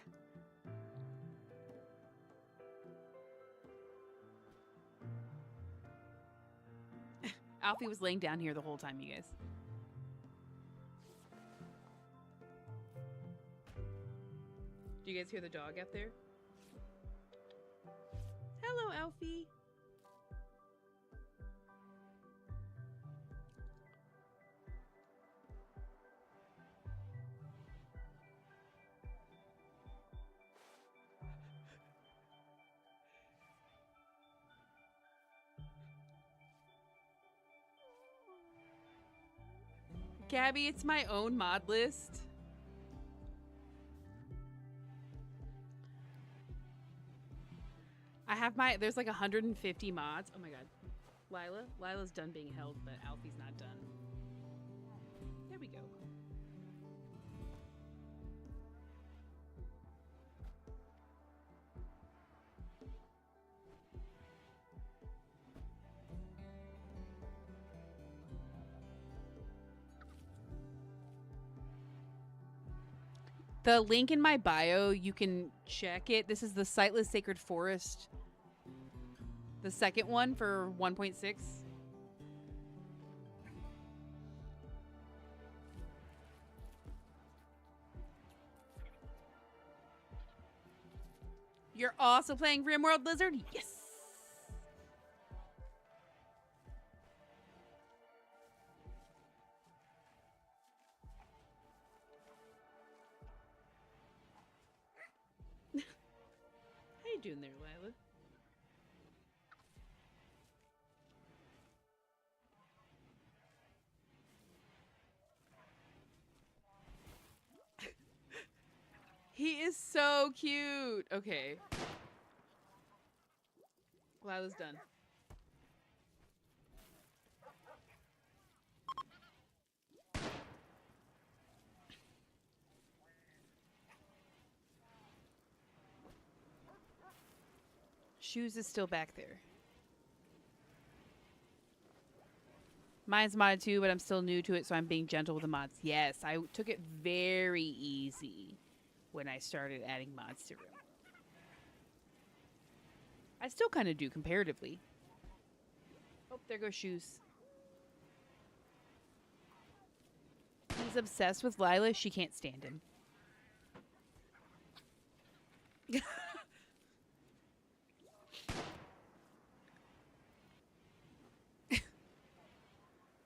Alfie was laying down here the whole time, you guys. Do you guys hear the dog out there? Hello, Alfie. Gabby, it's my own mod list. I have there's like 150 mods. Oh my god. Lila's done being held, but Alfie's not done. There we go. The link in my bio, you can check it. This is the Sightless Sacred Forest. The second one for 1.6. You're also playing Rimworld Lizard? Yes! How you doing there, Lila? He is so cute. Okay. Lila's done. Shoes is still back there. Mine's modded too, but I'm still new to it, so I'm being gentle with the mods. Yes, I took it very easy when I started adding mods to Rimworld. I still kind of do comparatively. Oh, there goes Shoes. He's obsessed with Lila. She can't stand him.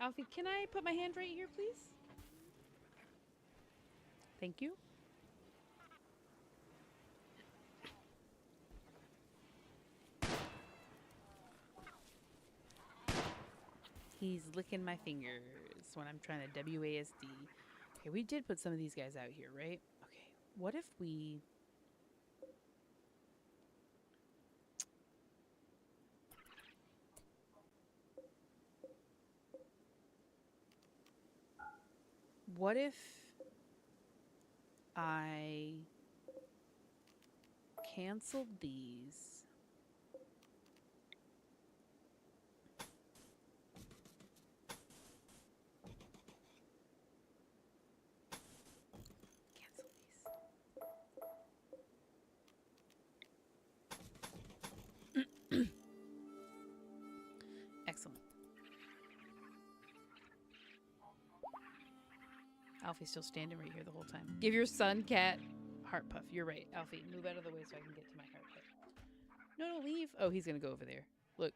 Alfie, can I put my hand right here, please? Thank you. He's licking my fingers when I'm trying to WASD. Okay, we did put some of these guys out here, right? Okay, what if we... What if I canceled these? Cancel these. Excellent. Alfie's still standing right here the whole time. Give your son cat heart puff. You're right, Alfie. Move out of the way so I can get to my heart puff. No, don't leave. Oh, he's gonna go over there. Look.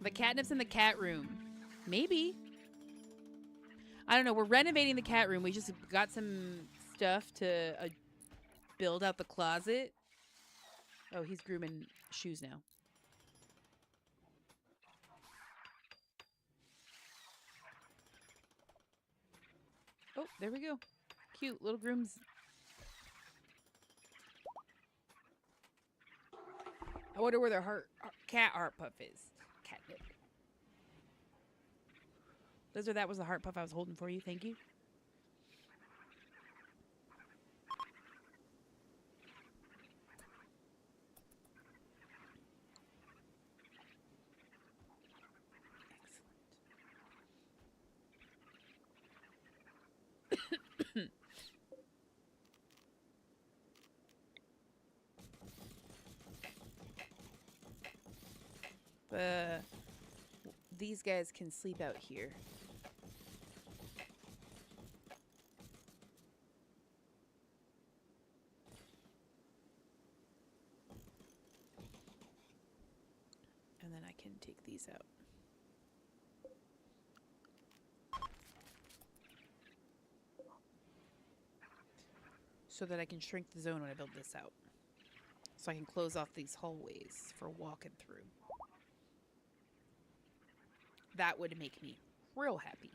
The catnip's in the cat room. Maybe. I don't know. We're renovating the cat room. We just got some stuff to build out the closet. Oh, he's grooming Shoes now. Oh, there we go. Cute little grooms. I wonder where their cat heart puff is. Catnip. Lizard, that was the heart puff I was holding for you. Thank you. These guys can sleep out here. And then I can take these out. So that I can shrink the zone when I build this out. So I can close off these hallways for walking through. That would make me real happy.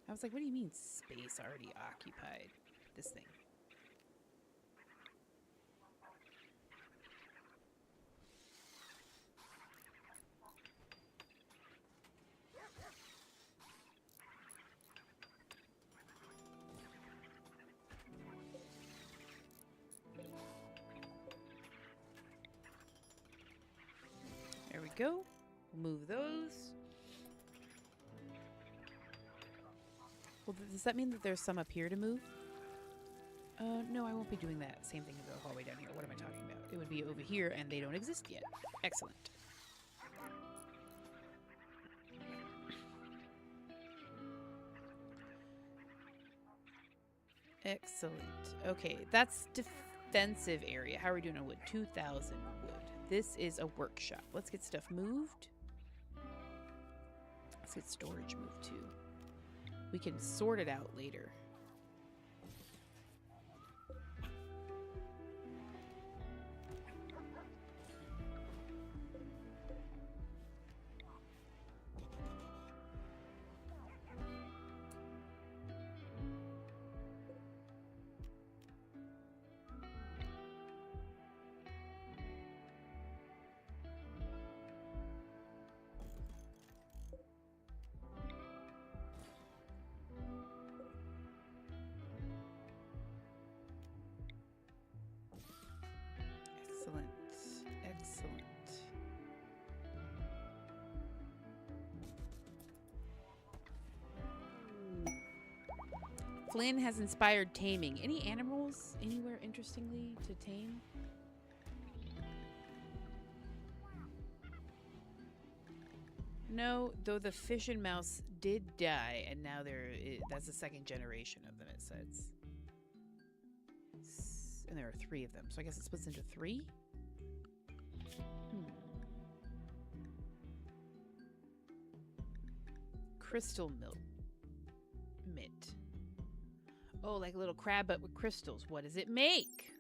I was like, what do you mean space already occupied? This thing. go. Move those. Well, does that mean that there's some up here to move? No, I won't be doing that. Same thing as the hallway down here. What am I talking about? It would be over here, and they don't exist yet. Excellent. Excellent. Okay, that's defensive area. How are we doing on wood? 2,000 wood. This is a workshop. Let's get stuff moved. Let's get storage moved too. We can sort it out later. Excellent. Excellent. Flynn has inspired taming. Any animals anywhere interestingly to tame? No, though the fish and mouse did die, and now that's the second generation of them, it says. And there are 3 of them, so I guess it splits into 3? Crystal milk. Mitt. Oh, like a little crab, but with crystals. What does it make?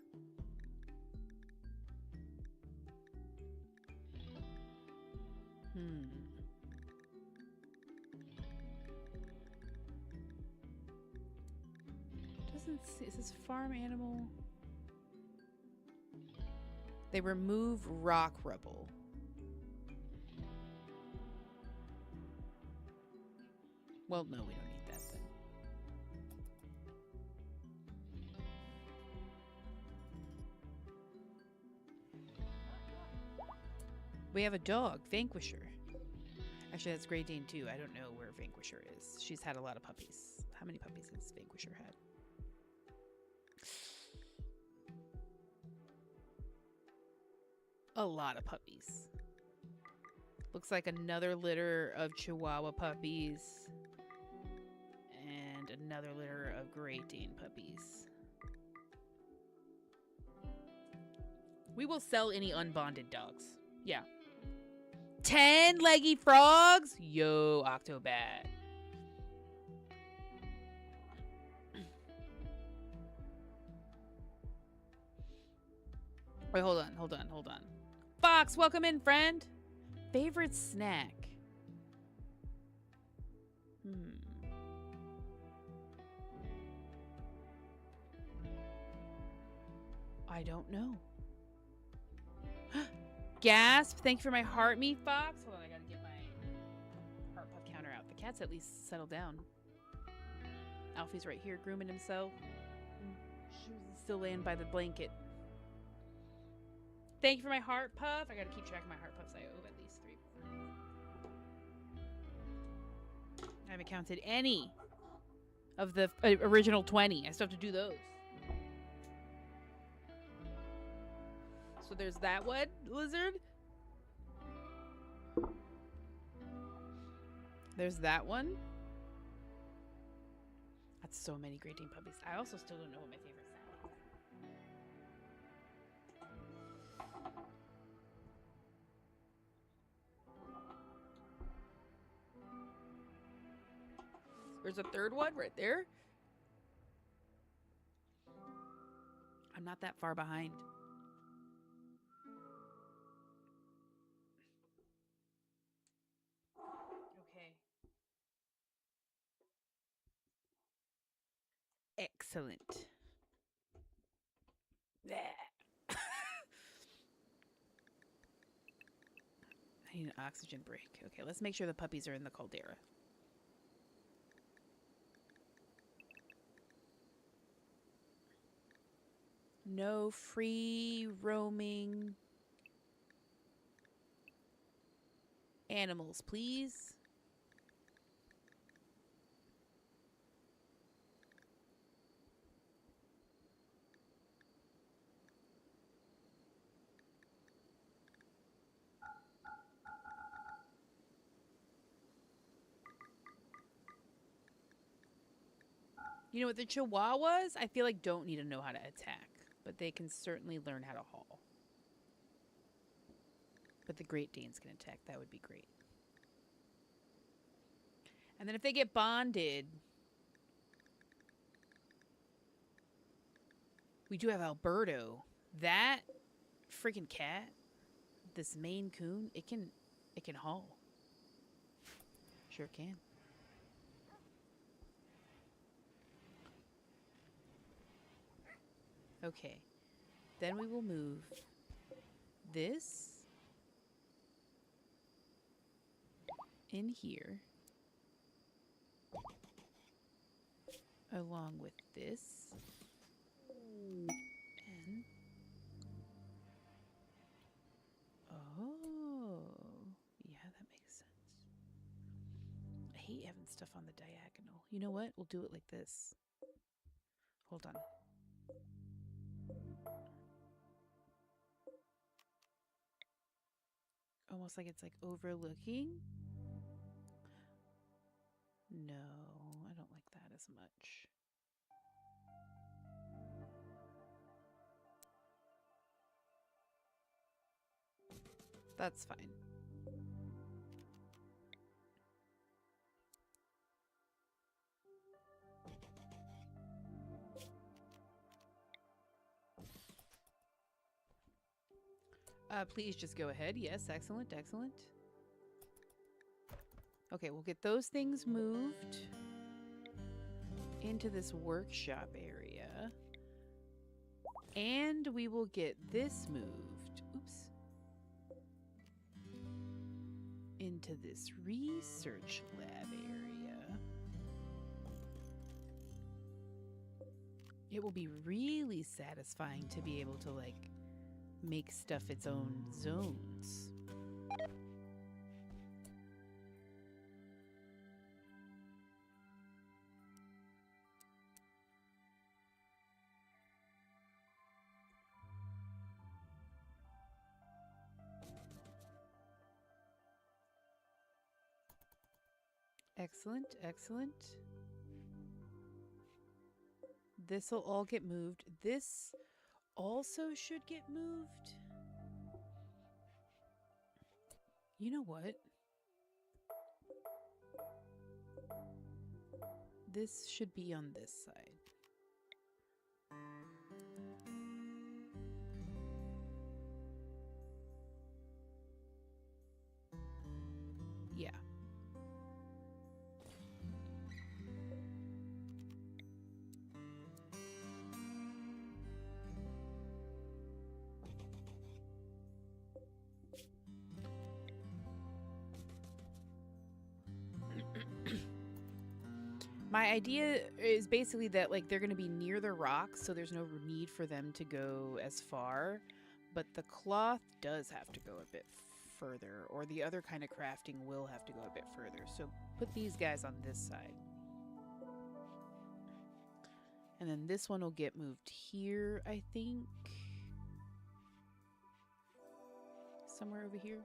Doesn't see. Is this farm animal? They remove rock rubble. Well, no, we don't need that then. We have a dog, Vanquisher. Actually, that's Great Dane too. I don't know where Vanquisher is. She's had a lot of puppies. How many puppies has Vanquisher had? A lot of puppies. Looks like another litter of Chihuahua puppies. And another litter of Great Dane puppies. We will sell any unbonded dogs. Yeah. 10 leggy frogs? Yo, Octobat. Wait, hold on. Fox, welcome in, friend. Favorite snack? I don't know. Gasp. Thank you for my heart meat, Fox. Hold on, I gotta get my heart puff counter out. The cat's at least settled down. Alfie's right here grooming himself. Shoes still laying by the blanket. Thank you for my heart puff. I gotta keep track of my heart puffs. I owe at least 3 more. I haven't counted any of the original 20. I still have to do those. So there's that one, lizard. There's that one. That's so many Great Dane puppies. I also still don't know what my favorite sound is. There's a third one right there. I'm not that far behind. Excellent. I need an oxygen break. Okay, let's make sure the puppies are in the caldera. No free roaming. Animals, please. You know what, the Chihuahuas, I feel like don't need to know how to attack, but they can certainly learn how to haul. But the Great Danes can attack. That would be great. And then if they get bonded, we do have Alberto. That freaking cat, this Maine Coon, it can haul. Sure can. Okay. Then we will move this in here along with this and oh yeah, that makes sense. I hate having stuff on the diagonal. You know what, we'll do it like this. Hold on. Almost like it's like overlooking. No, I don't like that as much. That's fine. Please just go ahead. Yes, excellent, excellent. Okay, we'll get those things moved into this workshop area. And we will get this moved. Oops. Into this research lab area. It will be really satisfying to be able to, like, make stuff its own zones. Excellent, excellent. This will all get moved. This also should get moved. You know what? This should be on this side. Yeah. My idea is basically that, like, they're going to be near the rocks, so there's no need for them to go as far. But the cloth does have to go a bit further, or the other kind of crafting will have to go a bit further. So put these guys on this side. And then this one will get moved here, I think. Somewhere over here.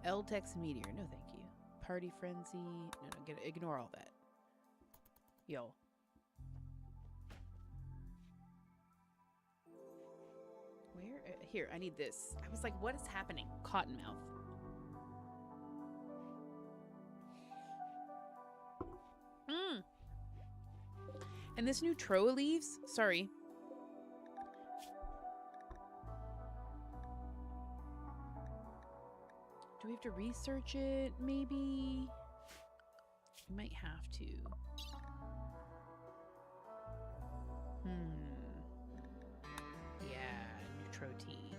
L-Tex Meteor. No, thank you. Party Frenzy. No, ignore all that. Yo. Where? Here, I need this. I was like, what is happening? Cottonmouth. And this new Troa leaves? Sorry. Do we have to research it, maybe? We might have to. Yeah, Neutro Tea.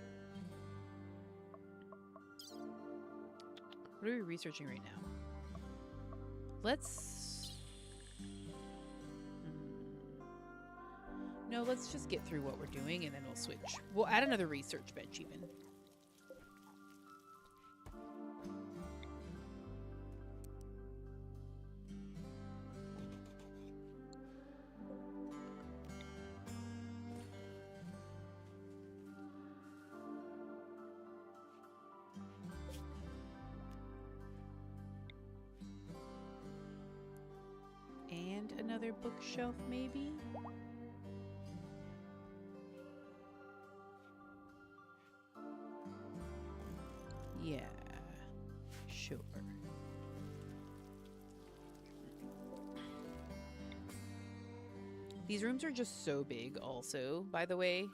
What are we researching right now? Let's... No, let's just get through what we're doing and then we'll switch. We'll add another research bench even. another bookshelf, maybe? Yeah, sure. These rooms are just so big also, by the way.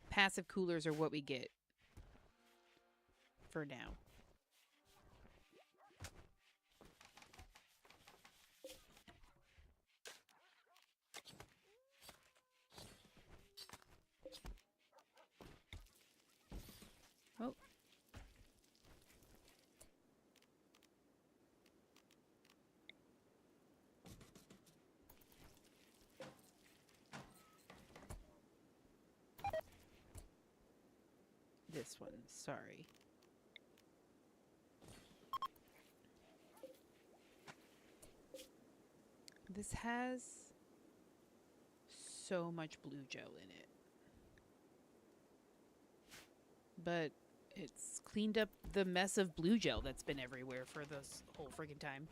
Passive coolers are what we get for now. Oh. This one, sorry. This has so much blue gel in it. But it's cleaned up the mess of blue gel that's been everywhere for this whole friggin' time.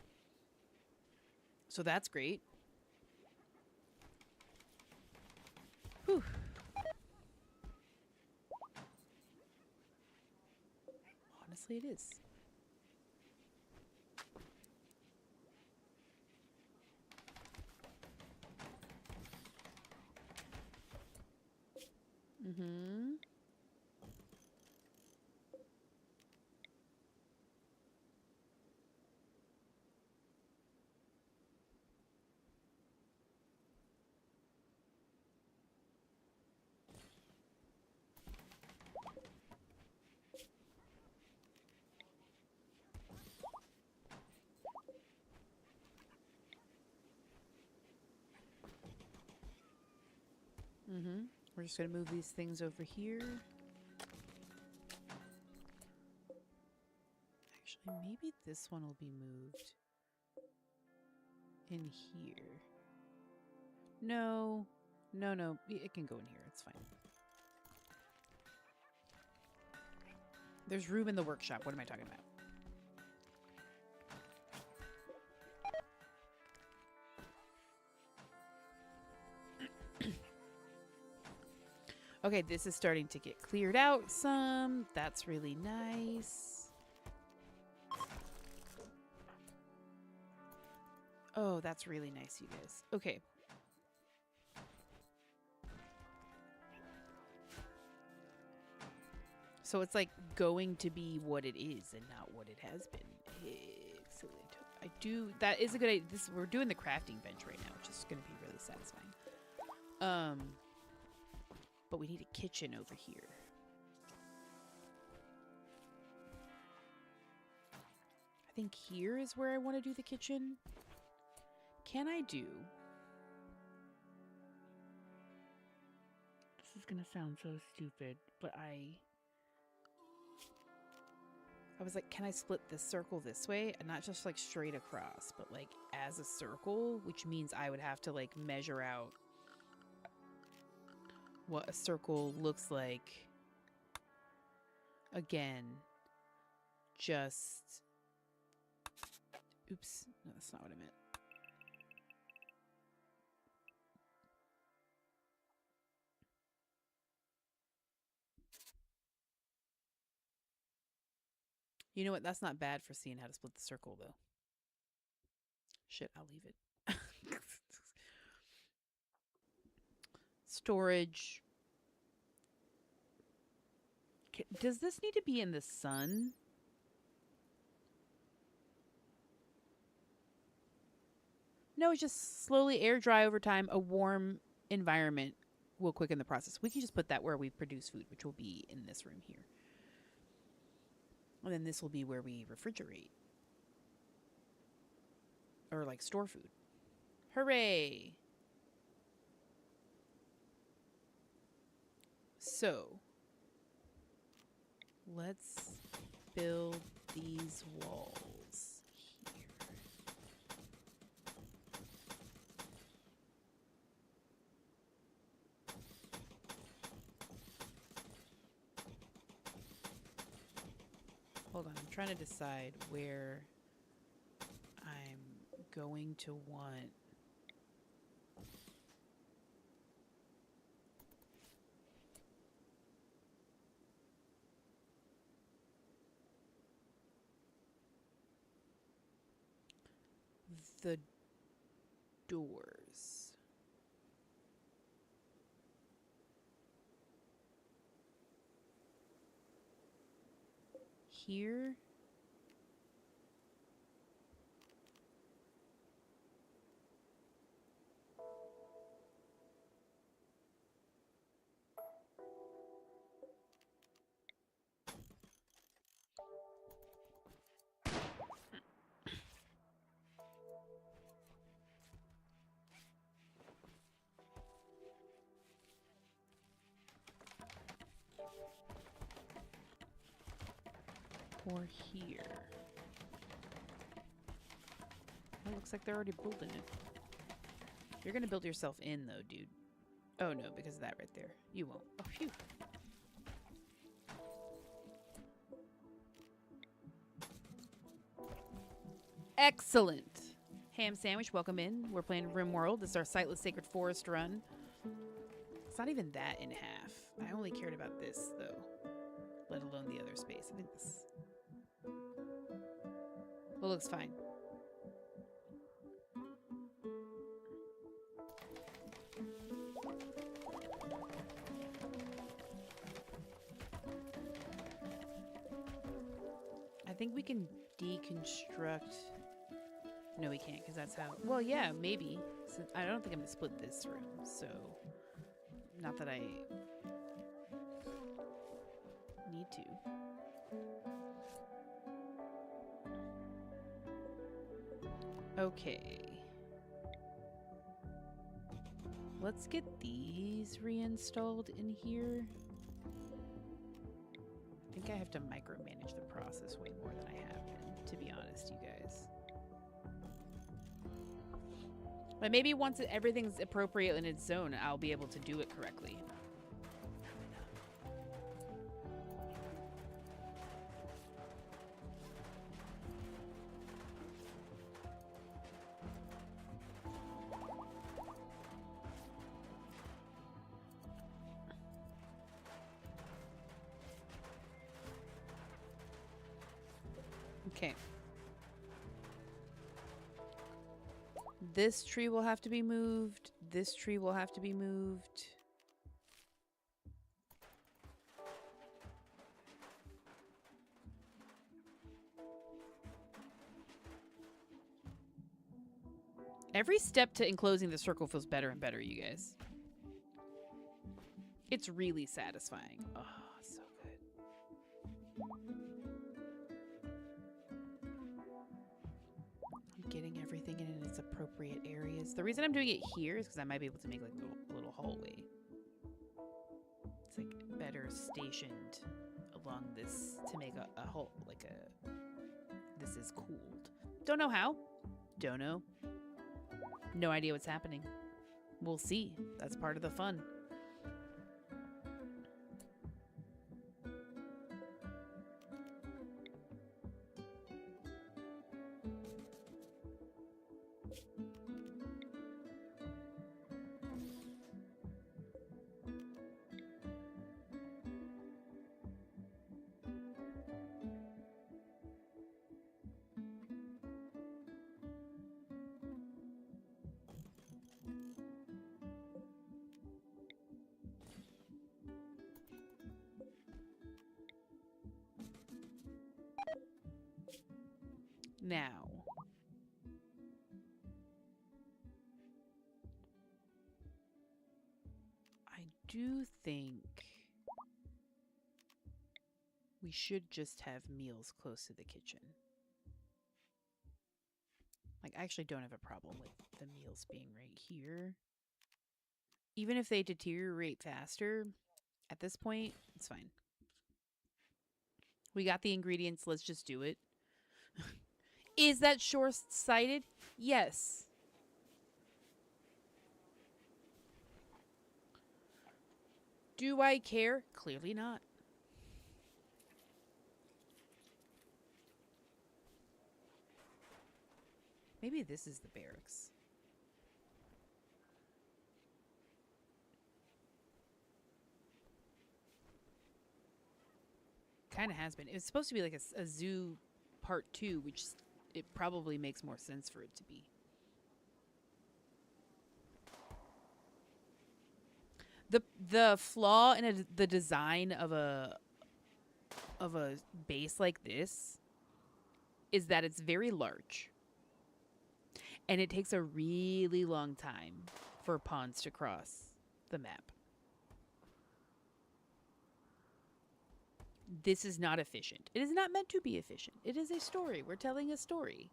So that's great. Whew. Honestly, it is. Mm-hmm. Mm-hmm. We're just gonna move these things over here. Actually, maybe this one will be moved in here. No. No, no. It can go in here. It's fine. There's room in the workshop. What am I talking about? Okay, this is starting to get cleared out some. That's really nice. Oh, that's really nice, you guys. Okay. So it's like going to be what it is and not what it has been. Excellent. I do. That is a good idea. We're doing the crafting bench right now, which is going to be really satisfying. But we need a kitchen over here. I think here is where I want to do the kitchen. Can I do? This is going to sound so stupid, but I was like, can I split this circle this way? And not just like straight across, but like as a circle, which means I would have to like measure out what a circle looks like. Again, just... Oops, no, that's not what I meant. You know what? That's not bad for seeing how to split the circle, though. Shit, I'll leave it. Storage. Does this need to be in the sun? No, it's just slowly air dry over time. A warm environment will quicken the process. We can just put that where we produce food, which will be in this room here. And then this will be where we refrigerate. Or like store food. Hooray! So, let's build these walls Hold on, I'm trying to decide where I'm going to want. The doors. Here. Or here. It looks like they're already building it. You're gonna build yourself in though, dude. Oh no, because of that right there. You won't. Oh, phew. Excellent. Ham Sandwich, welcome in. We're playing Rimworld. This is our Sightless Sacred Forest run. It's not even that in half. I only cared about this, though. Let alone the other space. I think this... Well, looks fine. I think we can deconstruct... No, we can't, because that's how... Well, yeah, maybe. So I don't think I'm going to split this room, so... Not that I... need to. Okay. Let's get these reinstalled in here. I think I have to micromanage the process way more than I have been, to be honest, you guys. But maybe once everything's appropriate in its zone, I'll be able to do it correctly. Okay. This tree will have to be moved. This tree will have to be moved. Every step to enclosing the circle feels better and better, you guys. It's really satisfying. Oh, so good. I'm getting everything in its appropriate areas. The reason I'm doing it here is because I might be able to make like a little hallway. It's like better stationed along this to make a hole, like a... This is cooled. Don't know how. Don't know. No idea what's happening. We'll see. That's part of the fun. Now, I do think we should just have meals close to the kitchen. Like, I actually don't have a problem with the meals being right here. Even if they deteriorate faster, at this point, it's fine. We got the ingredients, let's just do it. Is that short-sighted? Yes. Do I care? Clearly not. Maybe this is the barracks. Kind of has been. It was supposed to be like a zoo part 2, which it probably makes more sense for it to be. The flaw in the design of a base like this is that it's very large. And it takes a really long time for pawns to cross the map. This is not efficient. It is not meant to be efficient. It is a story. We're telling a story.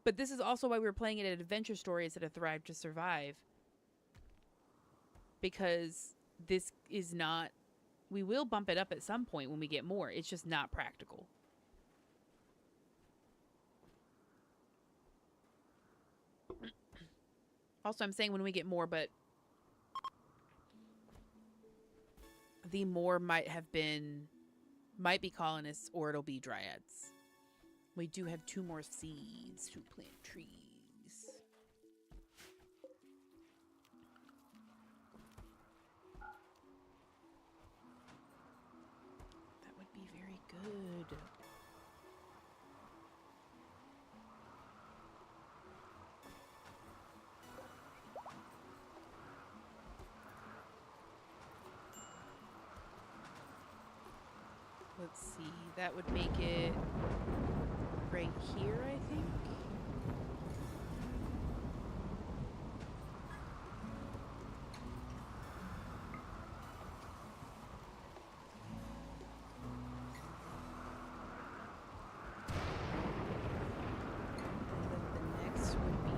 But this is also why we're playing it an adventure story instead of Thrive to Survive. Because this is not... We will bump it up at some point when we get more. It's just not practical. Also, I'm saying when we get more, but... the more might be colonists or it'll be dryads. We do have 2 more seeds to plant trees. That would be very good. Let's see, that would make it right here, I think. And then the next would be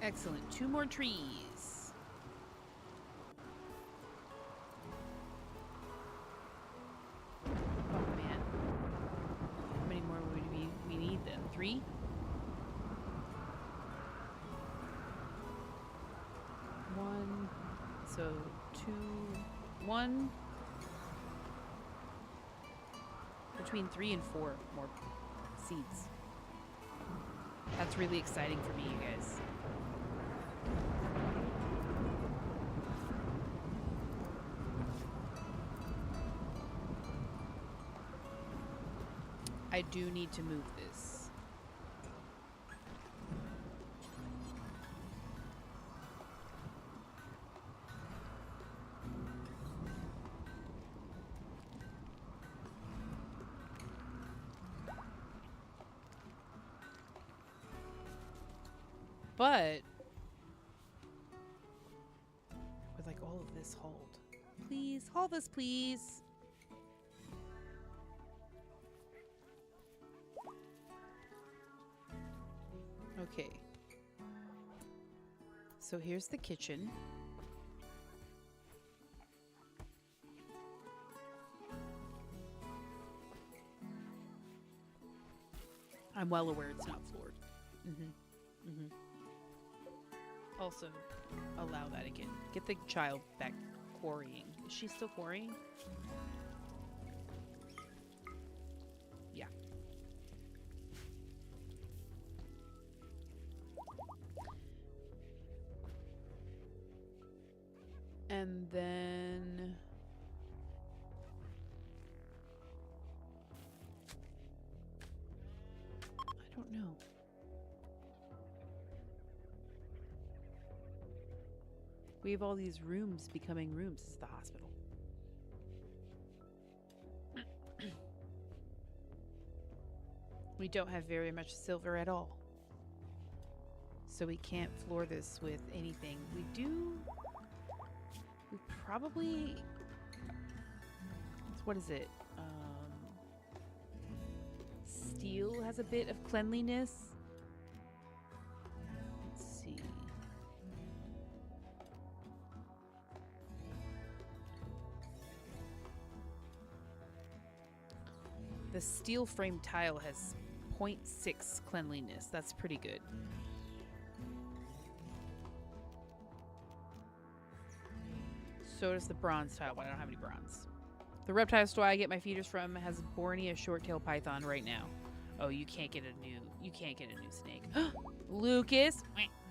excellent. 2 more trees. Oh man. How many more would we need then? 3? 1. So 2, 1. Between 3 and 4 more seeds. That's really exciting for me, you guys. I do need to move this. But with like all of this hauled. Please, haul this, please. Okay. So here's the kitchen. I'm well aware it's not floored. Also, allow that again. Get the child back quarrying. Is she still quarrying? Yeah. And then... I don't know. We have all these rooms becoming rooms. This is the hospital. We don't have very much silver at all. So we can't floor this with anything. We probably... What is it? Steel has a bit of cleanliness. Let's see. The steel frame tile has 0.6 cleanliness. That's pretty good. So does the bronze tile, but I don't have any bronze. The reptile store I get my feeders from has Bornea short-tailed python right now. Oh, you can't get a new snake. Lucas,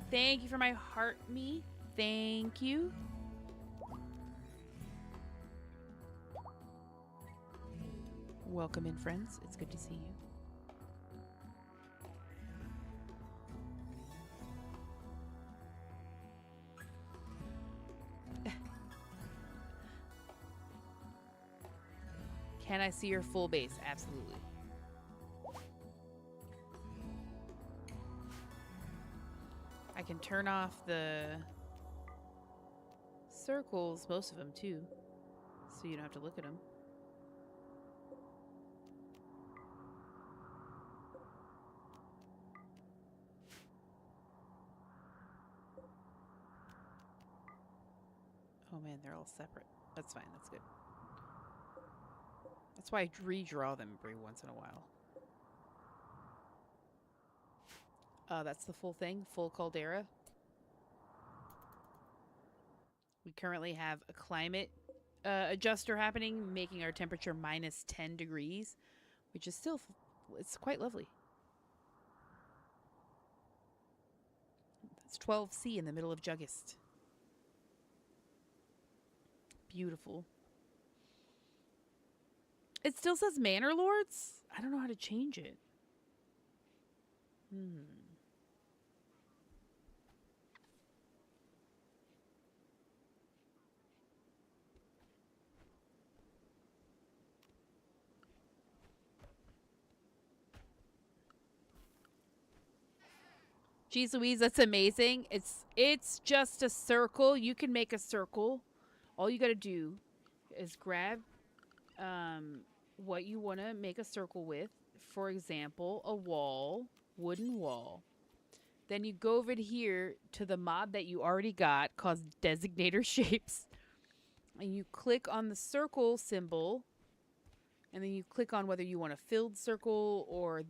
thank you for my heart me. Thank you. Welcome in, friends. It's good to see you. Can I see your full base? Absolutely. I can turn off the circles, most of them too, so you don't have to look at them. Oh man, they're all separate. That's fine, that's good. That's why I redraw them every once in a while. That's the full thing, full caldera. We currently have a climate adjuster happening, making our temperature minus 10 degrees, which is still, it's quite lovely. It's 12C in the middle of Juggist. Beautiful. It still says Manor Lords? I don't know how to change it. Jeez Louise, that's amazing. It's just a circle. You can make a circle. All you got to do is grab what you want to make a circle with. For example, a wall, wooden wall. Then you go over here to the mod that you already got called Designator Shapes. And you click on the circle symbol. And then you click on whether you want a filled circle or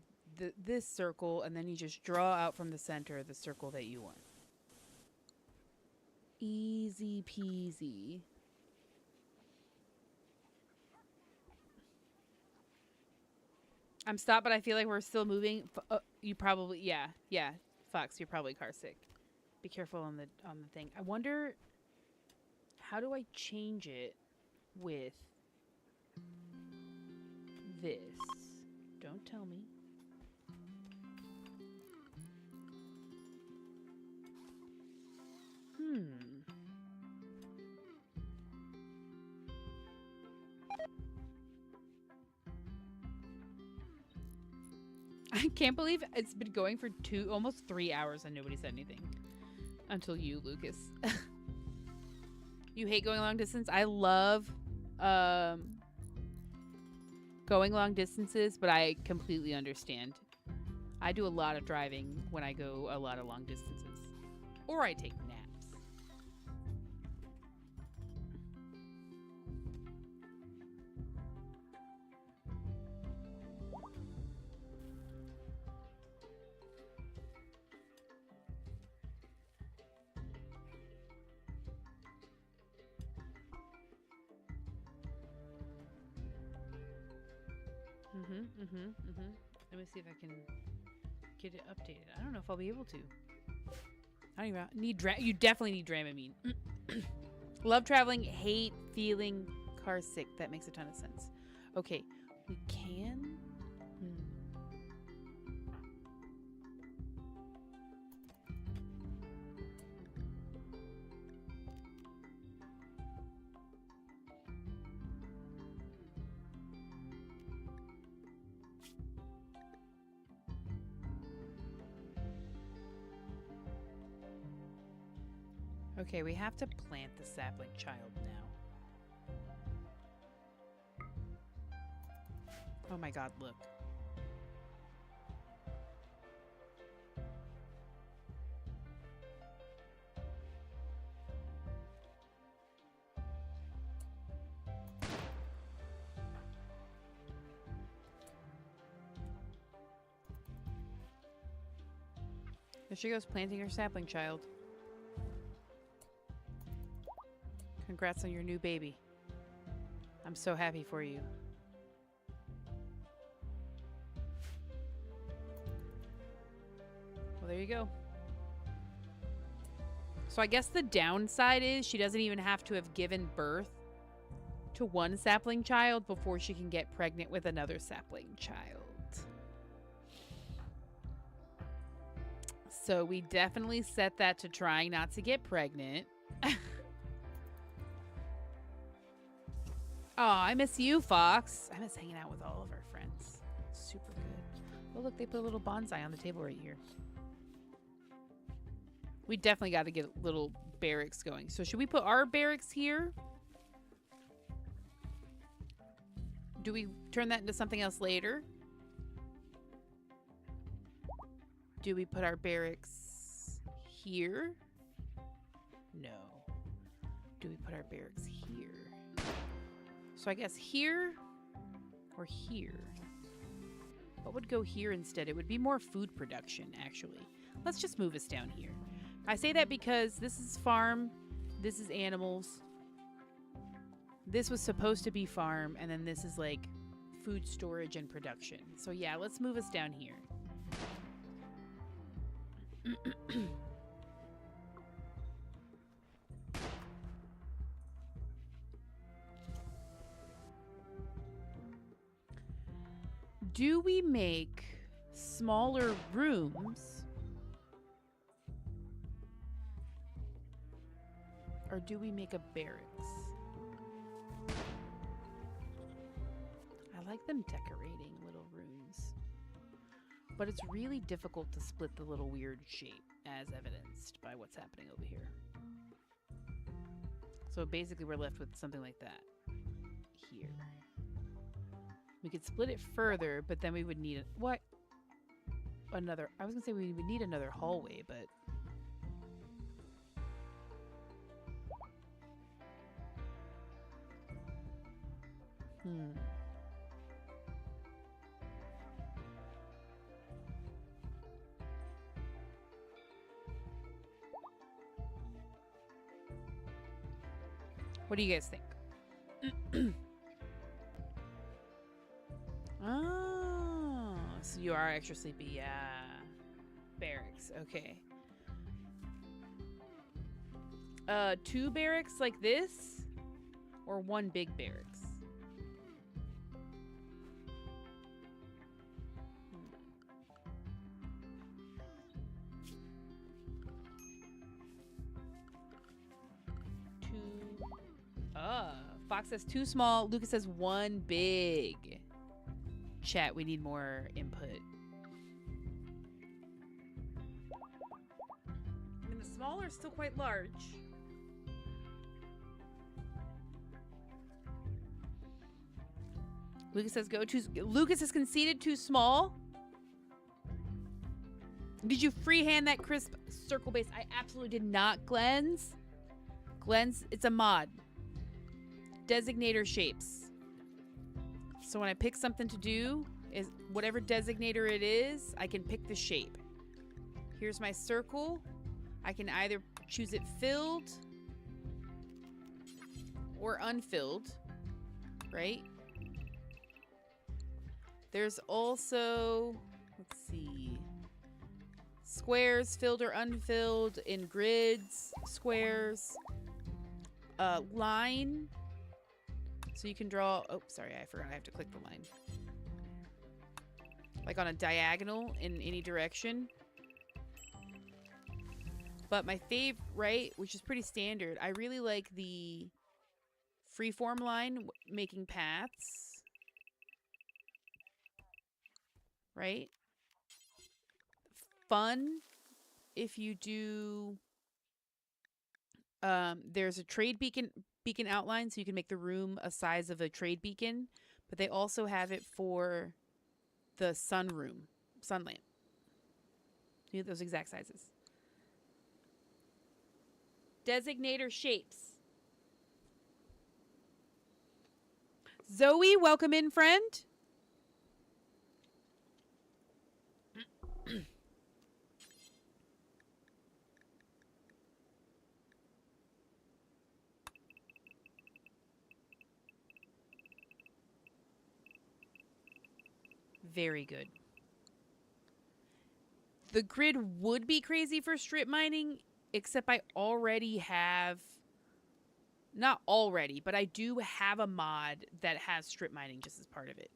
this circle. And then you just draw out from the center the circle that you want. Easy peasy. I'm stopped, but I feel like we're still moving. You probably, yeah. Fox, you're probably car sick. Be careful on the thing. I wonder, how do I change it with this? Don't tell me. I can't believe it's been going for almost 3 hours and nobody said anything. Until you, Lucas. You hate going long distance? I love going long distances, but I completely understand. I do a lot of driving when I go a lot of long distances. Or I take naps. Let me see if I can get it updated. I don't know if I'll be able to. I don't even need you definitely need Dramamine. Love traveling, hate feeling car sick. That makes a ton of sense. Okay, we can. Okay, we have to plant the sapling child now. Oh my god, look. There she goes, planting her sapling child. Congrats on your new baby. I'm so happy for you. Well, there you go. So I guess the downside is she doesn't even have to have given birth to one sapling child before she can get pregnant with another sapling child. So we definitely set that to trying not to get pregnant. Oh, I miss you, Fox. I miss hanging out with all of our friends. Super good. Oh, look, they put a little bonsai on the table right here. We definitely got to get little barracks going. So should we put our barracks here? Do we turn that into something else later? Do we put our barracks here? No. Do we put our barracks here? So I guess here or here. What would go here instead? It would be more food production, actually. Let's just move us down here. I say that because this is farm, this is animals. This was supposed to be farm, and then this is like food storage and production. So yeah, let's move us down here. Do we make smaller rooms? Or do we make a barracks? I like them decorating little rooms. But it's really difficult to split the little weird shape, as evidenced by what's happening over here. So basically we're left with something like that. Here. We could split it further, but then we would need what? Another. I was gonna say we would need another hallway, but what do you guys think? Oh, so you are extra sleepy. Yeah. Barracks. Okay. 2 barracks like this? Or 1 big barracks? Fox says 2 small. Lucas says 1 big. Chat, we need more input. I mean, the small are still quite large. Lucas says go too. Lucas has conceded too small. Did you freehand that crisp circle base? I absolutely did not, Glenn's. Glenn's, it's a mod. Designator shapes. So when I pick something to do, is whatever designator it is, I can pick the shape. Here's my circle. I can either choose it filled or unfilled, right? There's also, let's see, squares, filled or unfilled, in grids, squares, line. So you can draw, oh, sorry, I forgot I have to click the line. Like on a diagonal in any direction. But my fave, right, which is pretty standard, I really like the freeform line making paths. Right? Fun if you do, there's a trade beacon outline, so you can make the room a size of a trade beacon, but they also have it for the sun lamp. You get those exact sizes. Designator shapes. Zoe, welcome in, friend. Very good. The grid would be crazy for strip mining, except I already have... Not already, but I do have a mod that has strip mining just as part of it.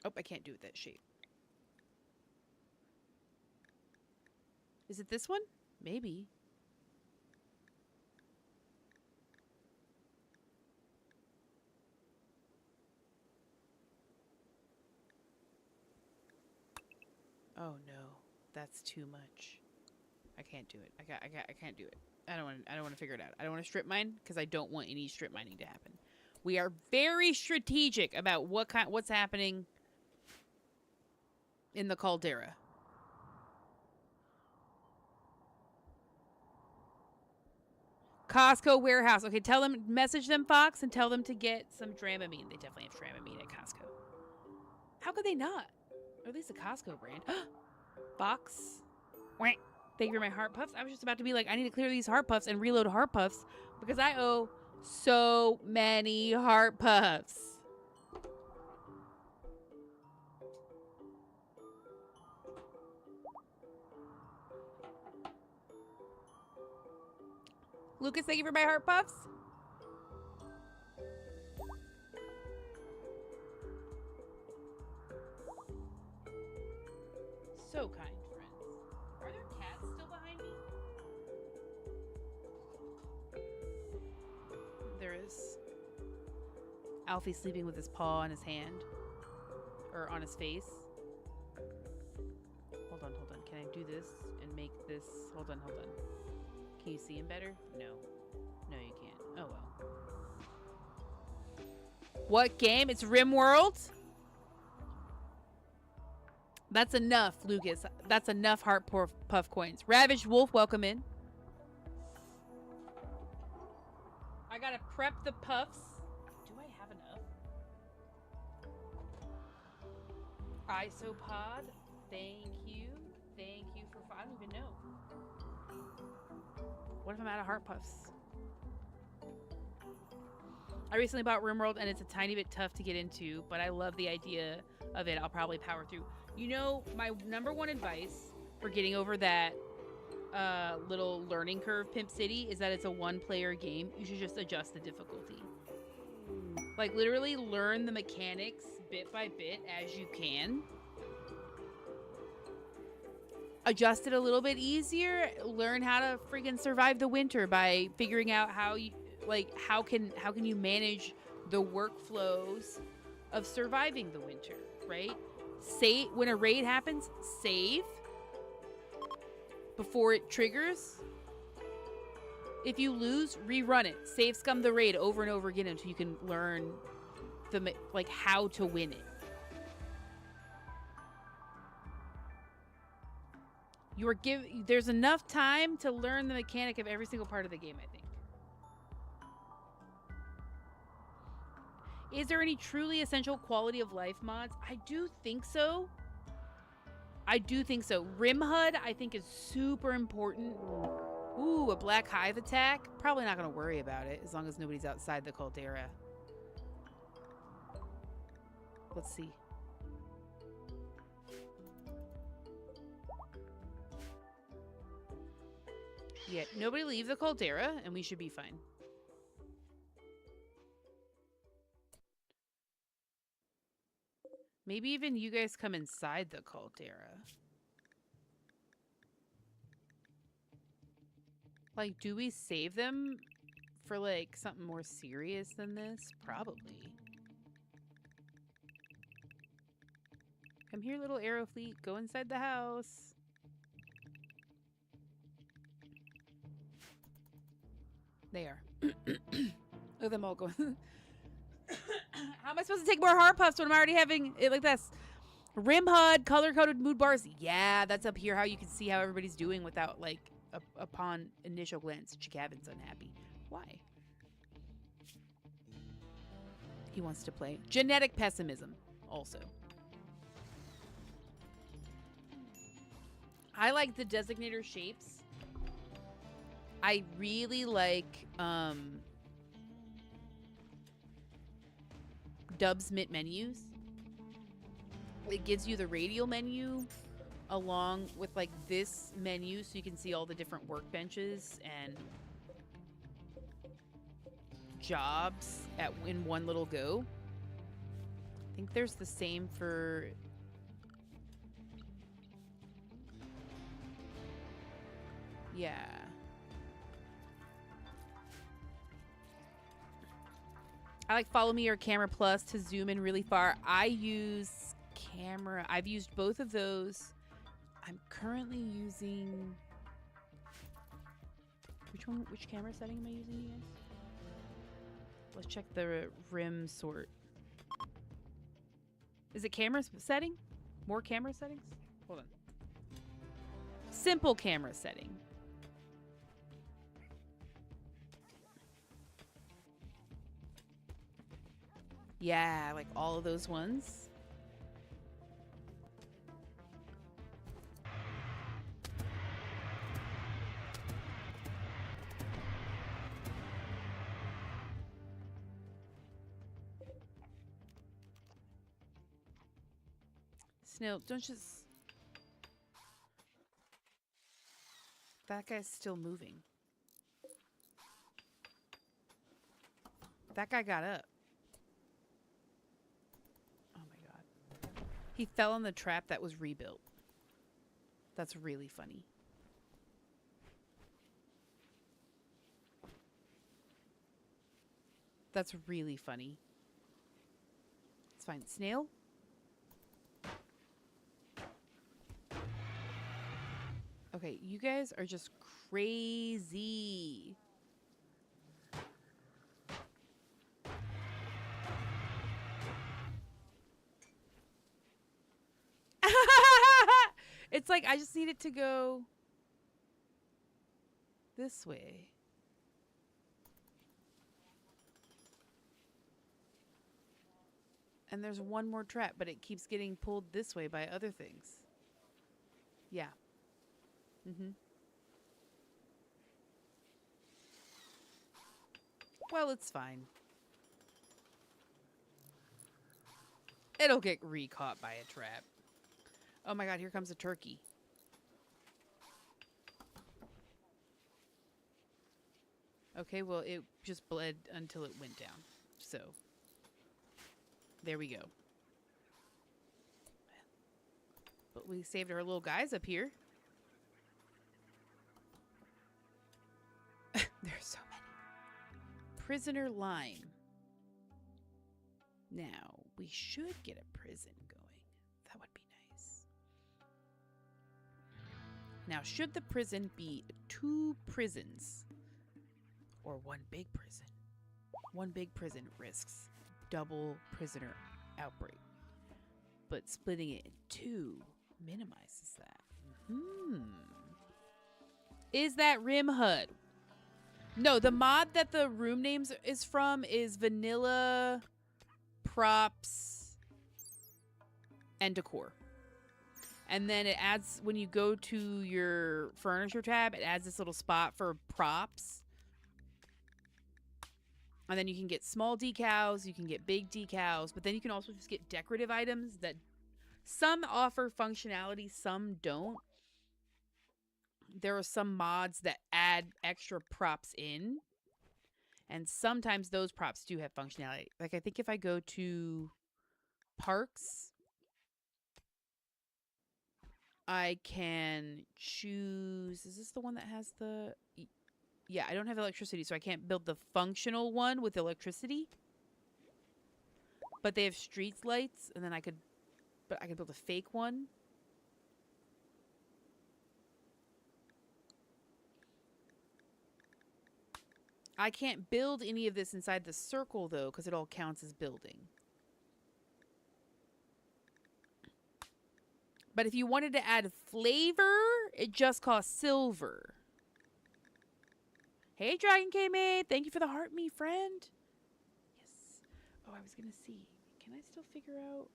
Oh, I can't do it that shape. Is it this one? Maybe. Oh no, that's too much. I can't do it. I can't do it. I don't want to figure it out. I don't want to strip mine because I don't want any strip mining to happen. We are very strategic about what's happening in the caldera. Costco warehouse. Okay, tell them, message them, Fox, and tell them to get some Dramamine. They definitely have Dramamine at Costco. How could they not? Or at least a Costco brand. Fox. Wait. Thank you for my heart puffs. I was just about to be like, I need to clear these heart puffs and reload heart puffs because I owe so many heart puffs. Lucas, thank you for my heart puffs. So kind, friends. Are there cats still behind me? There is. Alfie's sleeping with his paw on his hand. Or on his face. Hold on. Can I do this and make this? Hold on. Can you see him better? No. No, you can't. Oh, well. What game? It's Rimworld? That's enough, Lucas. That's enough heart puff coins. Ravaged Wolf, welcome in. I gotta prep the puffs. Do I have enough? Isopod, thank you. Thank you for... I don't even know. What if I'm out of heart puffs? I recently bought Rimworld and it's a tiny bit tough to get into, but I love the idea of it. I'll probably power through. You know, my number one advice for getting over that little learning curve, Pimp City, is that it's a one-player game. You should just adjust the difficulty. Like, literally learn the mechanics bit by bit as you can. Adjust it a little bit easier. Learn how to freaking survive the winter by figuring out how you, like, how can you manage the workflows of surviving the winter, right? Save when a raid happens, save before it triggers. If you lose, rerun it. Save scum the raid over and over again until you can learn the like how to win it. There's enough time to learn the mechanic of every single part of the game, I think. Is there any truly essential quality of life mods? I do think so. Rim HUD, I think, is super important. Ooh, a black hive attack? Probably not going to worry about it as long as nobody's outside the caldera. Let's see. Yeah, nobody leave the caldera and we should be fine. Maybe even you guys come inside the caldera. Like, do we save them for, like, something more serious than this? Probably. Come here, little arrow fleet. Go inside the house. They are. Look at them all going. How am I supposed to take more heart puffs when I'm already having it like this? Rim HUD, color-coded mood bars. Yeah, that's up here how you can see how everybody's doing without, like, upon initial glance. Chikavin's unhappy. Why? He wants to play. Genetic pessimism, also. I like the designator shapes. I really like, Dubs Mint menus. It gives you the radial menu along with like this menu so you can see all the different workbenches and jobs in one little go. I think there's the same for... Yeah. I like Follow Me or Camera Plus to zoom in really far. I use Camera. I've used both of those. I'm currently using... Which camera setting am I using, you guys? Let's check the rim sort. Is it camera setting? More camera settings? Hold on. Simple camera setting. Yeah, like all of those ones. Snail, don't just... That guy's still moving. That guy got up. Oh my god. He fell in the trap that was rebuilt. That's really funny. That's really funny. It's fine. Snail? Okay, you guys are just crazy. It's like I just need it to go this way. And there's one more trap, but it keeps getting pulled this way by other things. Yeah. Mm-hmm. Well, it's fine. It'll get re-caught by a trap. Oh my god, here comes a turkey. Okay, well, it just bled until it went down. So, there we go. But we saved our little guys up here. There's so many. Prisoner lime. Now, we should get a prison going. That would be nice. Now, should the prison be 2 prisons? Or 1 big prison? 1 big prison risks double prisoner outbreak. But splitting it in 2 minimizes that. Is that Rim HUD? No, the mod that the room names is from is vanilla, props, and decor. And then it adds, when you go to your furniture tab, it adds this little spot for props. And then you can get small decals, you can get big decals, but then you can also just get decorative items that some offer functionality, some don't. There are some mods that add extra props in, and sometimes those props do have functionality. Like, I think if I go to parks, I can choose... Is this the one that has the... Yeah, I don't have electricity, so I can't build the functional one with electricity. But they have street lights, and then I could... But I could build a fake one. I can't build any of this inside the circle, though, because it all counts as building. But if you wanted to add flavor, it just costs silver. Hey, Dragon K-Mate. Thank you for the heart, me friend. Yes. Oh, I was going to see. Can I still figure out...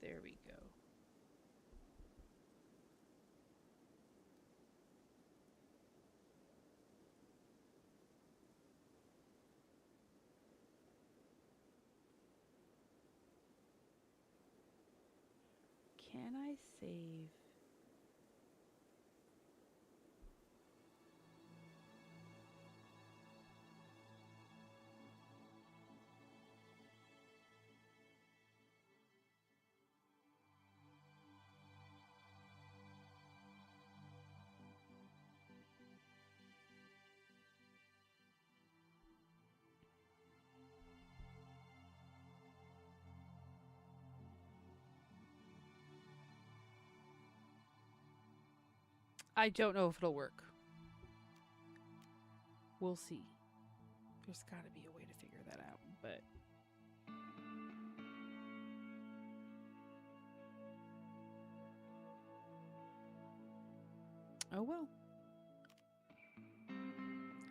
There we go. Can I save? I don't know if it'll work. We'll see. There's got to be a way to figure that out, but oh well.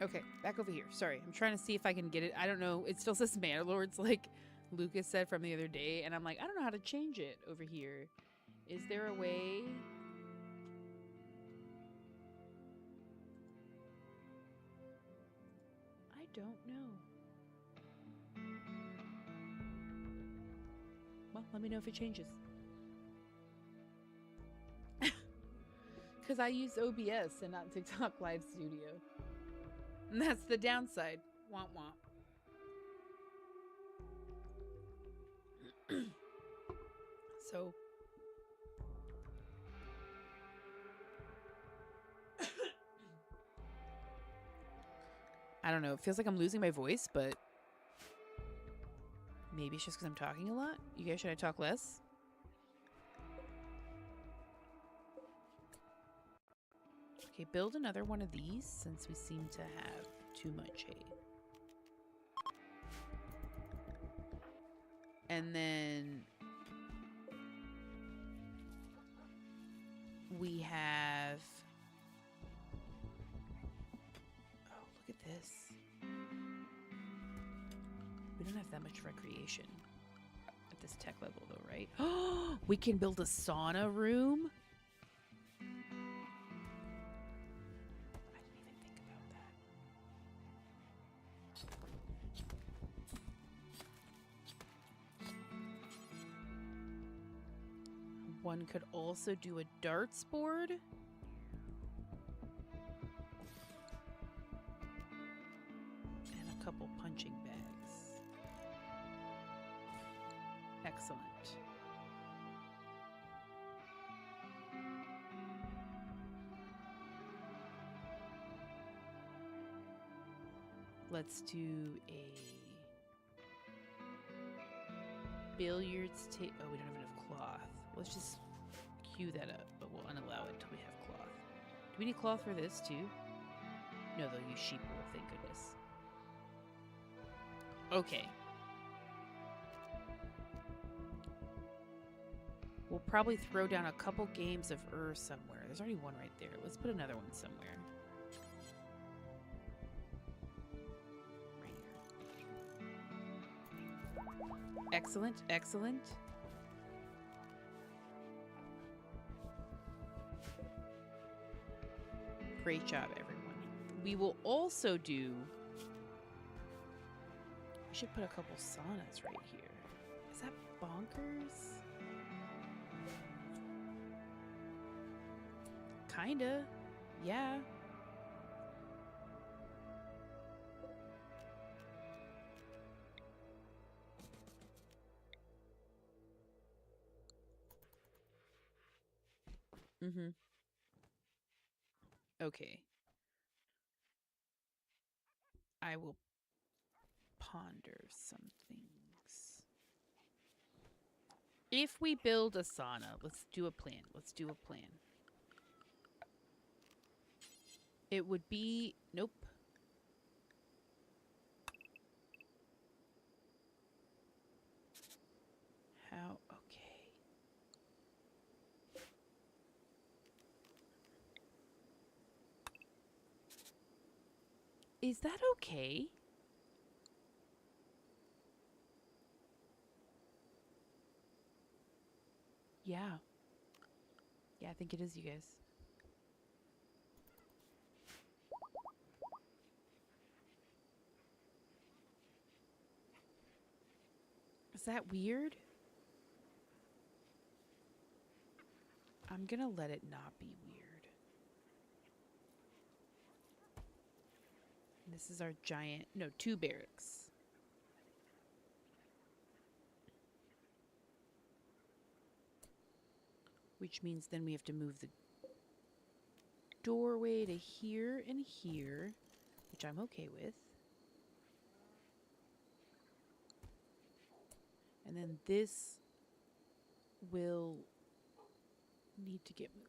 Okay, back over here. Sorry, I'm trying to see if I can get it. I don't know. It still says Manor like Lucas said from the other day, and I'm like, I don't know how to change it over here. Is there a way? I don't know. Well, let me know if it changes. Because I use OBS and not TikTok Live Studio. And that's the downside. Womp womp. So. I don't know. It feels like I'm losing my voice, but maybe it's just because I'm talking a lot. You guys, should I talk less? Okay, build another one of these since we seem to have too much hay. And then we have... Oh, look at this. We don't have that much recreation at this tech level though, right? Oh, we can build a sauna room? I didn't even think about that. One could also do a darts board. And a couple punching bags. Excellent. Let's do a billiards table. Oh, we don't have enough cloth. Let's just queue that up, but we'll unallow it until we have cloth. Do we need cloth for this too? No, they'll use sheep wool, thank goodness. Okay. We'll probably throw down a couple games of somewhere. There's already one right there. Let's put another one somewhere. Right here. Excellent, excellent. Great job, everyone. We will also do... We should put a couple saunas right here. Is that bonkers? Kinda. Yeah. Mm-hmm. Okay. I will ponder some things. If we build a sauna, let's do a plan. Let's do a plan. It would be... Nope. How? Okay. Is that okay? Yeah. Yeah, I think it is, you guys. Is that weird? I'm gonna let it not be weird. This is our giant, no, 2 barracks. Which means then we have to move the doorway to here and here, which I'm okay with. And then this will need to get moved.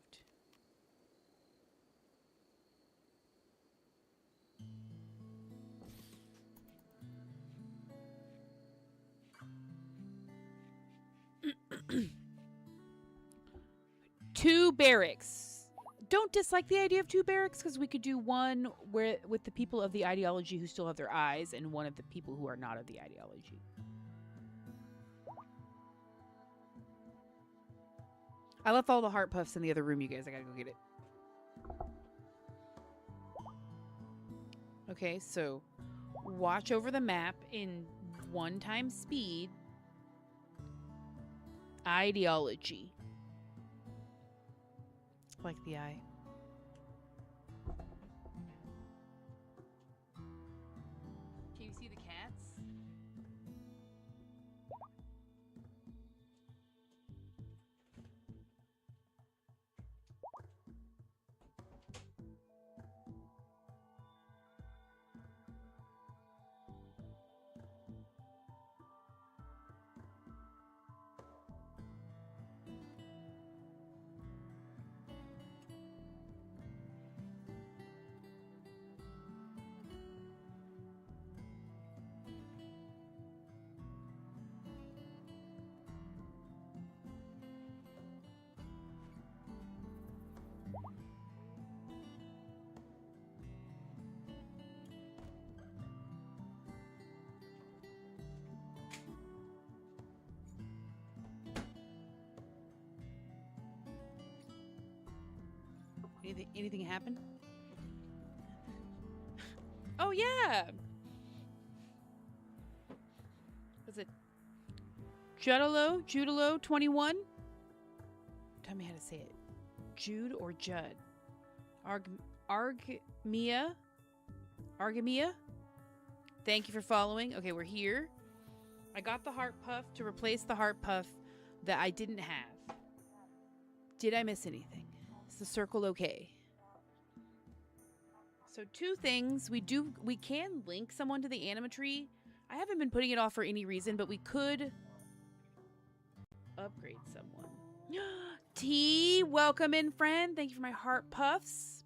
Two barracks. Don't dislike the idea of 2 barracks because we could do one where with the people of the ideology who still have their eyes and one of the people who are not of the ideology. I left all the heart puffs in the other room, you guys. I gotta go get it. Okay, so watch over the map in 1 times speed. Ideology. Like the eye. Can you see the cats? Anything happen? Oh yeah. Was it Judalo 21? Tell me how to say it. Jude or Judd? Argamia? Thank you for following. Okay, we're here. I got the heart puff to replace the heart puff that I didn't have. Did I miss anything? Is the circle okay? So 2 things. We can link someone to the animatree. I haven't been putting it off for any reason, but we could upgrade someone. T, welcome in, friend. Thank you for my heart puffs.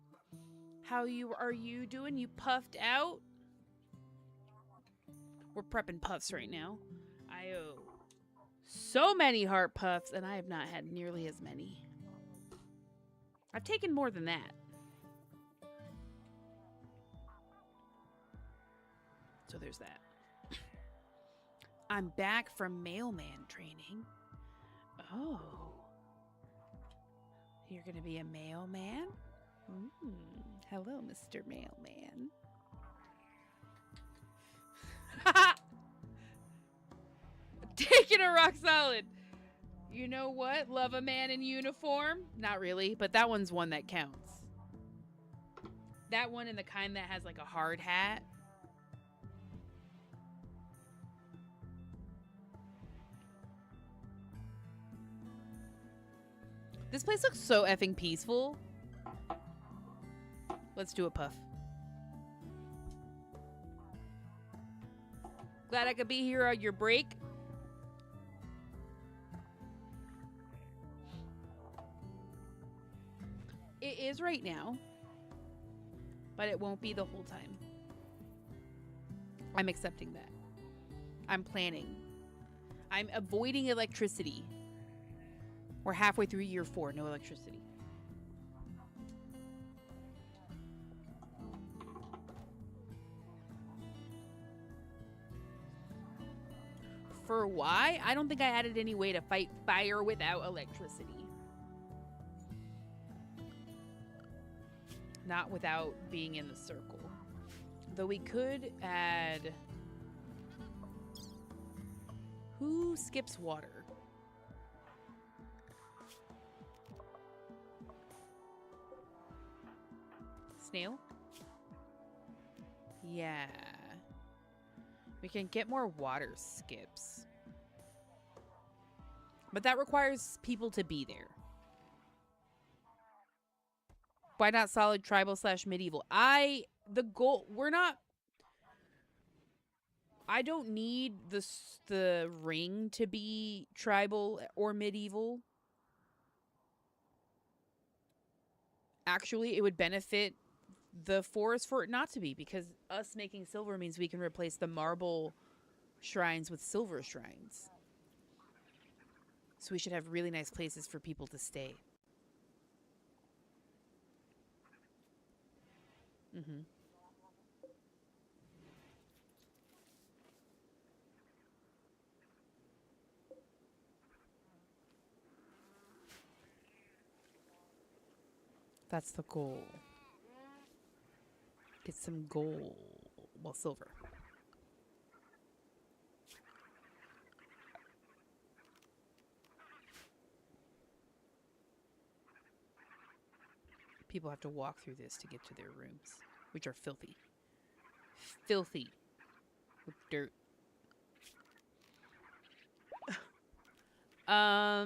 How are you doing? You puffed out? We're prepping puffs right now. I owe so many heart puffs, and I have not had nearly as many. I've taken more than that. So there's that. I'm back from mailman training. Oh. You're going to be a mailman? Hello, Mr. Mailman. Taking a rock solid. You know what? Love a man in uniform? Not really, but that one's one that counts. That one and the kind that has like a hard hat. This place looks so effing peaceful. Let's do a puff. Glad I could be here on your break. It is right now, but it won't be the whole time. I'm accepting that. I'm planning. I'm avoiding electricity. We're halfway through year 4, no electricity. for why. I don't think I added any way to fight fire without electricity. Not without being in the circle. Though we could add... Who skips water? Snail? Yeah. We can get more water skips. But that requires people to be there. Why not solid tribal / medieval? I don't need the ring to be tribal or medieval. Actually, it would benefit the forest for it not to be, because us making silver means we can replace the marble shrines with silver shrines. So we should have really nice places for people to stay. Mm-hmm. That's the goal. Get some gold. Well, silver. People have to walk through this to get to their rooms, which are filthy. Filthy. With dirt. I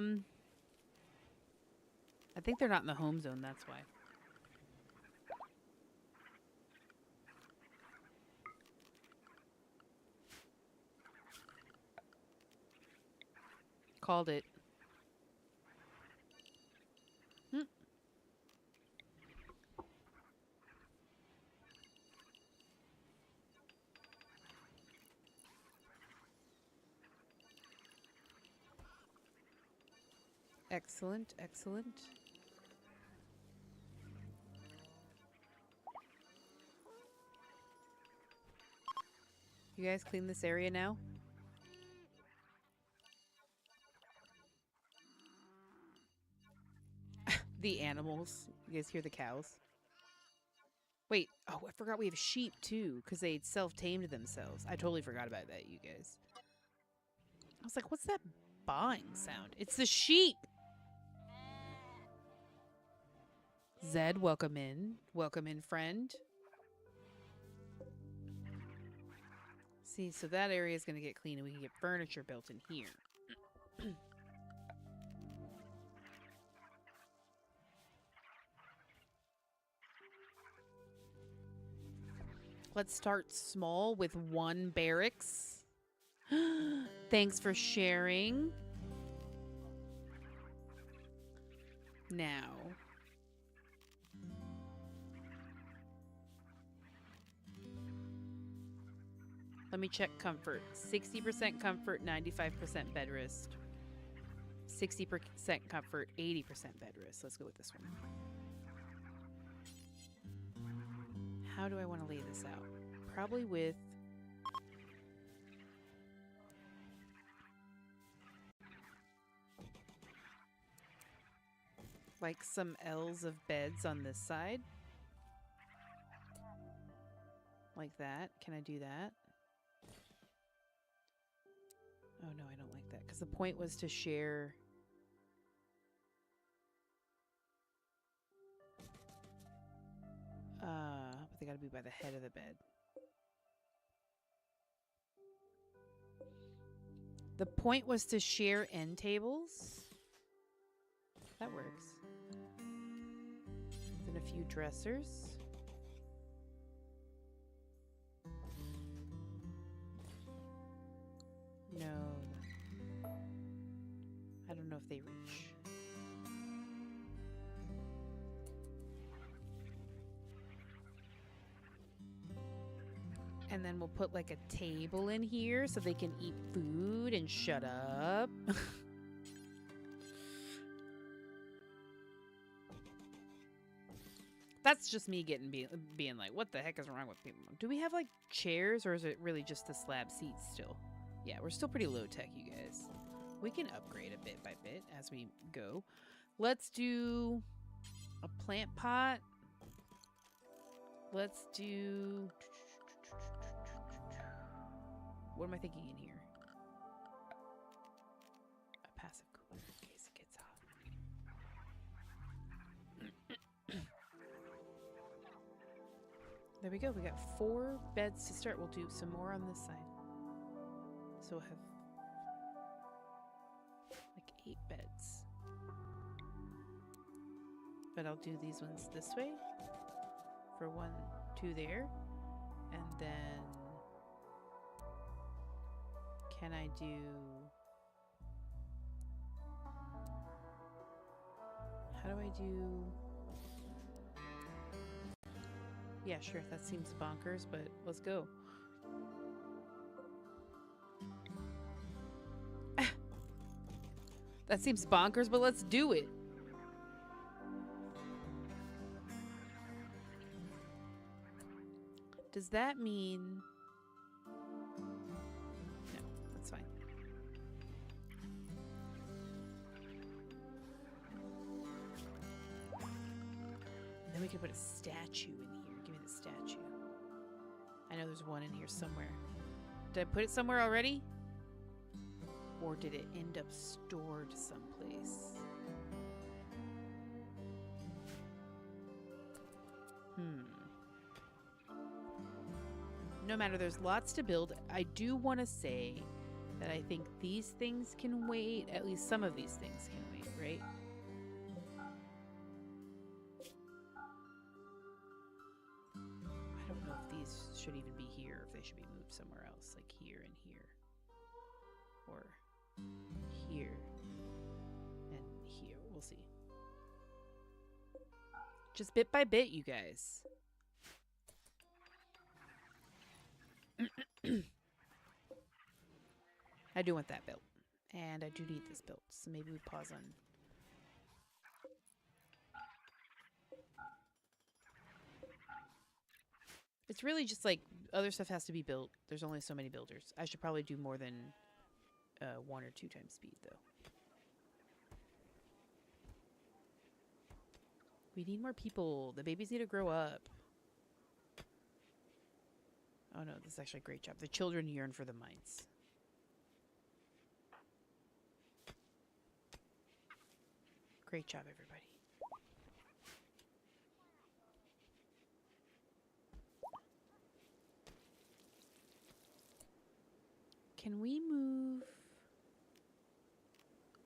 think they're not in the home zone, that's why. Called it. Excellent, excellent. You guys clean this area now? The animals. You guys hear the cows? Wait, oh, I forgot we have sheep too, because they self-tamed themselves. I totally forgot about that, you guys. I was like, what's that baaing sound? It's the sheep! Zed, welcome in. Welcome in, friend. See, so that area is going to get clean, and we can get furniture built in here. Let's start small with 1 barracks. Thanks for sharing. Now. Let me check comfort. 60% comfort, 95% bed rest. 60% comfort, 80% bed rest. Let's go with this one. How do I want to lay this out? Probably with... like some L's of beds on this side. Like that. Can I do that? Oh no, I don't like that. Because the point was to share... but they gotta be by the head of the bed. The point was to share end tables. That works. Then a few dressers. No. I don't know if they reach. And then we'll put like a table in here so they can eat food and shut up. That's just me being like, what the heck is wrong with people? Do we have like chairs, or is it really just the slab seats still? Yeah, we're still pretty low tech, you guys. We can upgrade a bit by bit as we go. Let's do a plant pot. Let's do... What am I thinking in here? A passive cooler in case it gets hot. There we go. We got 4 beds to start. We'll do some more on this side. So we'll have like 8 beds. But I'll do these ones this way. For 1, 2 there. And then... Can I do... How do I do... Yeah, sure, that seems bonkers, but let's go. That seems bonkers, but let's do it. Does that mean... No, that's fine. And then we could put a statue in here. Give me the statue. I know there's one in here somewhere. Did I put it somewhere already? Or did it end up stored someplace? No matter, there's lots to build. I do want to say that I think these things can wait. At least some of these things can wait, right? I don't know if these should even be here, or if they should be moved somewhere else, like here and here. Or here and here. We'll see. Just bit by bit, you guys. I do want that built. And I do need this built. So maybe we pause on... It's really just like other stuff has to be built. There's only so many builders. I should probably do more than 1 or 2 times speed, though. We need more people. The babies need to grow up. Oh no, this is actually a great job. The children yearn for the mites. Great job, everybody. Can we move?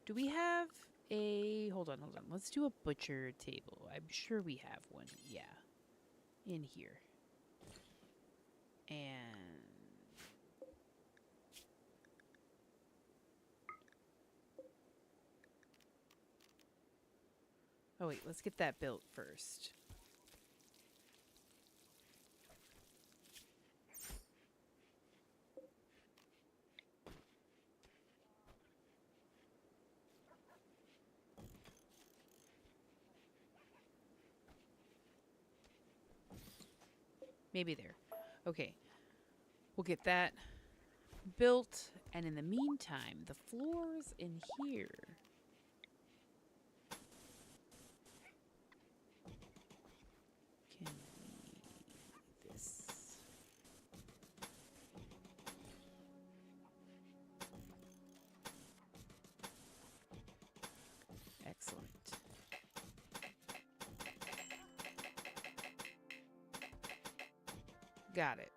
Do we have a... Hold on. Let's do a butcher table. I'm sure we have one. Yeah. In here. And... Oh wait, let's get that built first. Maybe there. Okay. We'll get that built. And in the meantime, the floors in here. Can we... This. Excellent. Got it.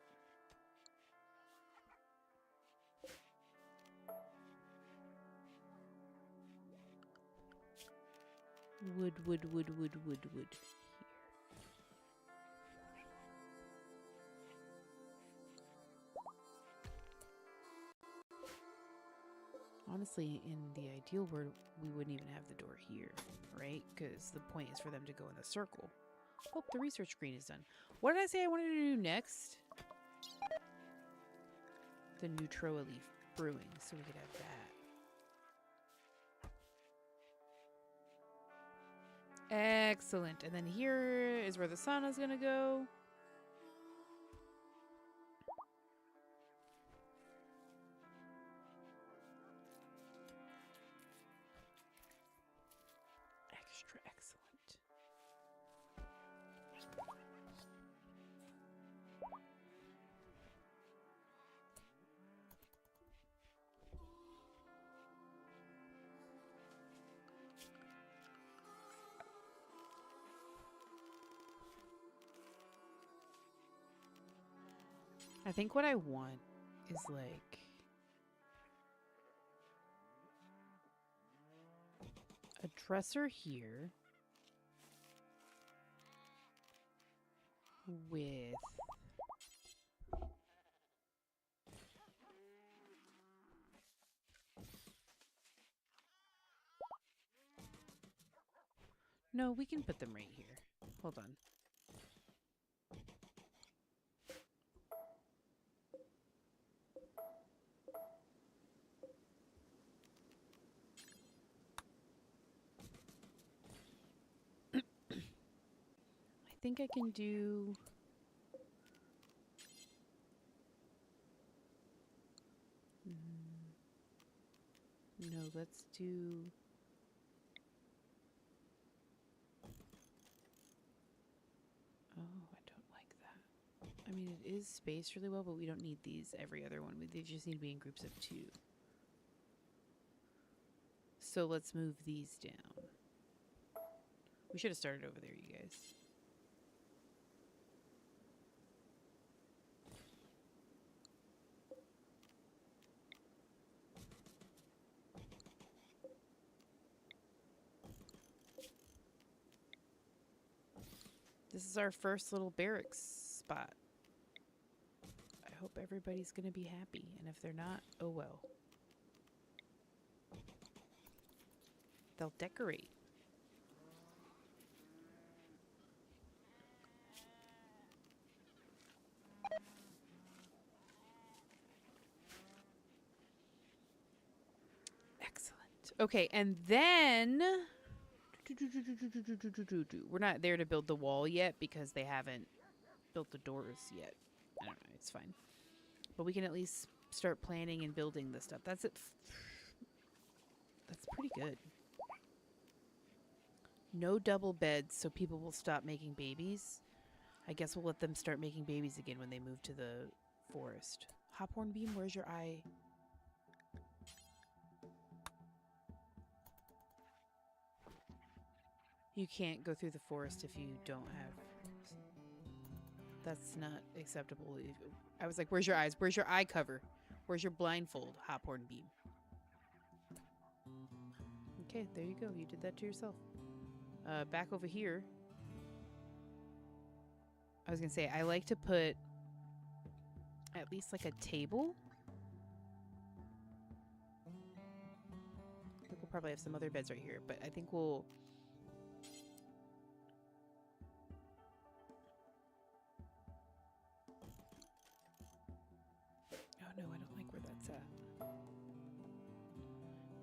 Wood. Here. Honestly, in the ideal world, we wouldn't even have the door here, right? Because the point is for them to go in the circle. Oh, the research screen is done. What did I say I wanted to do next? The Neutroa leaf brewing, so we could have that. Excellent. And then here is where the sauna's gonna go. I think what I want is like a dresser here with no, we can put them right here. Hold on. I think I can do no, let's do oh, I don't like that. I mean, it is spaced really well, but we don't need these every other one. They just need to be in groups of 2. So let's move these down. We should have started over there, you guys. This is our first little barracks spot. I hope everybody's going to be happy, and if they're not, oh well. They'll decorate. Excellent. Okay, and then we're not there to build the wall yet because they haven't built the doors yet. I don't know, it's fine. But we can at least start planning and building this stuff. That's it. That's pretty good. No double beds, so people will stop making babies. I guess we'll let them start making babies again when they move to the forest. Hophorn Beam, where's your eye? You can't go through the forest if you don't have... That's not acceptable. I was like, where's your eyes? Where's your eye cover? Where's your blindfold, Hophorn Beam? Okay, there you go. You did that to yourself. Back over here. I was going to say, I like to put at least like a table. I think we'll probably have some other beds right here, but I think we'll... Oh no, I don't like where that's at.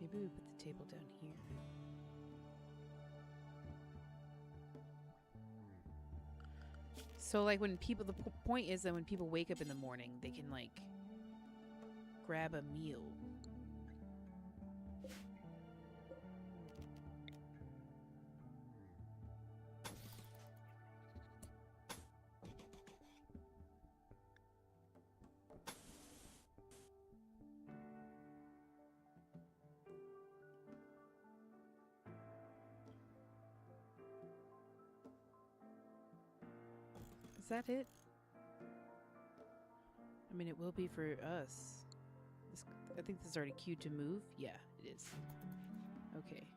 Maybe we put the table down here. So like when people, the point is that when people wake up in the morning, they can like grab a meal. Is that it? I mean, it will be for us. I think this is already queued to move. Yeah, it is. Okay.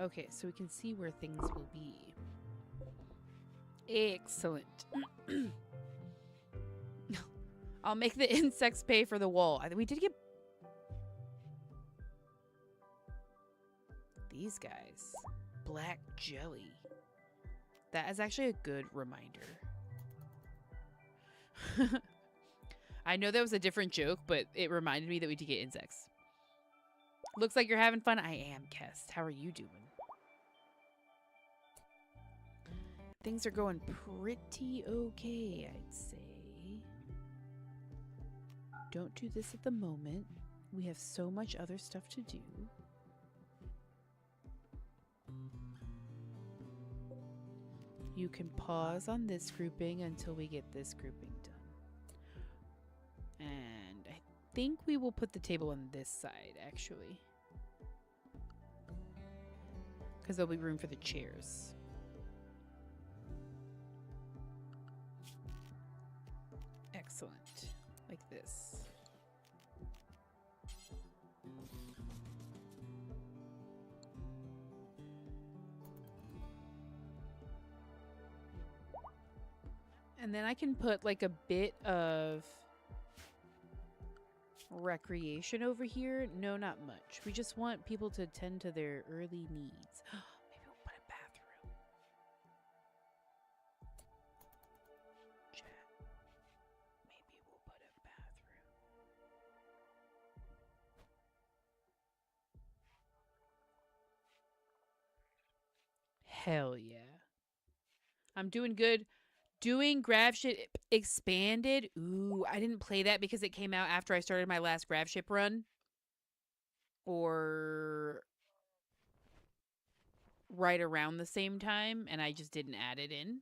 Okay, so we can see where things will be. Excellent. I'll make the insects pay for the wall. We did get... These guys. Black jelly. That is actually a good reminder. I know that was a different joke, but it reminded me that we did get insects. Looks like you're having fun. I am, Kest. How are you doing? Things are going pretty okay, I'd say. Don't do this at the moment. We have so much other stuff to do. You can pause on this grouping until we get this grouping done. And I think we will put the table on this side, actually. Because there'll be room for the chairs. Excellent. Like this. And then I can put like a bit of recreation over here. No, not much. We just want people to tend to their early needs. Maybe we'll put a bathroom. Chat. Maybe we'll put a bathroom. Hell yeah. I'm doing good. Doing Gravship Expanded. Ooh, I didn't play that because it came out after I started my last Gravship run. Or right around the same time, and I just didn't add it in.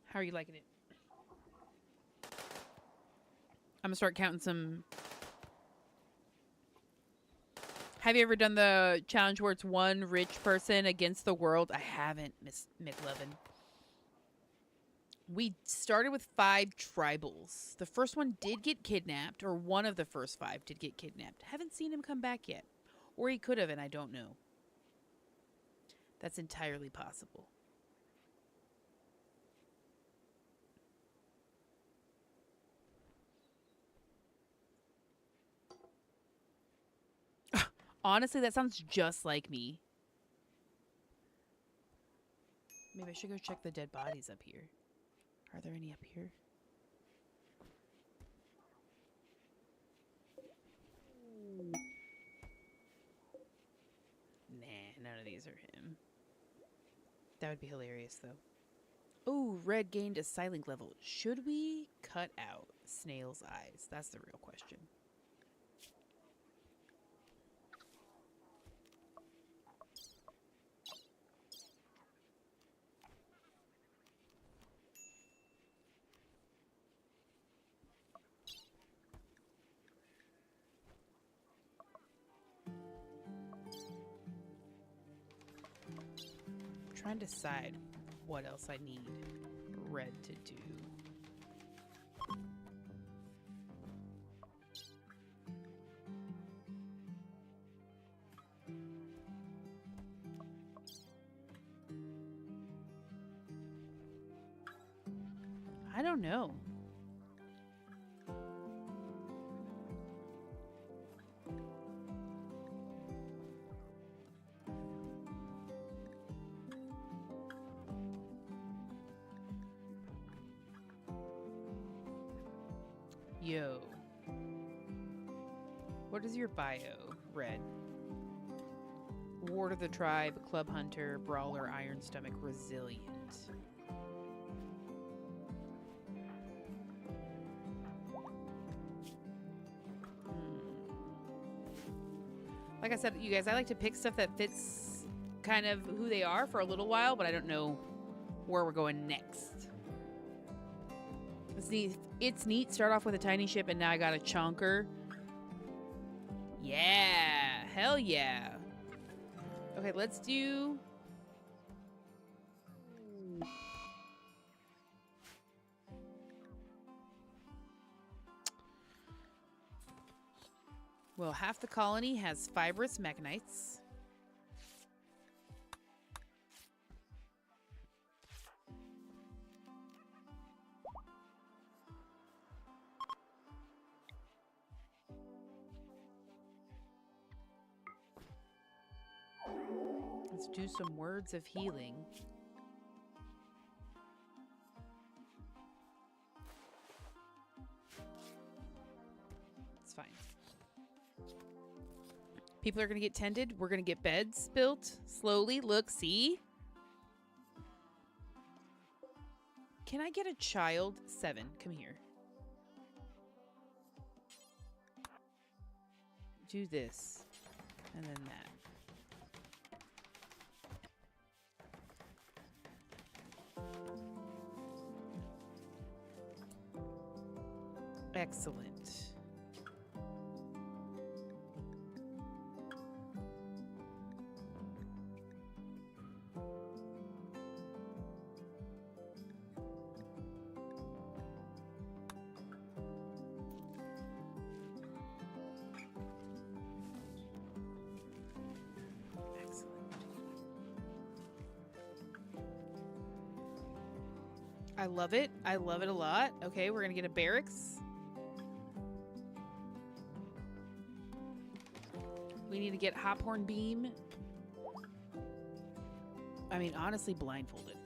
How are you liking it? I'm gonna start counting some. Have you ever done the challenge where it's one rich person against the world? I haven't, Miss McLovin. We started with 5 tribals. The first one did get kidnapped, or one of the first 5 did get kidnapped. Haven't seen him come back yet. Or he could have, and I don't know. That's entirely possible. Honestly, that sounds just like me. Maybe I should go check the dead bodies up here. Are there any up here? Nah, none of these are him. That would be hilarious, though. Oh, red gained a silent level. Should we cut out Snail's eyes? That's the real question. I'm trying to decide what else I need red to do. I don't know. Yo. What is your bio? Red. Ward of the Tribe, Club Hunter, Brawler, Iron Stomach, Resilient. Like I said, you guys, I like to pick stuff that fits kind of who they are for a little while, but I don't know where we're going next. It's neat. Start off with a tiny ship, and now I got a chunker. Yeah. Hell yeah. Okay, let's do... Well, half the colony has fibrous mechanites. Let's do some words of healing. It's fine. People are going to get tended. We're going to get beds built slowly. Look, see? Can I get a child? 7. Come here. Do this. And then that. Excellent. I love it. I love it a lot. Okay, we're gonna get a barracks. We need to get Hophorn Beam. I mean, honestly, blindfolded.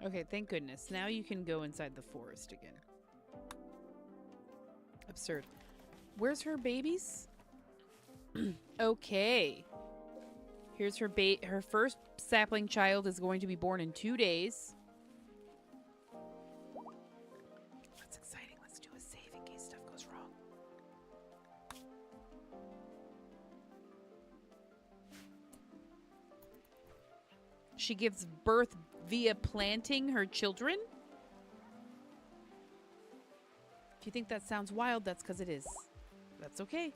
Okay, thank goodness. Now you can go inside the forest again. Absurd. Where's her babies? Okay. Here's her her first sapling child is going to be born in 2 days. That's exciting. Let's do a save in case stuff goes wrong. She gives birth via planting her children? If you think that sounds wild, that's because it is. That's okay.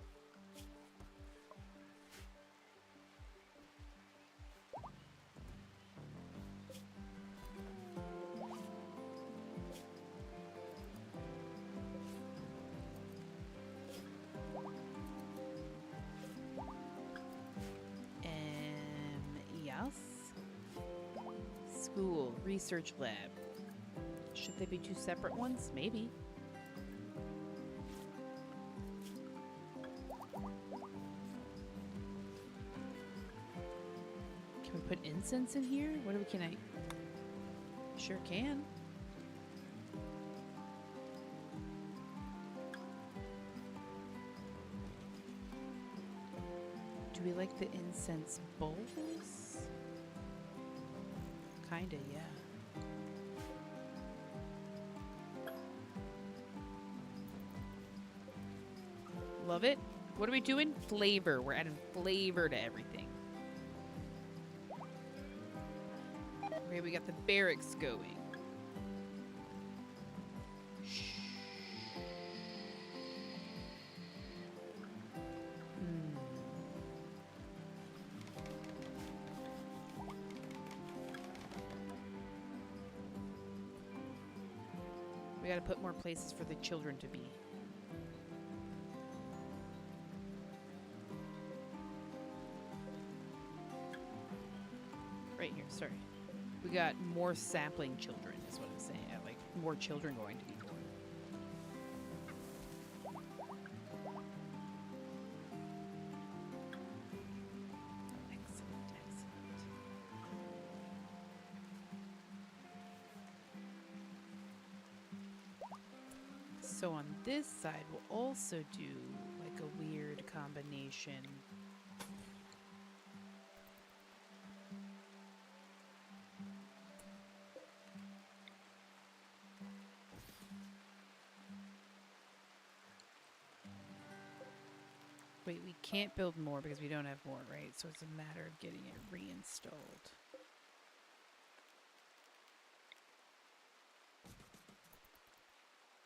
Yes. School, research lab. Should they be 2 separate ones? Maybe. Can we put incense in here? Can I? Sure can. Do we like the incense bowls? Kinda, yeah. Love it. What are we doing? Flavor. We're adding flavor to everything. Okay, we got the barracks going. We gotta put more places for the children to be. Right here, sorry. We got more sapling children, is what I'm saying. Like, more children going to be born. Excellent, excellent. So on this side, we'll also do like a weird combination. Wait, we can't build more because we don't have more, right? So it's a matter of getting it reinstalled.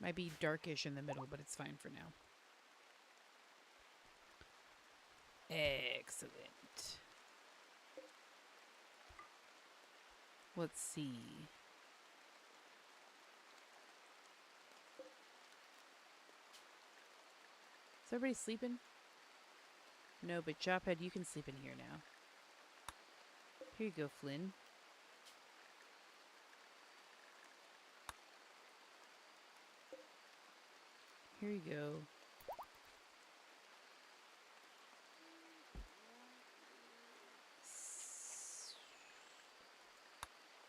Might be darkish in the middle, but it's fine for now. Excellent. Let's see. Is everybody sleeping? No, but Chophead, you can sleep in here now. Here you go, Flynn. Here you go.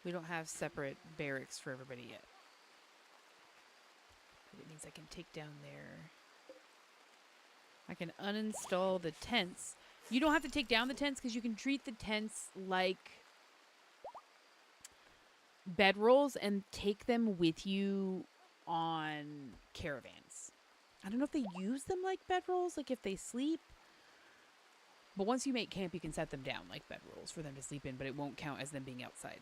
We don't have separate barracks for everybody yet. It means I can take down their... I can uninstall the tents. You don't have to take down the tents because you can treat the tents like bedrolls and take them with you on caravans. I don't know if they use them like bedrolls, like if they sleep. But once you make camp, you can set them down like bedrolls for them to sleep in, but it won't count as them being outside.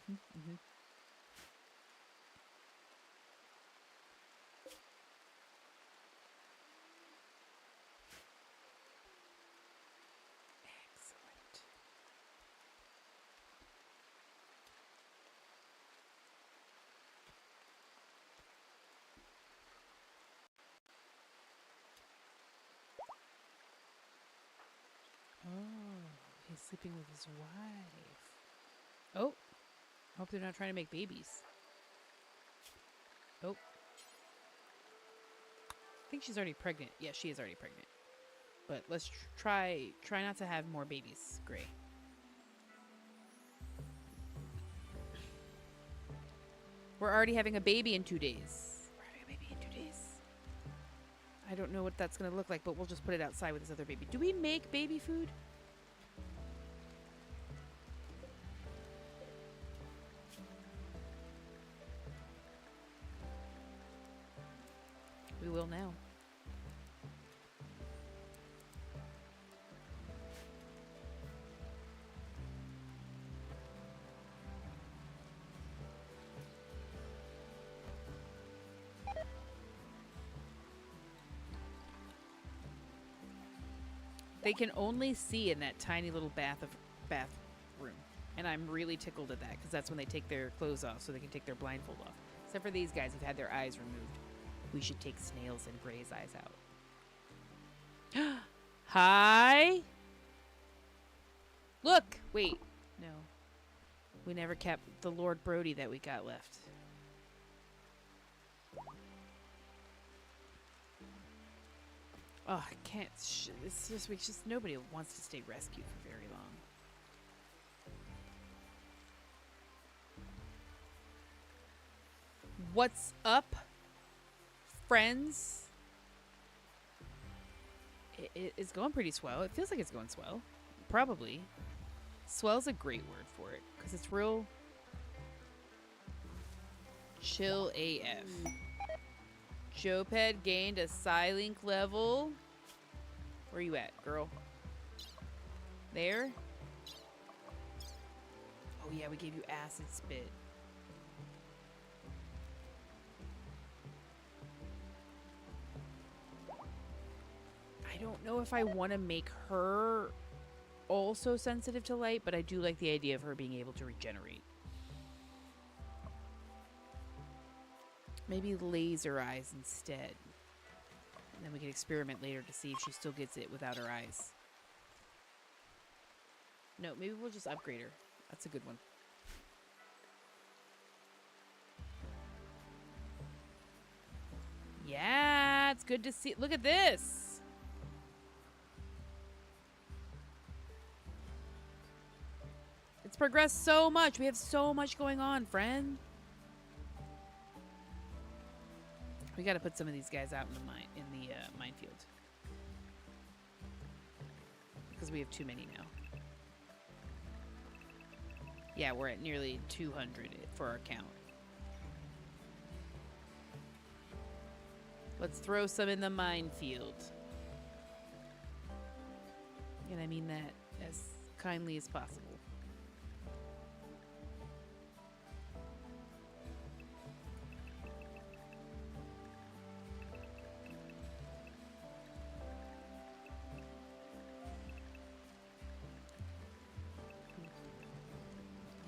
Mm-hmm. Excellent. Oh, he's sleeping with his wife. Oh, hope they're not trying to make babies. Oh. I think she's already pregnant. Yeah, she is already pregnant. But let's try not to have more babies, Gray. We're already having a baby in 2 days. We're having a baby in 2 days. I don't know what that's going to look like, but we'll just put it outside with this other baby. Do we make baby food? We will now. They can only see in that tiny little bathroom. And I'm really tickled at that because that's when they take their clothes off so they can take their blindfold off. Except for these guys who've had their eyes removed. We should take Snails and Gray's eyes out. Hi? Look! Wait. No. We never kept the Lord Brody that we got left. Oh, I can't. It's just nobody wants to stay rescued for very long. What's up, friends? It's going pretty swell. It feels like it's going swell. Probably. Swell's a great word for it because it's real chill AF. Joped gained a Psylink level. Where you at, girl? There? Oh yeah, we gave you acid spit. I don't know if I want to make her also sensitive to light, but I do like the idea of her being able to regenerate. Maybe laser eyes instead. And then we can experiment later to see if she still gets it without her eyes. No, maybe we'll just upgrade her. That's a good one. Yeah, it's good to see. Look at this. It's progressed so much. We have so much going on, friend. We got to put some of these guys out in the minefield because we have too many now. Yeah, we're at nearly 200 for our count. Let's throw some in the minefield. And I mean that as kindly as possible.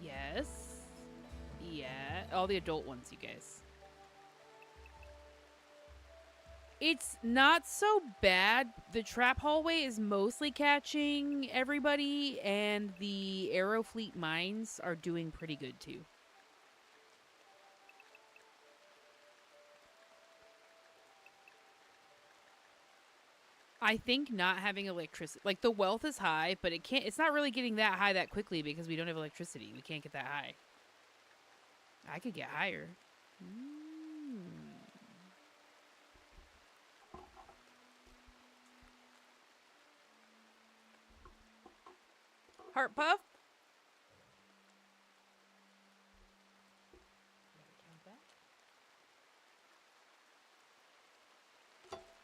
Yes. Yeah. All the adult ones, you guys. It's not so bad. The trap hallway is mostly catching everybody, and the Arrow Fleet mines are doing pretty good too. I think not having electricity, like the wealth is high, but it's not really getting that high that quickly because we don't have electricity. We can't get that high. I could get higher. Heart puff.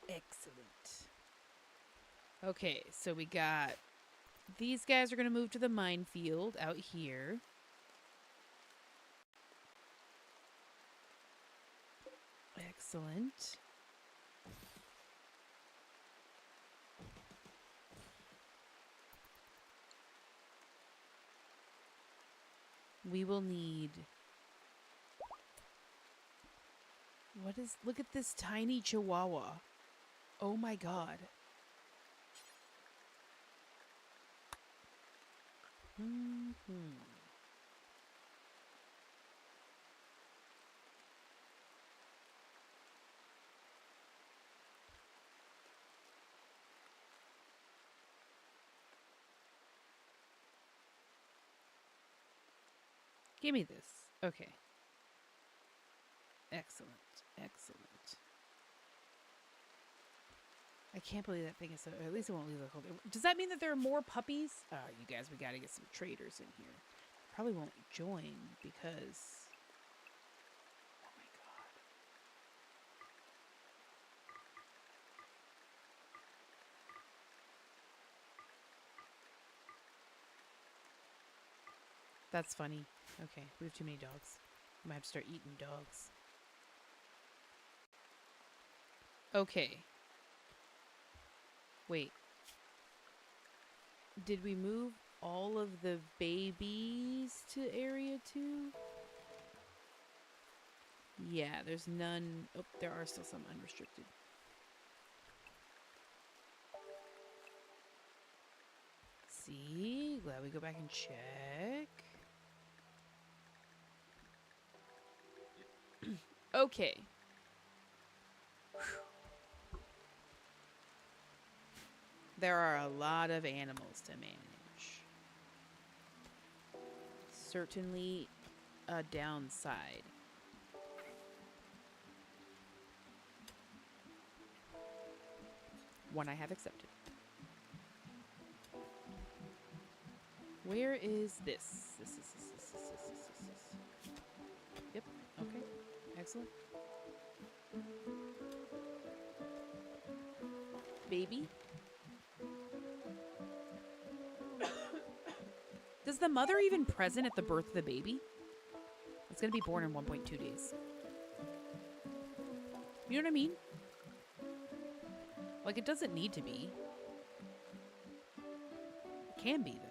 Excellent. Okay, so we got these guys are going to move to the minefield out here. Excellent. We will need... What is... Look at this tiny chihuahua. Oh my god. Give me this. Okay. Excellent. Excellent. I can't believe that thing is so... At least it won't leave the cold. Does that mean that there are more puppies? You guys, we gotta get some traders in here. Probably won't join because... Oh my god. That's funny. Okay, we have too many dogs. We might have to start eating dogs. Okay. Wait. Did we move all of the babies to area 2? Yeah, there's none. Oh, there are still some unrestricted. See? Glad we go back and check. Okay. There are a lot of animals to manage. Certainly a downside. One I have accepted. Where is this? This. Yep, okay. Excellent. Baby? Is the mother even present at the birth of the baby? It's gonna be born in 1.2 days. You know what I mean? Like, it doesn't need to be. It can be, though.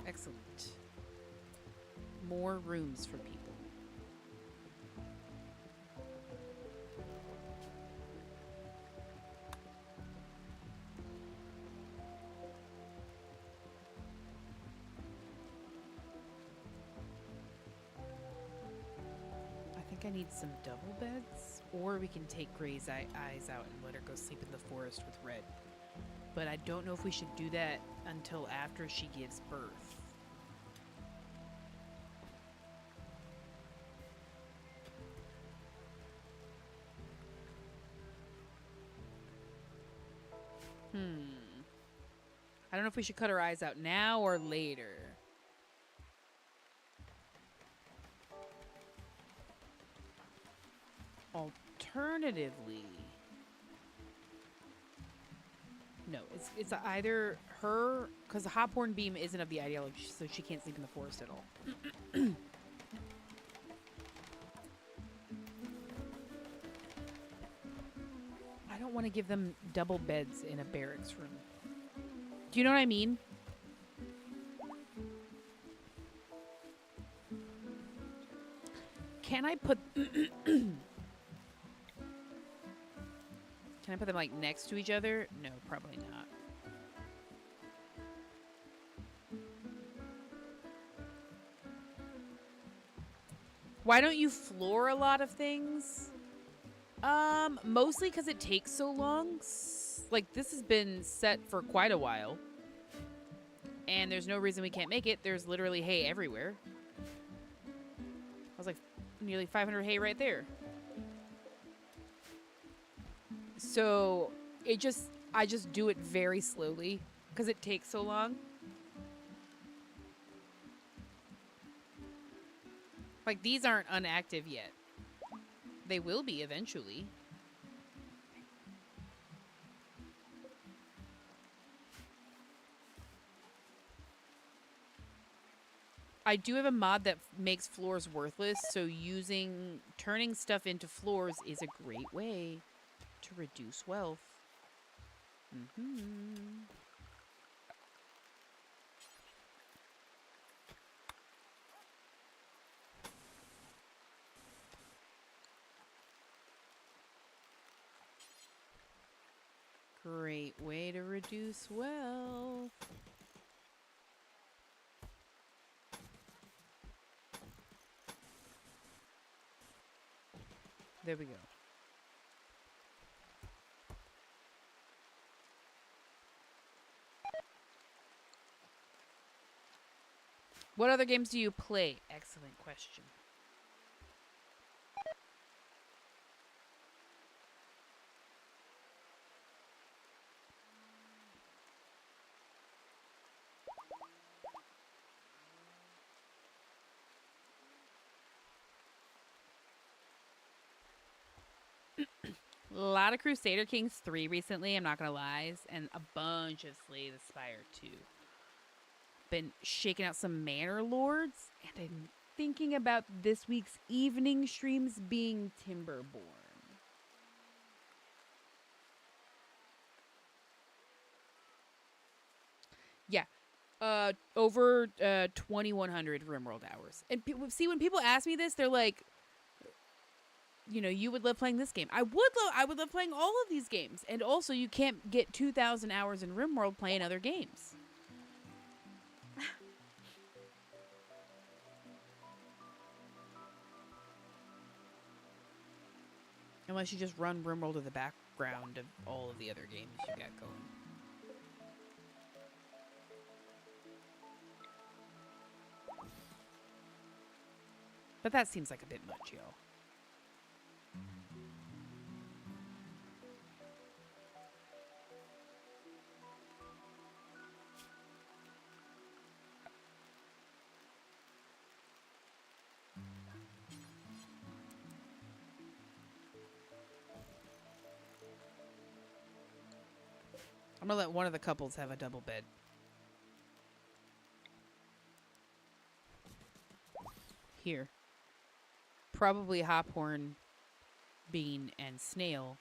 Excellent. More rooms for people. I think I need some double beds, or we can take Gray's eyes out and let her go sleep in the forest with Red. But I don't know if we should do that until after she gives birth. I don't know if we should cut her eyes out now or later. Alternatively... No, it's either her, because the Hopworn Beam isn't of the ideology, so she can't sleep in the forest at all. I don't want to give them double beds in a barracks room. Do you know what I mean? Can I put... Can I put them, like, next to each other? No, probably not. Why don't you floor a lot of things? Mostly because it takes so long. Like, this has been set for quite a while. And there's no reason we can't make it. There's literally hay everywhere. I was like, nearly 500 hay right there. So I just do it very slowly because it takes so long. Like, these aren't unactive yet. They will be eventually. I do have a mod that makes floors worthless, so turning stuff into floors is a great way to reduce wealth. Great way to reduce wealth. There we go. What other games do you play? Excellent question. A lot of Crusader Kings 3 recently, I'm not going to lie, and a bunch of Slay the Spire 2. Been shaking out some Manor Lords, and I'm thinking about this week's evening streams being Timberborn. Yeah. Over 2,100 Rimworld hours. And see, when people ask me this, they're like, you know, you would love playing this game. I would love playing all of these games. And also, you can't get 2,000 hours in Rimworld playing other games. Unless you just run Rimworld in the background of all of the other games you got going. But that seems like a bit much, y'all. I'm gonna let one of the couples have a double bed. Here. Probably Hophorn, Bean, and Snail,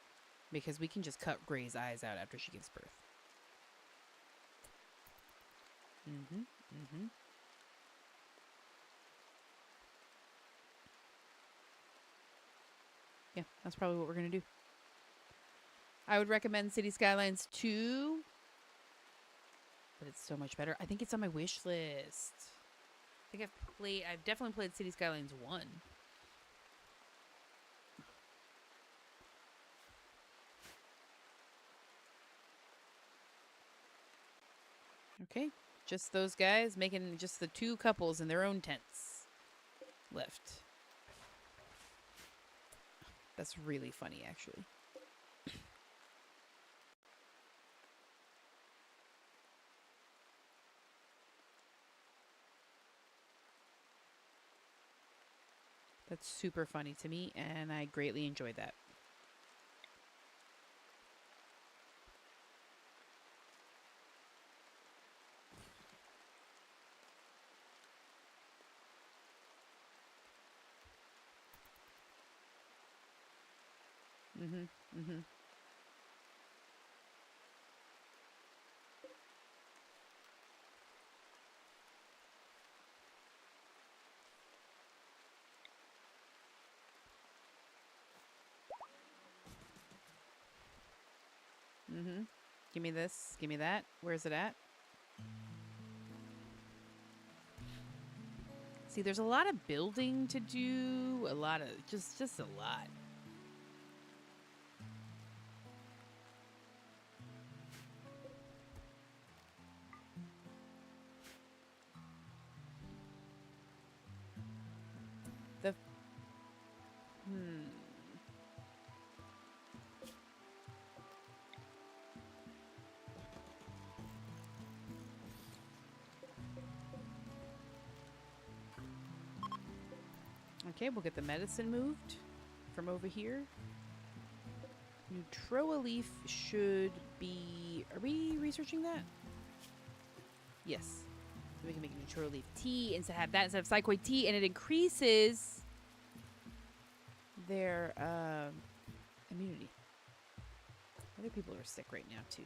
because we can just cut Gray's eyes out after she gives birth. Yeah, that's probably what we're gonna do. I would recommend City Skylines 2, but it's so much better. I think it's on my wish list. I think I've definitely played City Skylines 1. Okay, just those guys making just the two couples in their own tents left. That's really funny, actually. That's super funny to me, and I greatly enjoyed that. Give me this. Give me that. Where's it at? See, there's a lot of building to do. A lot of... Just a lot. Okay, we'll get the medicine moved from over here. Neutroa leaf should be... Are we researching that? Yes. So we can make Neutroa leaf tea instead of that instead of psychoid tea, and it increases their immunity. Other people are sick right now too.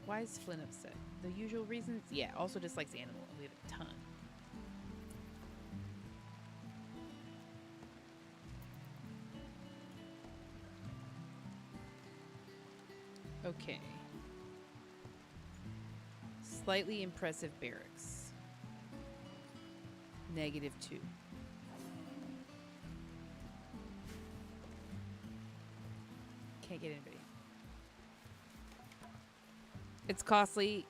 Why is Flynn upset? The usual reasons? Yeah, also dislikes animal. We have a ton. Okay. Slightly impressive barracks. -2. Can't get anybody. It's costly.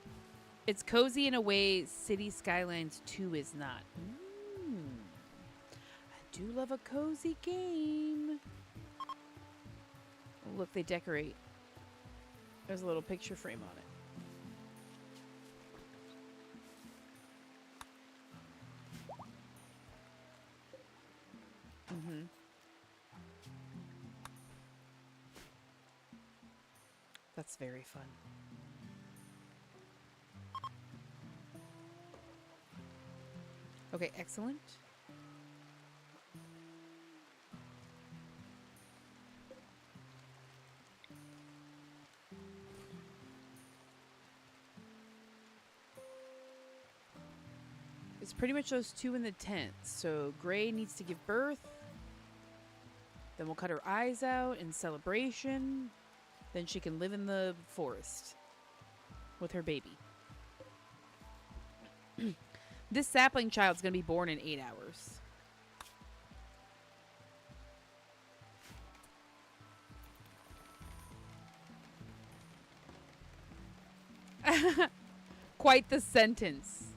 It's cozy in a way City Skylines 2 is not. I do love a cozy game. Oh, look, they decorate. There's a little picture frame on it. Mm-hmm. That's very fun. Okay, excellent. It's pretty much those two in the tent. So Gray needs to give birth. Then we'll cut her eyes out in celebration. Then she can live in the forest with her baby. This sapling child's going to be born in 8 hours. Quite the sentence.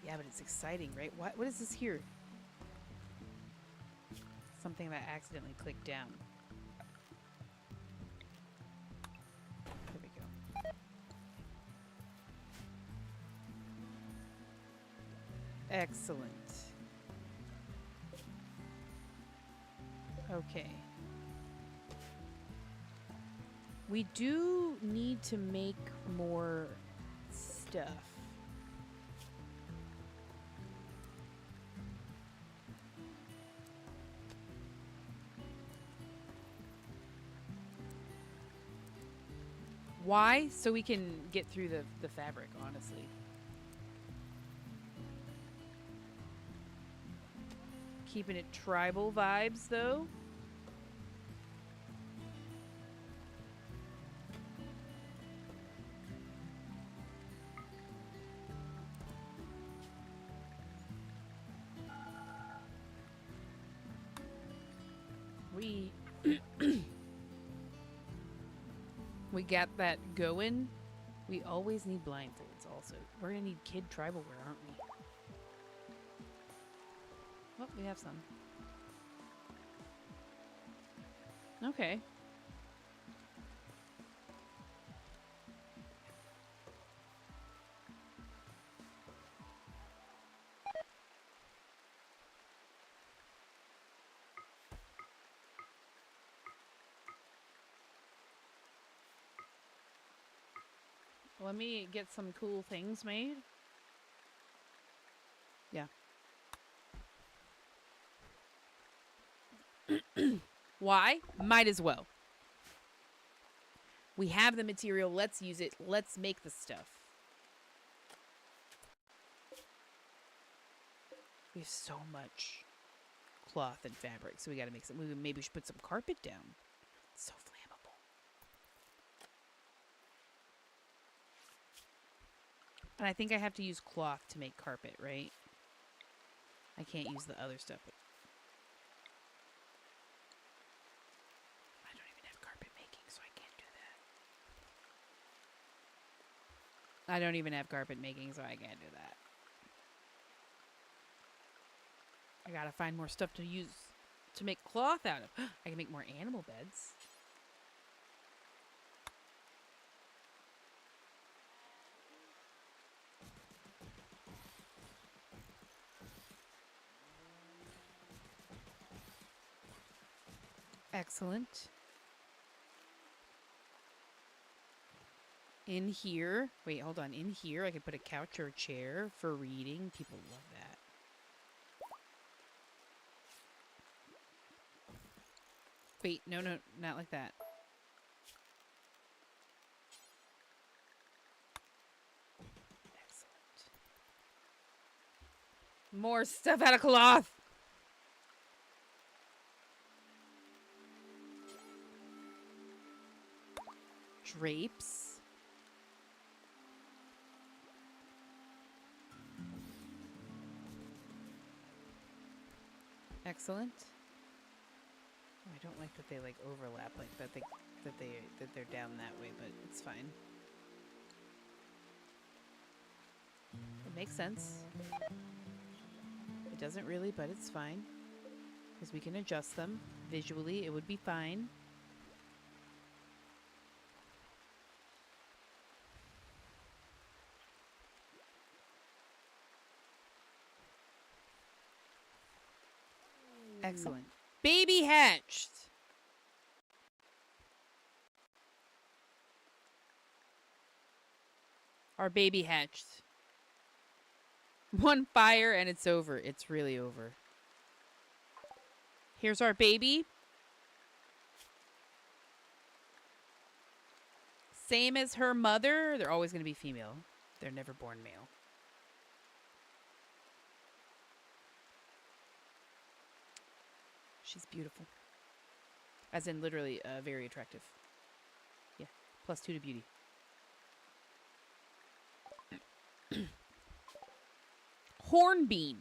Yeah, but it's exciting, right? What is this here? Something that I accidentally clicked down. There we go. Excellent. Okay. We do need to make more stuff. Why? So we can get through the fabric, honestly. Keeping it tribal vibes, though. We got that going. We always need blindfolds also. We're gonna need kid tribal wear, aren't we? Oh, we have some. Okay. Let me get some cool things made. Yeah. Why? Might as well. We have the material. Let's use it. Let's make the stuff. We have so much cloth and fabric, so we got to make some. Maybe we should put some carpet down. It's so flammable. And I think I have to use cloth to make carpet, right? I can't use the other stuff. I don't even have carpet making, so I can't do I don't even have carpet making, so I can't do that. I gotta find more stuff to use to make cloth out of. I can make more animal beds. Excellent. In here, wait, hold on. In here, I could put a couch or a chair for reading. People love that. Wait, no, not like that. Excellent. More stuff out of cloth. Drapes. Excellent. Oh, I don't like that they like overlap like that. That they're down that way, but it's fine. It makes sense. It doesn't really, but it's fine because we can adjust them visually. It would be fine. Excellent. Baby hatched. Our baby hatched. One fire and it's over. It's really over. Here's our baby. Same as her mother. They're always going to be female. They're never born male. She's beautiful. As in literally very attractive. Yeah. +2 to beauty. Hornbeam.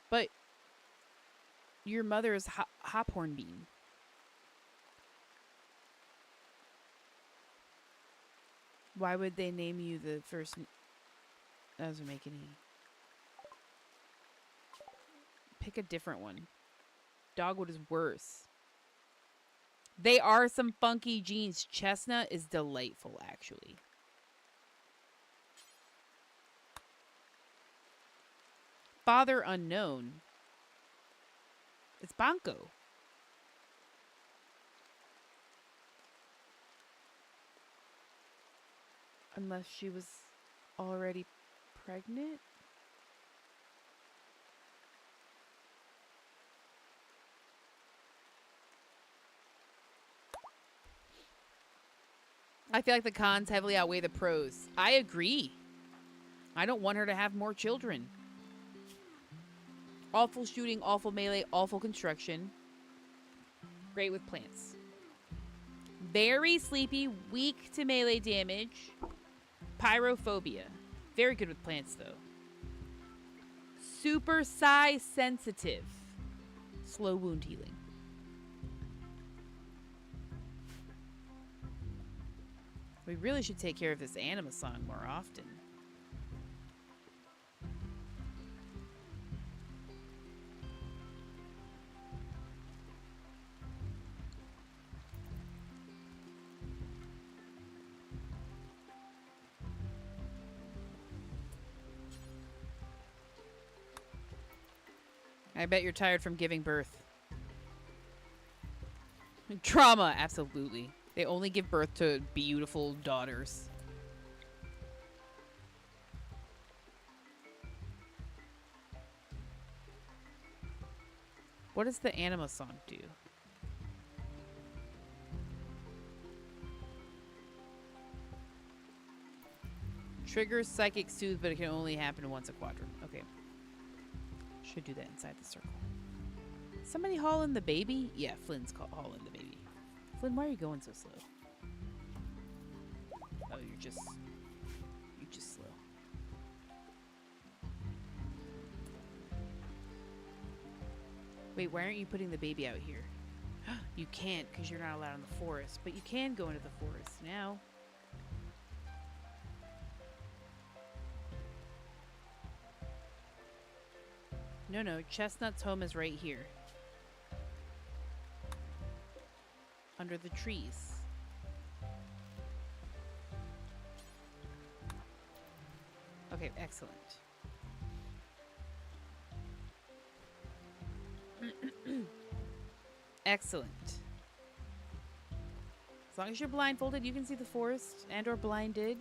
But your mother is Hop Hornbeam. Why would they name you the first? That doesn't make any. Pick a different one. Dogwood is worse. They are some funky genes. Chestnut is delightful, actually. Father unknown. It's Banco. Unless she was already pregnant. I feel like the cons heavily outweigh the pros. I agree. I don't want her to have more children. Awful shooting, awful melee, awful construction. Great with plants. Very sleepy, weak to melee damage. Pyrophobia. Very good with plants, though. Super size sensitive. Slow wound healing. We really should take care of this anima song more often. I bet you're tired from giving birth. Trauma, absolutely. They only give birth to beautiful daughters. What does the anima song do? Triggers psychic soothe, but it can only happen once a quadrant. Okay. Should do that inside the circle. Somebody haul in the baby? Yeah, Flynn's hauling the baby. Flynn, why are you going so slow? Oh, you're just slow. Wait, why aren't you putting the baby out here? You can't because you're not allowed in the forest, but you can go into the forest now. No, Chestnut's home is right here. Under the trees. Okay, excellent. Excellent. As long as you're blindfolded, you can see the forest and or blinded.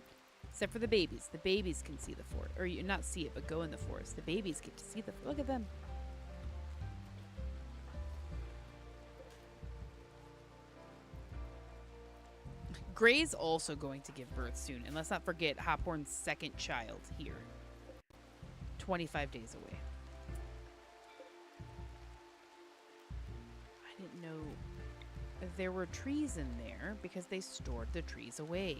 Except for the babies. The babies can see the forest. Or you not see it, but go in the forest. The babies get to see the... Look at them. Gray's also going to give birth soon. And let's not forget Hophorn's second child here. 25 days away. I didn't know there were trees in there because they stored the trees away.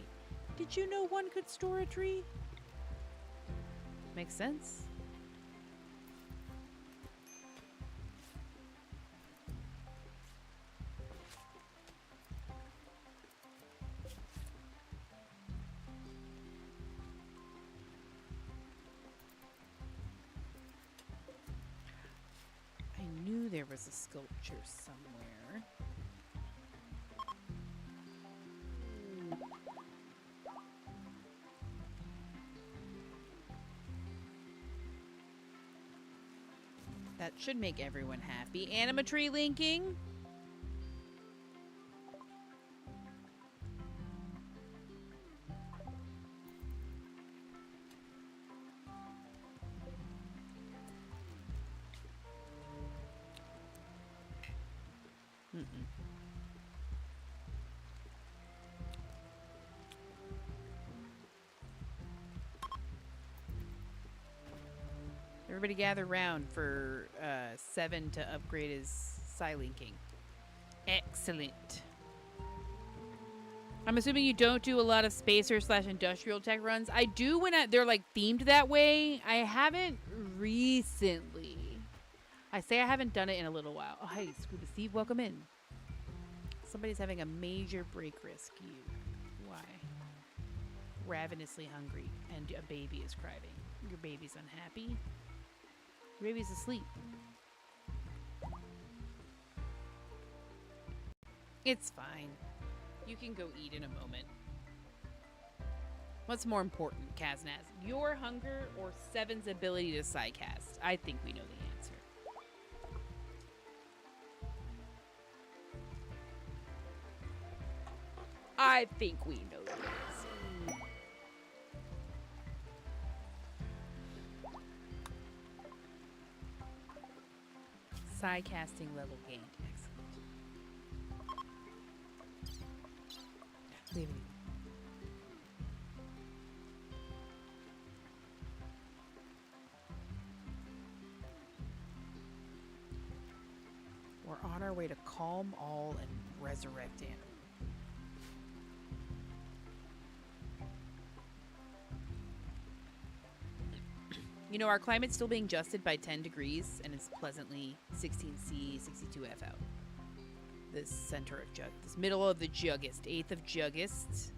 Did you know one could store a tree? Makes sense. I knew there was a sculpture somewhere. That should make everyone happy. Animatree linking. Everybody gather round for 7 to upgrade his Psylinking. Excellent. I'm assuming you don't do a lot of spacer / industrial tech runs. I do when they're like themed that way. I haven't recently. I say I haven't done it in a little while. Oh, hey, Scuba Steve, welcome in. Somebody's having a major break risk. You. Why? Ravenously hungry and a baby is crying. Your baby's unhappy. Your baby's asleep. It's fine. You can go eat in a moment. What's more important, Kaznaz? Your hunger or Seven's ability to Psycast? I think we know the answer. I think we know the answer. Psycasting level gained. Excellent. Leave it. We're on our way to calm all and resurrect animals. You know, our climate's still being adjusted by 10 degrees, and it's pleasantly 16C, 62F out. This center of Jug, this middle of the Juggist, 8th of Juggist.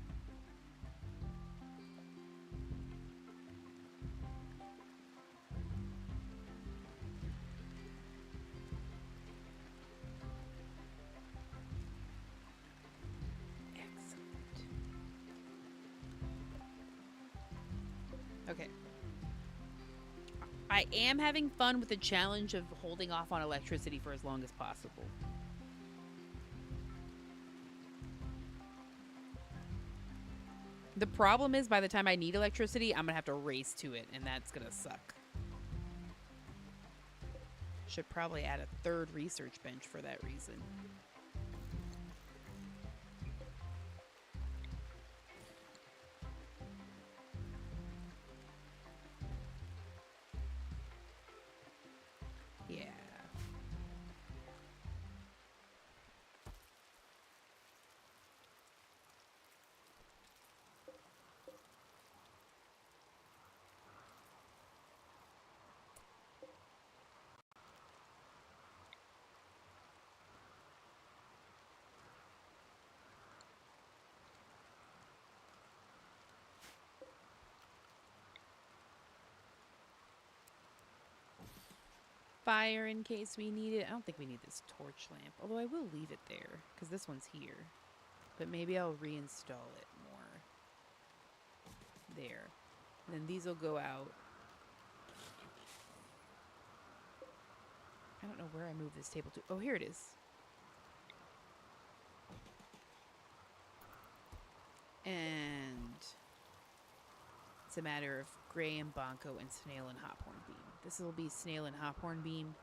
Excellent. Okay. I am having fun with the challenge of holding off on electricity for as long as possible. The problem is by the time I need electricity, I'm going to have to race to it, and that's going to suck. Should probably add a 3rd research bench for that reason. Yeah. fire in case we need it. I don't think we need this torch lamp, although I will leave it there because this one's here. But maybe I'll reinstall it more. There. And then these will go out. I don't know where I moved this table to. Oh, here it is. And it's a matter of Gray and Bonko and Snail and Hophorn Beam. This will be Snail and Hophorn Beam.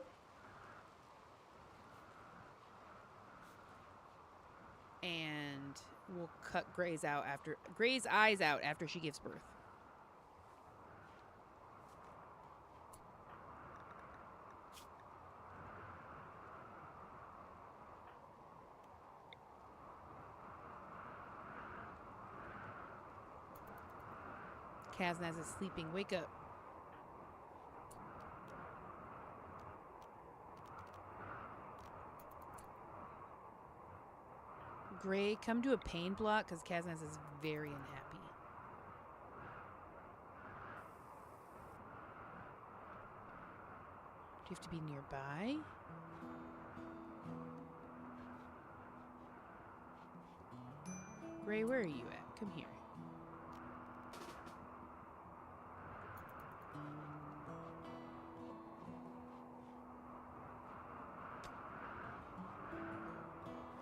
And we'll cut Gray's eyes out after she gives birth. Kaznaz is sleeping. Wake up. Gray, come to a pain block because Kaznaz is very unhappy. Do you have to be nearby? Gray, where are you at? Come here.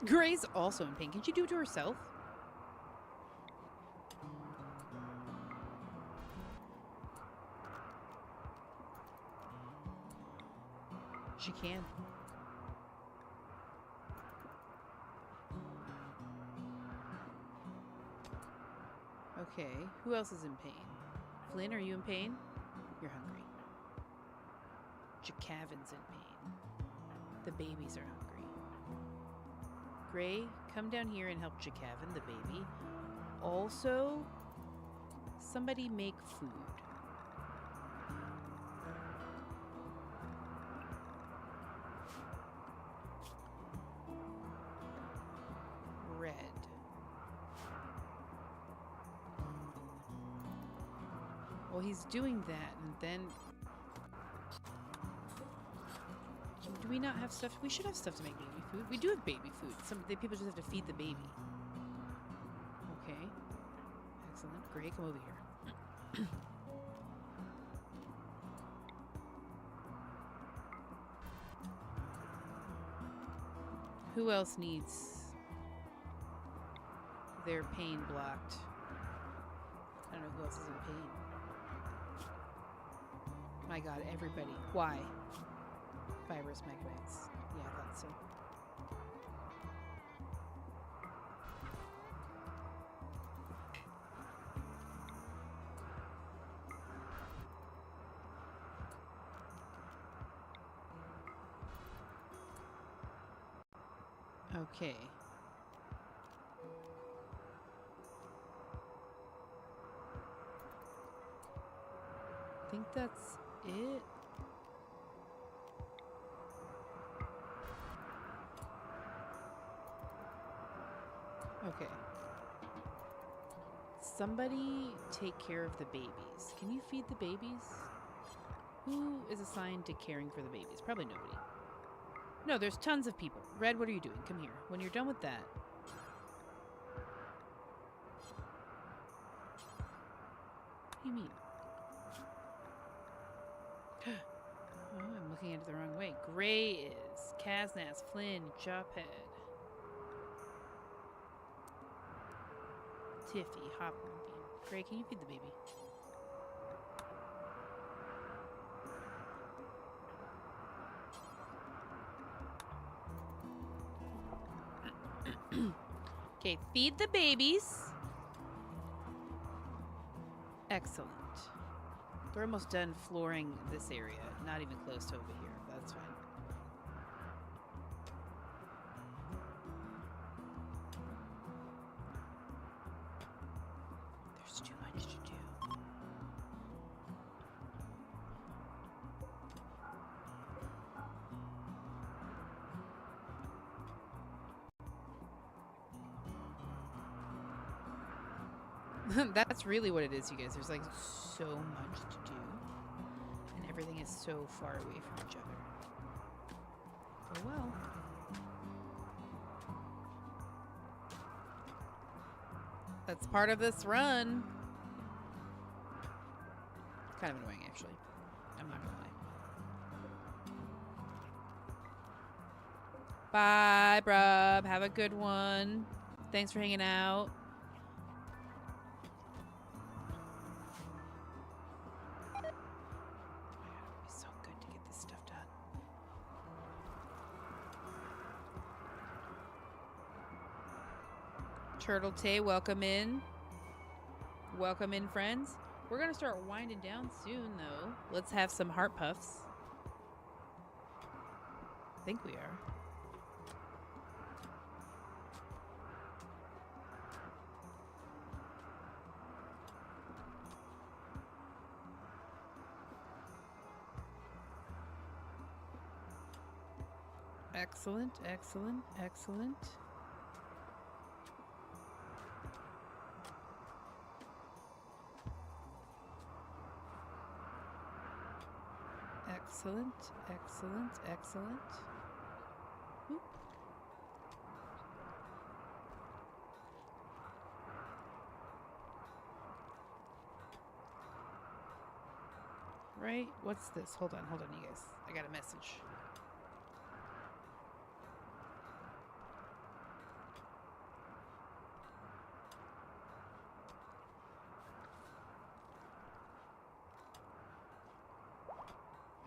Gray's also in pain. Can she do it to herself? She can. Okay, who else is in pain? Flynn, are you in pain? You're hungry. Jakavin's in pain. The babies are hungry. Gray, come down here and help Jakavin, the baby. Also, somebody make food. Red. Well, he's doing that, and then... Do we not have stuff? We should have stuff to make baby food. We do have baby food. The people just have to feed the baby. Okay. Excellent. Gray, come over here. Who else needs their pain blocked? I don't know who else is in pain. My God, everybody. Why? Fibrous magnets. Yeah, I thought so. Okay. I think that's it. Okay. Somebody take care of the babies. Can you feed the babies? Who is assigned to caring for the babies? Probably nobody. No, there's tons of people. Red, what are you doing? Come here. When you're done with that... What do you mean? Oh, I'm looking at it the wrong way. Gray is Kaznaz, Flynn, Jophead, Tiffy, Hopper, Beam. Gray, can you feed the baby? Okay, feed the babies. Excellent. We're almost done flooring this area. Not even close to over here. That's fine. There's too much to do. That's really what it is, you guys. There's like so much to do. And everything is so far away from each other. Oh well. That's part of this run. Kind of annoying, actually. I'm not gonna lie. Bye, bruv. Have a good one. Thanks for hanging out. It'd be so good to get this stuff done. Turtle Tay, welcome in. Welcome in, friends. We're gonna start winding down soon, though. Let's have some heart puffs. I think we are. Excellent, excellent, excellent. Excellent, excellent, excellent. Oop. Right? What's this? Hold on, you guys. I got a message.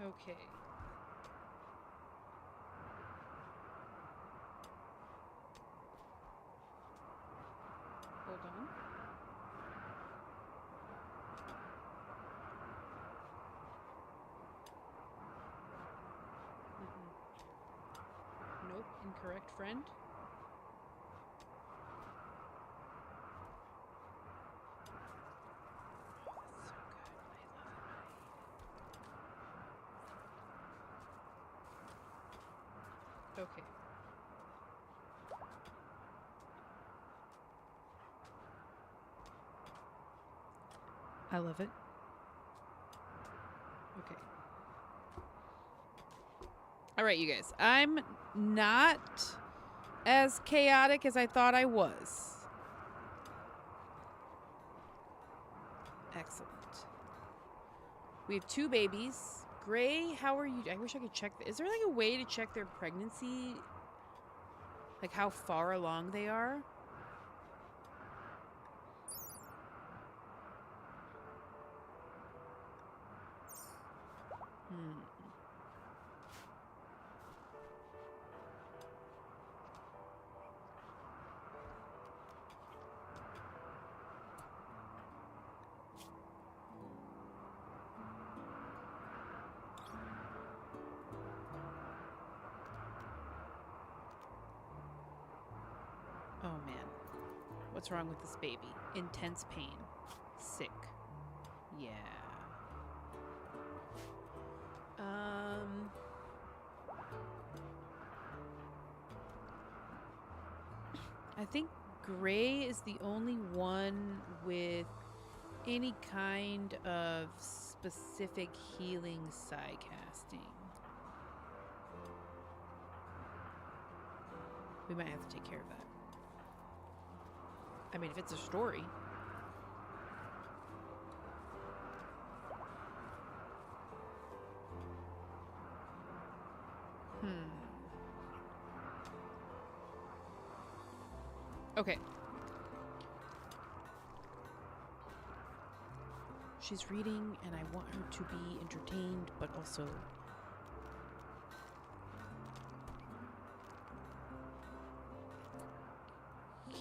Okay. Hold on. Nope, incorrect, friend. Okay. I love it. Okay. All right, you guys. I'm not as chaotic as I thought I was. Excellent. We have 2 babies. Gray, how are you? I wish I could check. Is there like a way to check their pregnancy? Like how far along they are? Oh man. What's wrong with this baby? Intense pain. Sick. Yeah. I think Gray is the only one with any kind of specific healing psi casting. We might have to take care of that. I mean, if it's a story. Okay. She's reading, and I want her to be entertained, but also...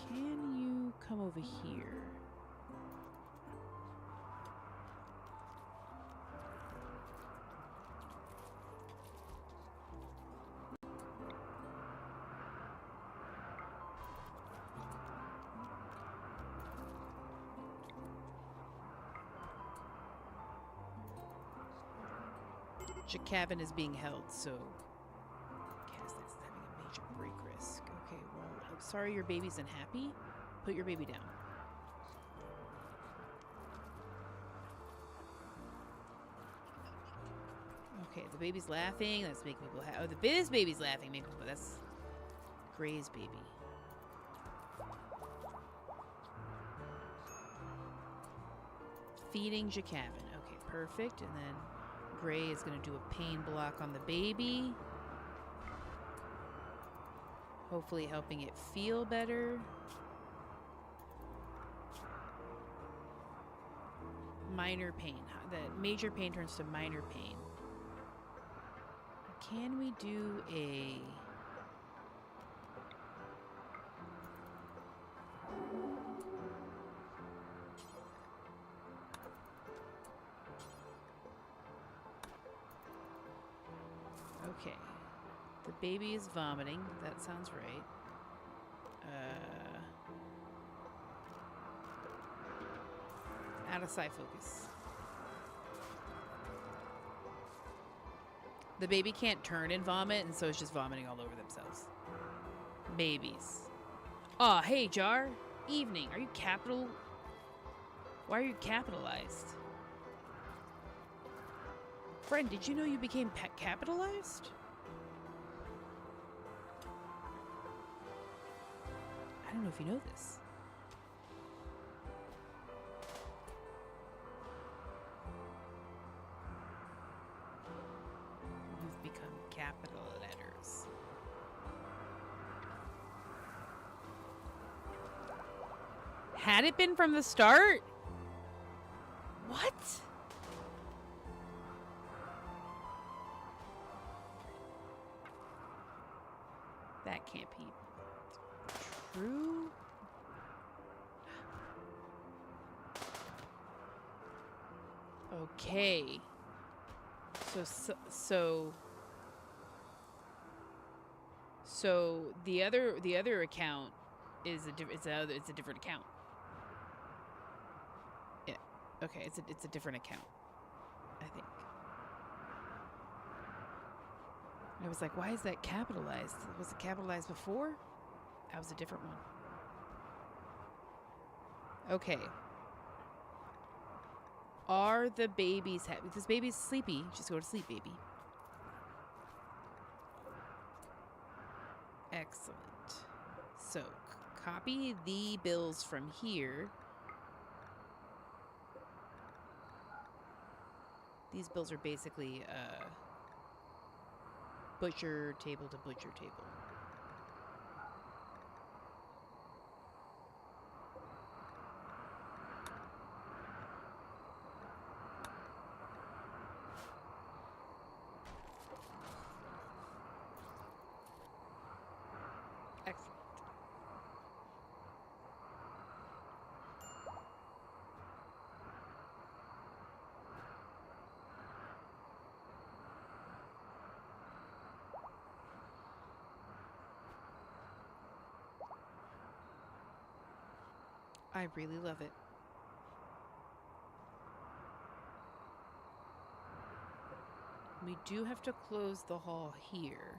Can you come over here? Cabin is being held, so Cass, that's having a major break risk. Okay, well, I'm sorry your baby's unhappy. Put your baby down. Okay, the baby's laughing. That's making people happy. Oh, this baby's laughing. Maybe that's Gray's baby. Feeding Jacavin. Okay, perfect. And then Gray is going to do a pain block on the baby. Hopefully helping it feel better. Minor pain. The major pain turns to minor pain. Can we do a... Okay. The baby is vomiting. That sounds right. Out of sight focus. The baby can't turn and vomit, and so it's just vomiting all over themselves. Babies. Aw, hey, Jar. Evening. Are you capital? Why are you capitalized? Friend, did you know you became capitalized? I don't know if you know this. You've become capital letters. Had it been from the start? What? That can't be true. Okay. So the other account is it's a different account. Yeah. Okay, it's a different account, I think. I was like, why is that capitalized? Was it capitalized before? That was a different one. Okay. Are the babies happy? If this baby's sleepy, just go to sleep, baby. Excellent. So, copy the bills from here. These bills are basically butcher table to butcher table. Excellent. I really love it. We do have to close the hall here.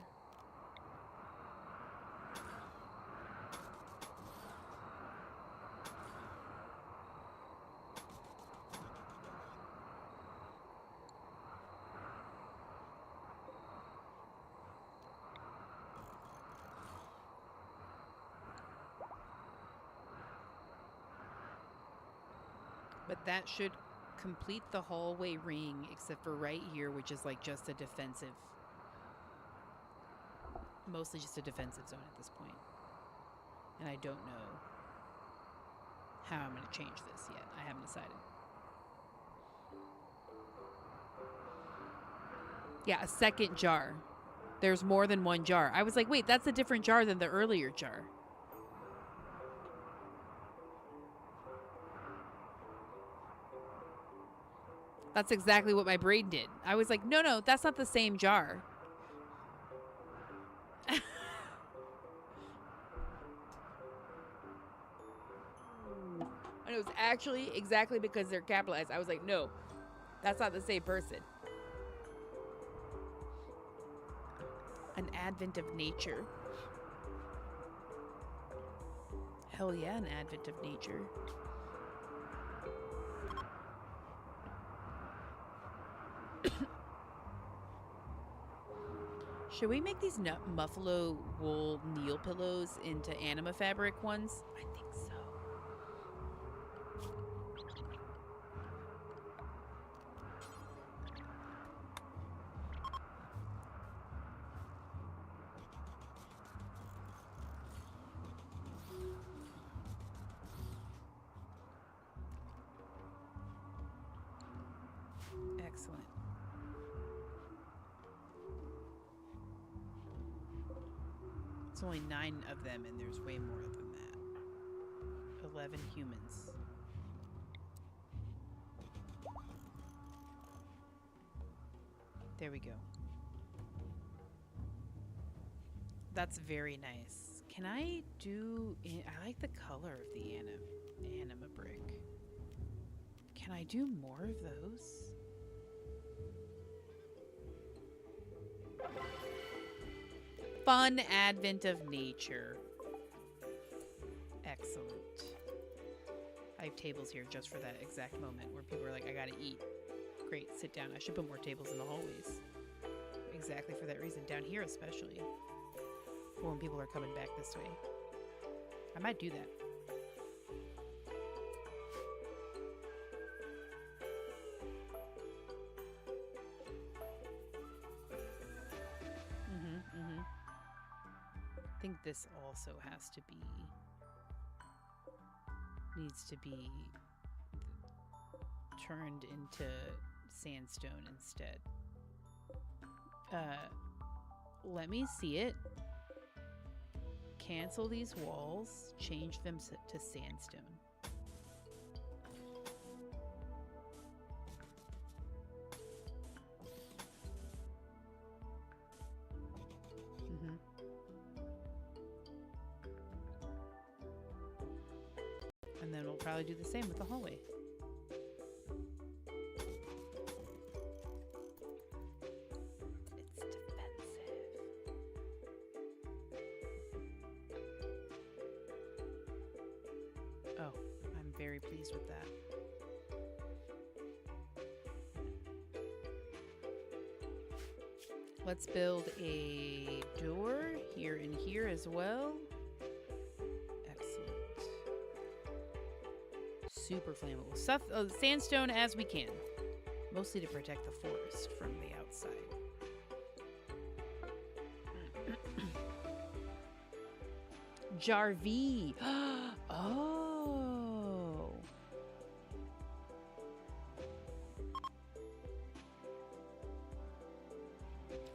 But that should complete the hallway ring, except for right here, which is like just a defensive, mostly just a defensive zone at this point. And I don't know how I'm going to change this yet. I haven't decided. Yeah, a second jar. There's more than one jar. I was like, wait, that's a different jar than the earlier jar. That's exactly what my brain did. I was like, no, that's not the same jar. And it was actually exactly because they're capitalized. I was like, no, that's not the same person. An advent of nature. Hell yeah, an advent of nature. Should we make these muffalo wool Neil pillows into anima fabric ones? I think so. Excellent. It's only 9 of them, and there's way more than that. 11 humans. There we go. That's very nice. Can I do... I like the color of the anima brick. Can I do more of those? Fun advent of nature. Excellent. I have tables here just for that exact moment where people are like, I gotta eat. Great, sit down. I should put more tables in the hallways. Exactly for that reason. Down here especially. For when people are coming back this way. I might do that. I think this also has to be... needs to be turned into sandstone instead. Let me see it. Cancel these walls. Change them to sandstone. And then we'll probably do the same with the hallway. It's defensive. Oh, I'm very pleased with that. Let's build a door here and here as well. Super flammable stuff. Sandstone as we can, mostly to protect the forest from the outside. Jarvie. Oh.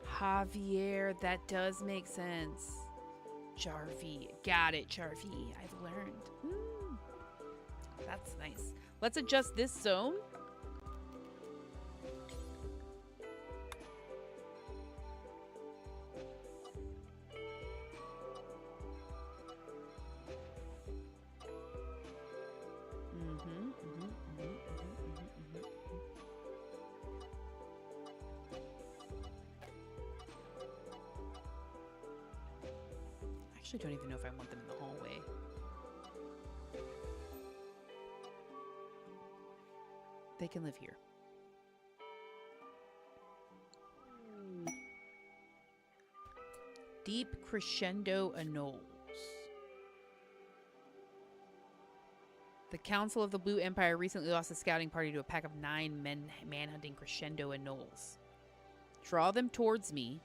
Javier, that does make sense. Jarvie. Got it, Jarvie. I've learned. That's nice. Let's adjust this zone. I actually don't even know if I want them in the hallway. They can live here. Deep crescendo anoles. The Council of the Blue Empire recently lost a scouting party to a pack of 9 men manhunting crescendo anoles. Draw them towards me,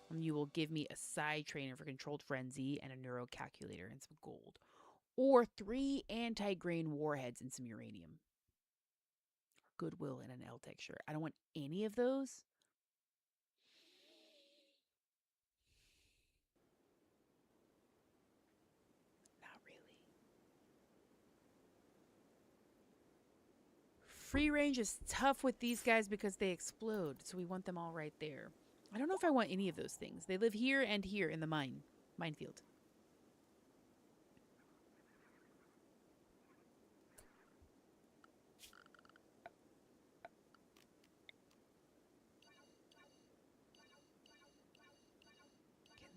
and you will give me a side trainer for controlled frenzy and a neurocalculator and some gold. Or 3 anti-grain warheads and some uranium. Goodwill and an L-Tech shirt. I don't want any of those. Not really. Free range is tough with these guys because they explode, so we want them all right there. I don't know if I want any of those things. They live here and here in the minefield.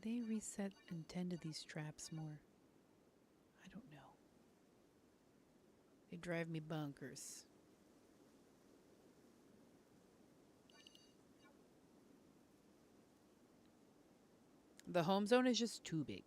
They reset and tend to these traps more? I don't know. They drive me bonkers. The home zone is just too big.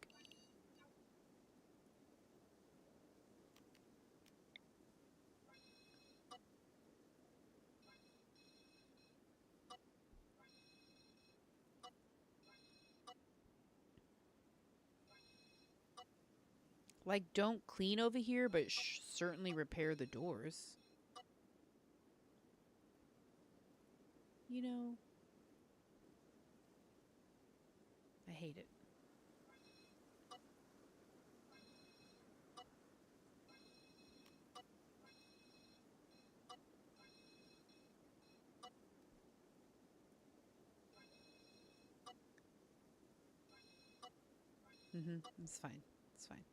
Like, don't clean over here, but certainly repair the doors. You know, I hate it. It's fine. It's fine.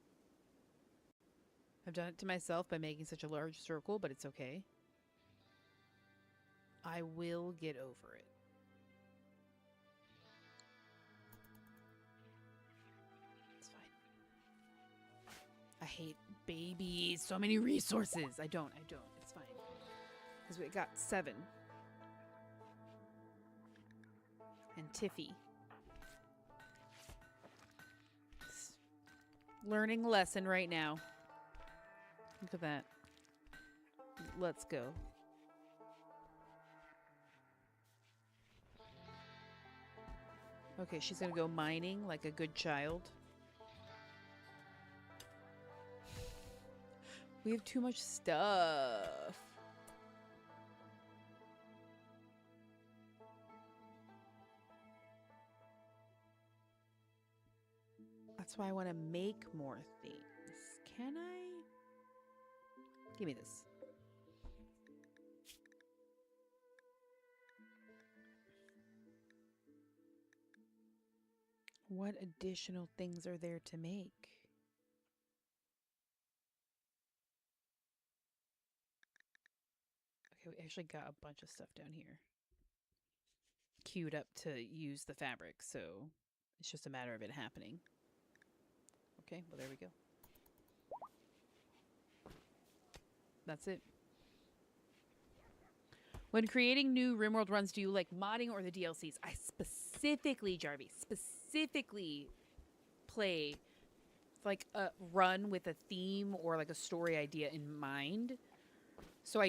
I've done it to myself by making such a large circle, but it's okay. I will get over it. It's fine. I hate babies. So many resources. I don't. It's fine. Because we got 7. And Tiffy. Learning lesson right now. Look at that. Let's go. Okay, she's gonna go mining like a good child. We have too much stuff. That's why I want to make more things. Can I? Give me this. What additional things are there to make? Okay, we actually got a bunch of stuff down here queued up to use the fabric, so it's just a matter of it happening. Okay, well, there we go. That's it. When creating new Rimworld runs, do you like modding or the DLCs? I specifically, Jarvie, play like a run with a theme or like a story idea in mind. So I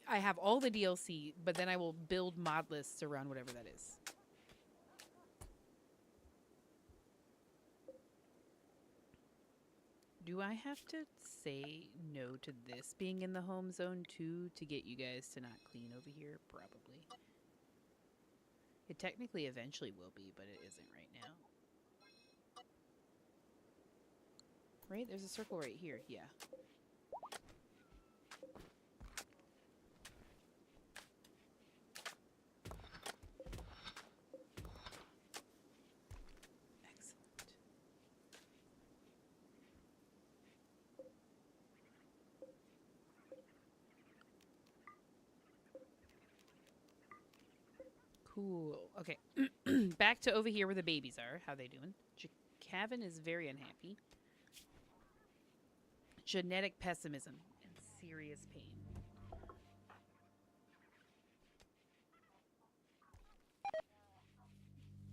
have all the DLC, but then I will build mod lists around whatever that is. Do I have to say no to this being in the home zone too to get you guys to not clean over here? Probably. It technically eventually will be, but it isn't right now. Right? There's a circle right here. Yeah. Cool. Okay. Back to over here where the babies are. How they doing? Kevin is very unhappy. Genetic pessimism and serious pain.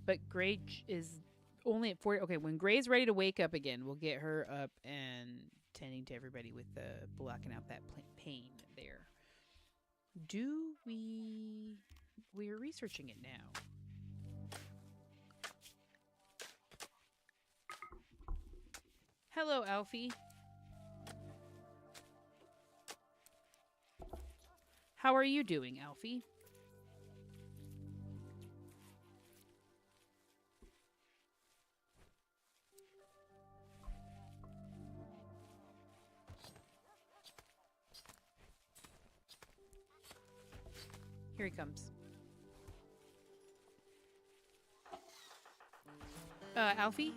But Gray is only at 40. Okay, when Gray's ready to wake up again, we'll get her up and tending to everybody with the blocking out that pain there. We're researching it now. Hello, Alfie. How are you doing, Alfie? Here he comes. Alfie?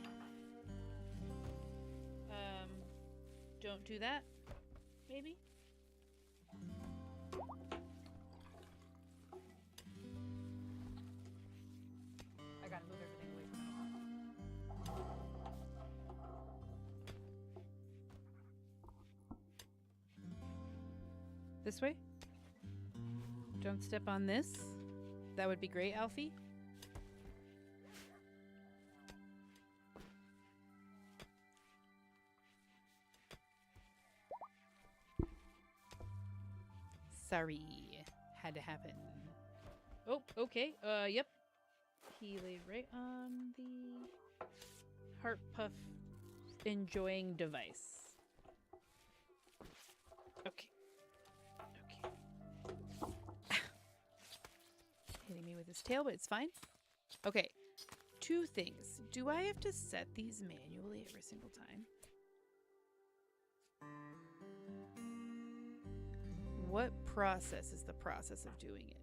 Don't do that, maybe? I gotta move everything away from him. This way? Don't step on this. That would be great, Alfie. Sorry. Had to happen. Oh, okay. Yep. He laid right on the heart puff enjoying device. Okay. Okay. Hitting me with his tail, but it's fine. Okay. 2 things. Do I have to set these manually every single time? What process is the process of doing it?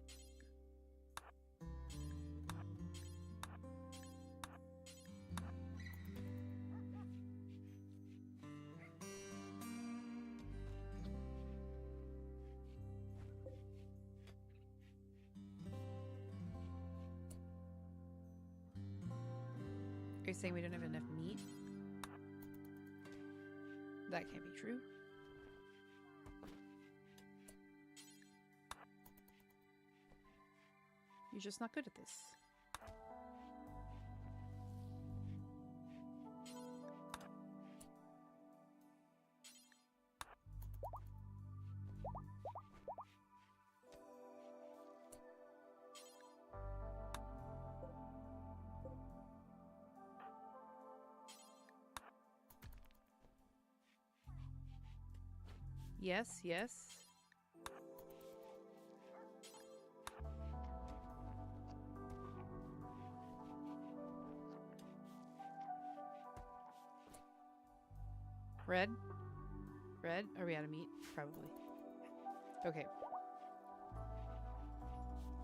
Are you saying we don't have enough meat? That can't be true. You're just not good at this. Yes, yes. Red? Red? Are we out of meat? Probably. Okay.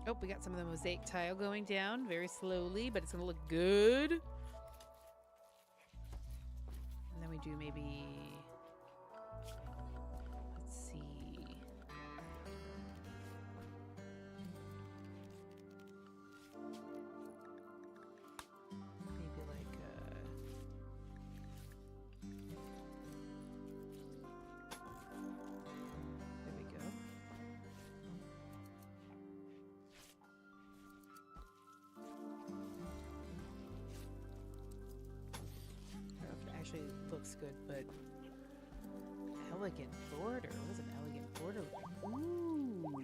Oh, we got some of the mosaic tile going down very slowly, but it's going to look good. And then we do maybe... Let's see. Maybe like... There we go. I don't know if it actually looks good, but elegant border. What is an elegant border? Ooh,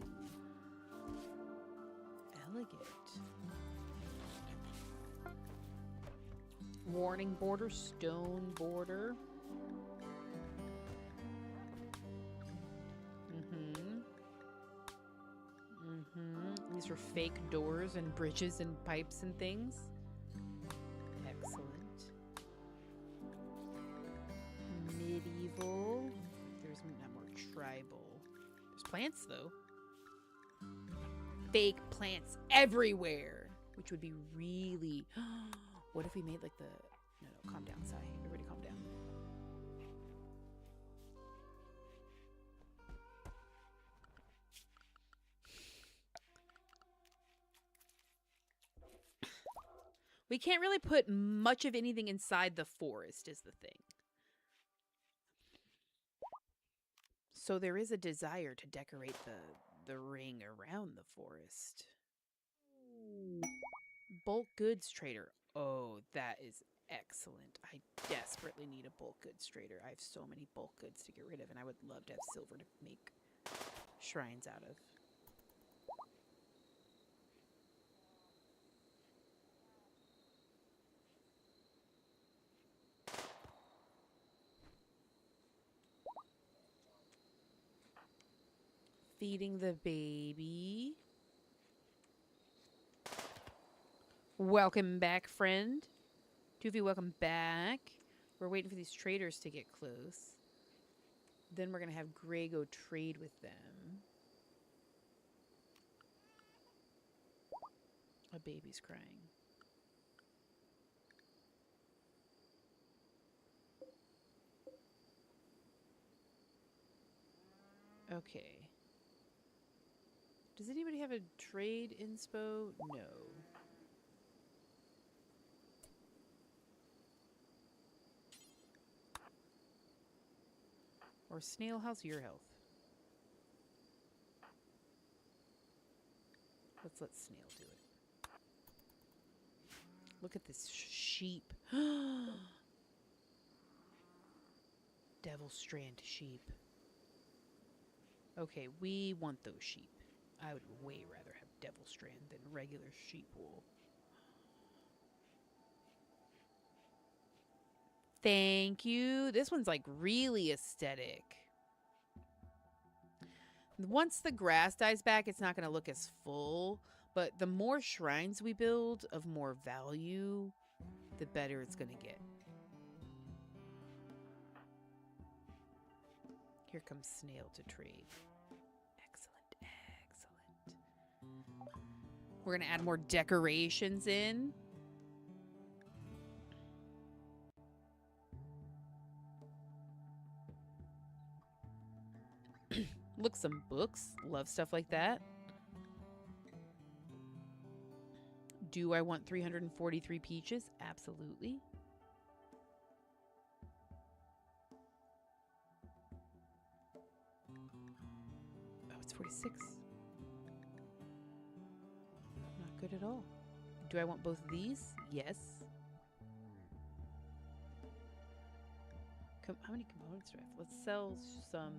elegant. Warning border, stone border. These are fake doors and bridges and pipes and things. Excellent. Medieval. There's not more tribal. There's plants, though. Fake plants everywhere. Which would be really... What if we made like the... No, calm down, Sai. Everybody calm down. We can't really put much of anything inside the forest is the thing. So there is a desire to decorate the ring around the forest. Bulk goods trader. Oh, that is excellent. I desperately need a bulk goods trader. I have so many bulk goods to get rid of, and I would love to have silver to make shrines out of. Feeding the baby. Welcome back, friend. Doofy, welcome back. We're waiting for these traders to get close. Then we're going to have Gray go trade with them. A baby's crying. Okay. Does anybody have a trade inspo? No. Or Snail, how's your health? Let's let Snail do it. Look at this sheep. Devil Strand sheep. Okay, we want those sheep. I would way rather have devil strand than regular sheep wool. Thank you. This one's like really aesthetic. Once the grass dies back, it's not going to look as full, but the more shrines we build of more value, the better it's going to get. Here comes Snail to trade. Excellent, excellent. We're going to add more decorations in. Look, some books. Love stuff like that. Do I want 343 peaches? Absolutely. Oh, it's 46. Not good at all. Do I want both of these? Yes. How many components do I have? Let's sell some.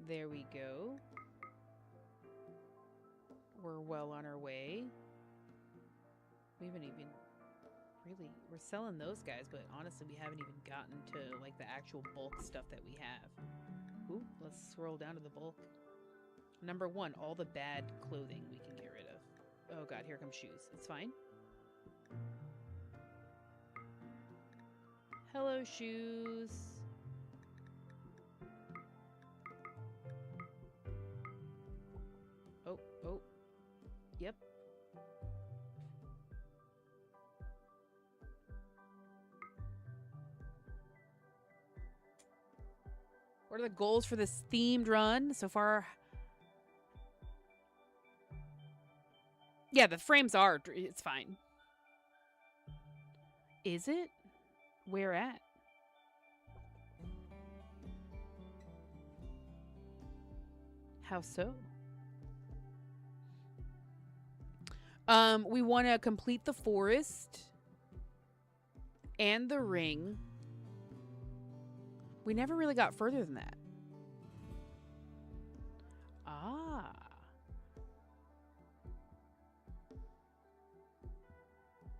There we go. We're well on our way. We haven't even really... We're selling those guys, but honestly, we haven't even gotten to, like, the actual bulk stuff that we have. Ooh, let's scroll down to the bulk. Number 1, all the bad clothing we can get rid of. Oh god, here come shoes. It's fine. Hello, shoes. Oh. Yep. What are the goals for this themed run so far? Yeah, the frames are... It's fine. Is it? Where at? How so? We want to complete the forest and the ring. We never really got further than that. Ah.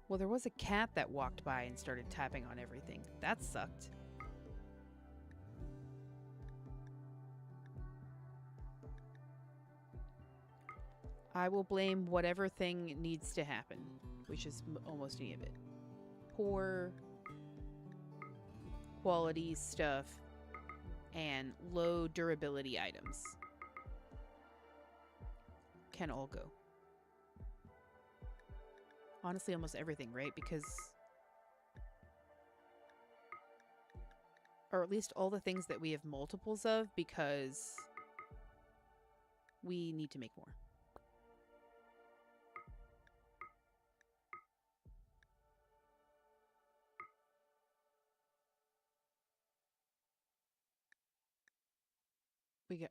Well, there was a cat that walked by and started tapping on everything. That sucked. I will blame whatever thing needs to happen, which is almost any of it. Poor quality stuff and low durability items can all go. Honestly, almost everything, right? Because... Or at least all the things that we have multiples of, because we need to make more.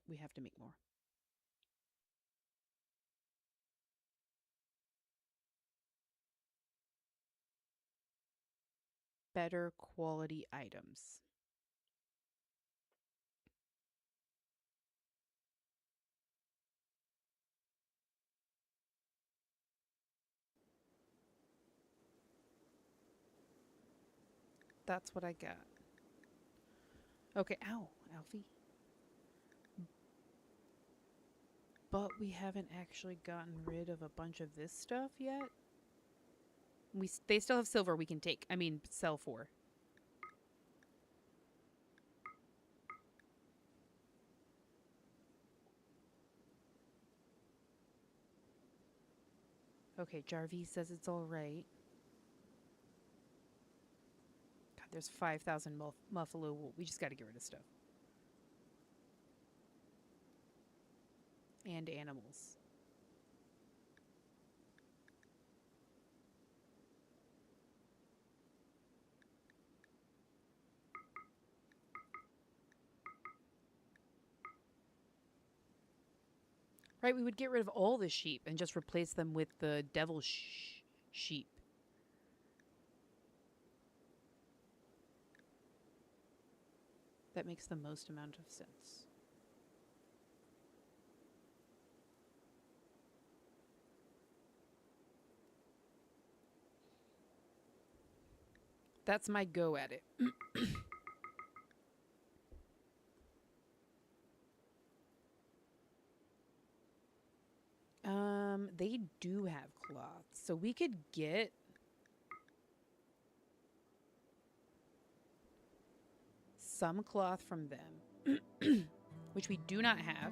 We have to make more. Better quality items. That's what I got. Okay, ow, Alfie. But we haven't actually gotten rid of a bunch of this stuff yet. They still have silver we can take. I mean, sell for. Okay, Jarvis says it's all right. God, there's 5,000 muffalo wool. We just got to get rid of stuff. And animals. Right, we would get rid of all the sheep and just replace them with the devil sheep. That makes the most amount of sense. That's my go at it. They do have cloth, so we could get some cloth from them, which we do not have.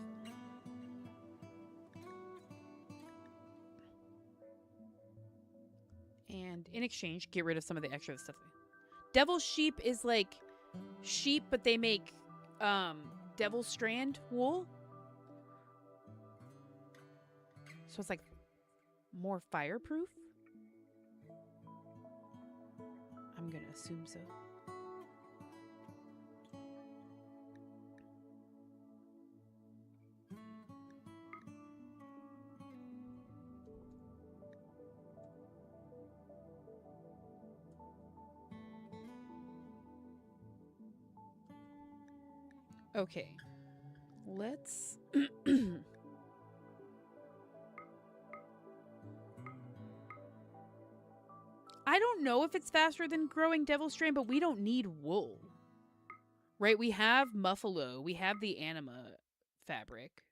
And in exchange, get rid of some of the extra stuff. Devil sheep is like sheep, but they make devil strand wool. So it's like more fireproof. I'm gonna assume so. Okay. Let's I don't know if it's faster than growing devil strand, but we don't need wool. Right? We have muffalo. We have the anima fabric.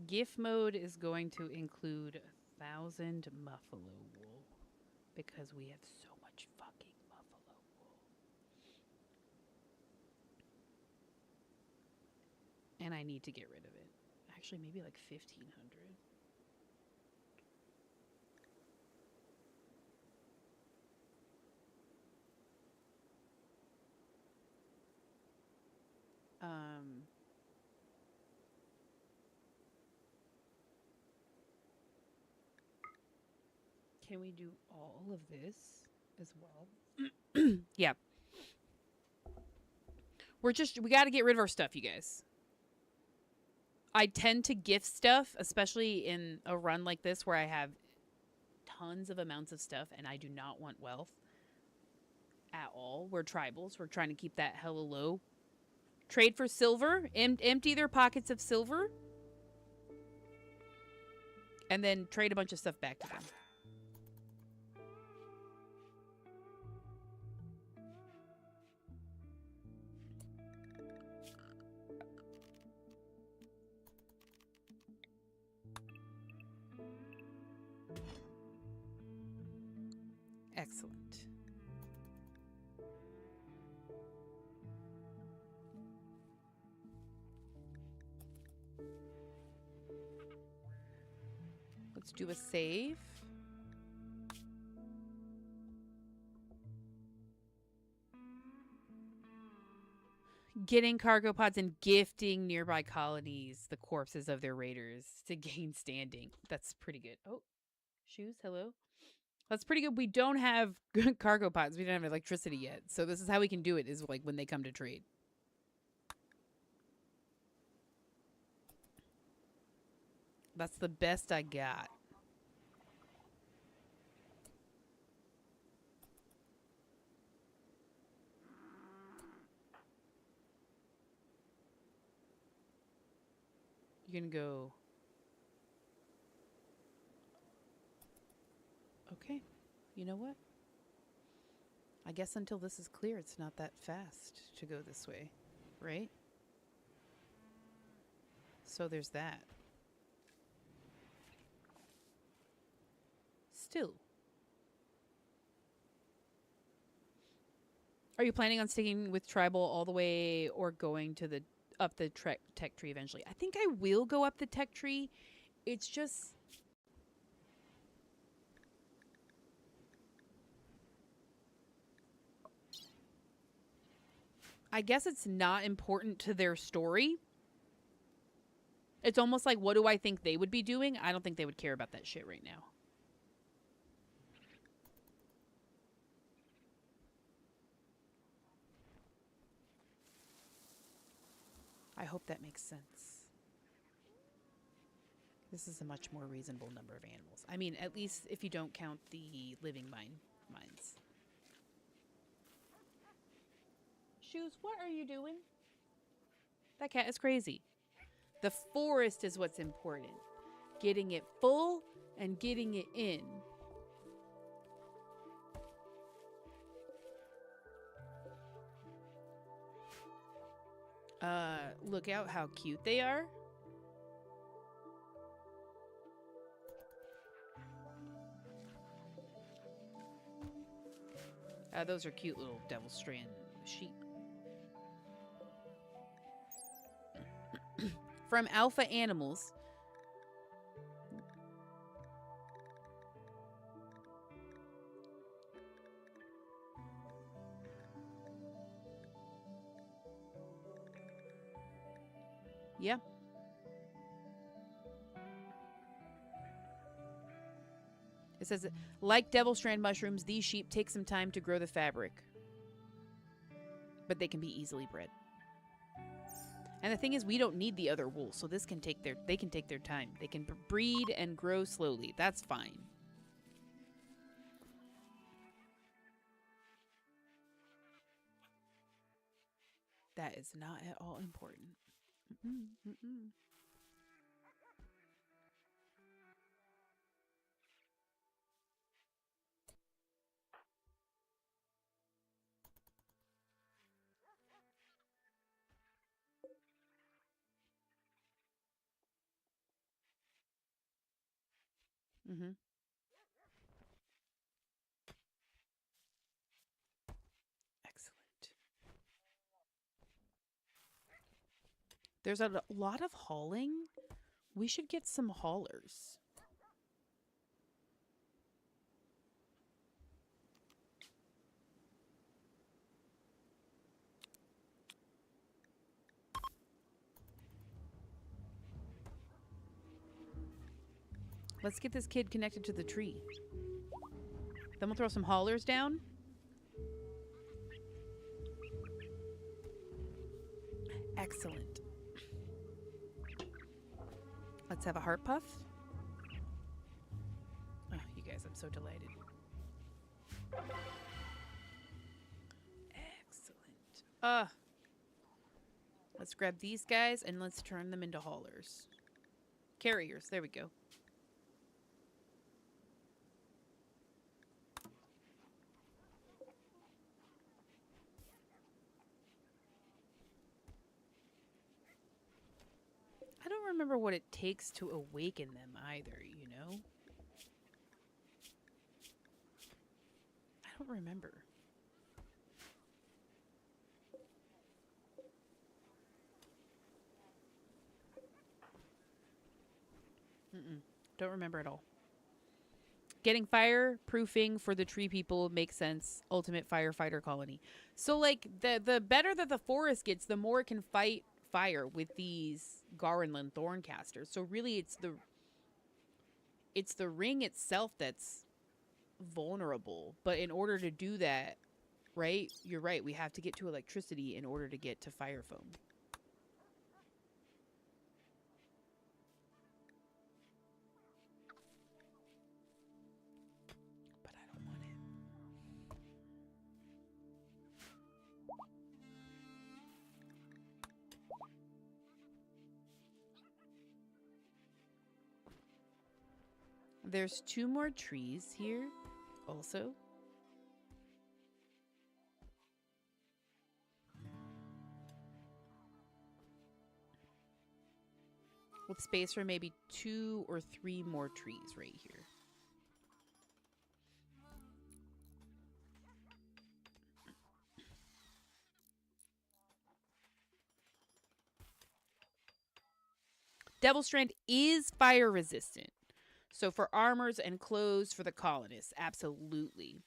GIF mode is going to include 1,000 muffalo wool because we have so much fucking muffalo wool. And I need to get rid of it. Actually, maybe like 1,500. Can we do all of this as well? Yeah. We got to get rid of our stuff, you guys. I tend to gift stuff, especially in a run like this where I have tons of amounts of stuff and I do not want wealth at all. We're tribals. We're trying to keep that hella low. Trade for silver. Empty their pockets of silver. And then trade a bunch of stuff back to them. Excellent. Let's do a save. Getting cargo pods and gifting nearby colonies the corpses of their raiders to gain standing. That's pretty good. Oh, shoes. Hello. That's pretty good. We don't have good cargo pods. We don't have electricity yet. So this is how we can do it, is like when they come to trade. That's the best I got. You can go. Okay. You know what? I guess until this is clear, it's not that fast to go this way, right? So there's that. Still. Are you planning on sticking with tribal all the way or going to the up the tech tree eventually? I think I will go up the tech tree. It's just I guess it's not important to their story. It's almost like, what do I think they would be doing? I don't think they would care about that shit right now. I hope that makes sense. This is a much more reasonable number of animals. I mean, at least if you don't count the living mines. Shoes, what are you doing? That cat is crazy. The forest is what's important. Getting it full and getting it in. Look out how cute they are. Those are cute little devil strand sheep. From alpha animals. Yeah. It says, like devil strand mushrooms, these sheep take some time to grow the fabric. But they can be easily bred. And the thing is, we don't need the other wool, so this can take they can take their time. They can breed and grow slowly. That's fine. That is not at all important. Mm-mm, mm-mm. Mm-hmm. Excellent. There's a lot of hauling. We should get some haulers. Let's get this kid connected to the tree. Then we'll throw some haulers down. Excellent. Let's have a heart puff. Oh, you guys, I'm so delighted. Excellent. Let's grab these guys and let's turn them into haulers. Carriers, there we go. I don't remember what it takes to awaken them either, you know? I don't remember. Don't remember at all. Getting fireproofing for the tree people makes sense. Ultimate firefighter colony. So, like, the better that the forest gets, the more it can fight fire with these Garlandland Thorncasters. So really, it's the ring itself that's vulnerable. But in order to do that, right? You're right. We have to get to electricity in order to get to fire foam. But I don't want it. There's 2 more trees here also. With space for maybe 2 or 3 more trees right here. Devil Strength is fire resistant. So for armors and clothes for the colonists, absolutely.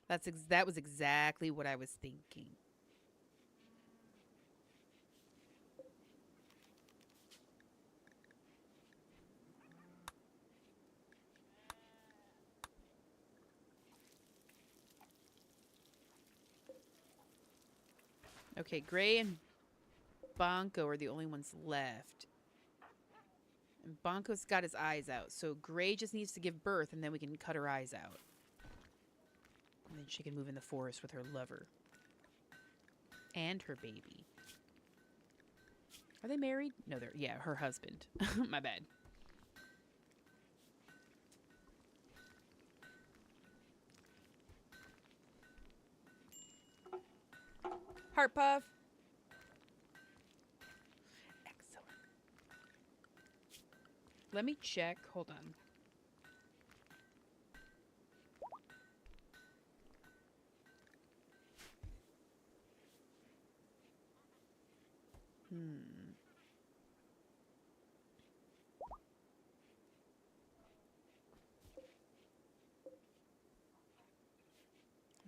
That was exactly what I was thinking. Okay, Gray and Bonko are the only ones left. And Bonko's got his eyes out, so Gray just needs to give birth, and then we can cut her eyes out. And then she can move in the forest with her lover. And her baby. Are they married? No, they're... Yeah, her husband. My bad. Heart puff. Excellent. Let me check. Hold on.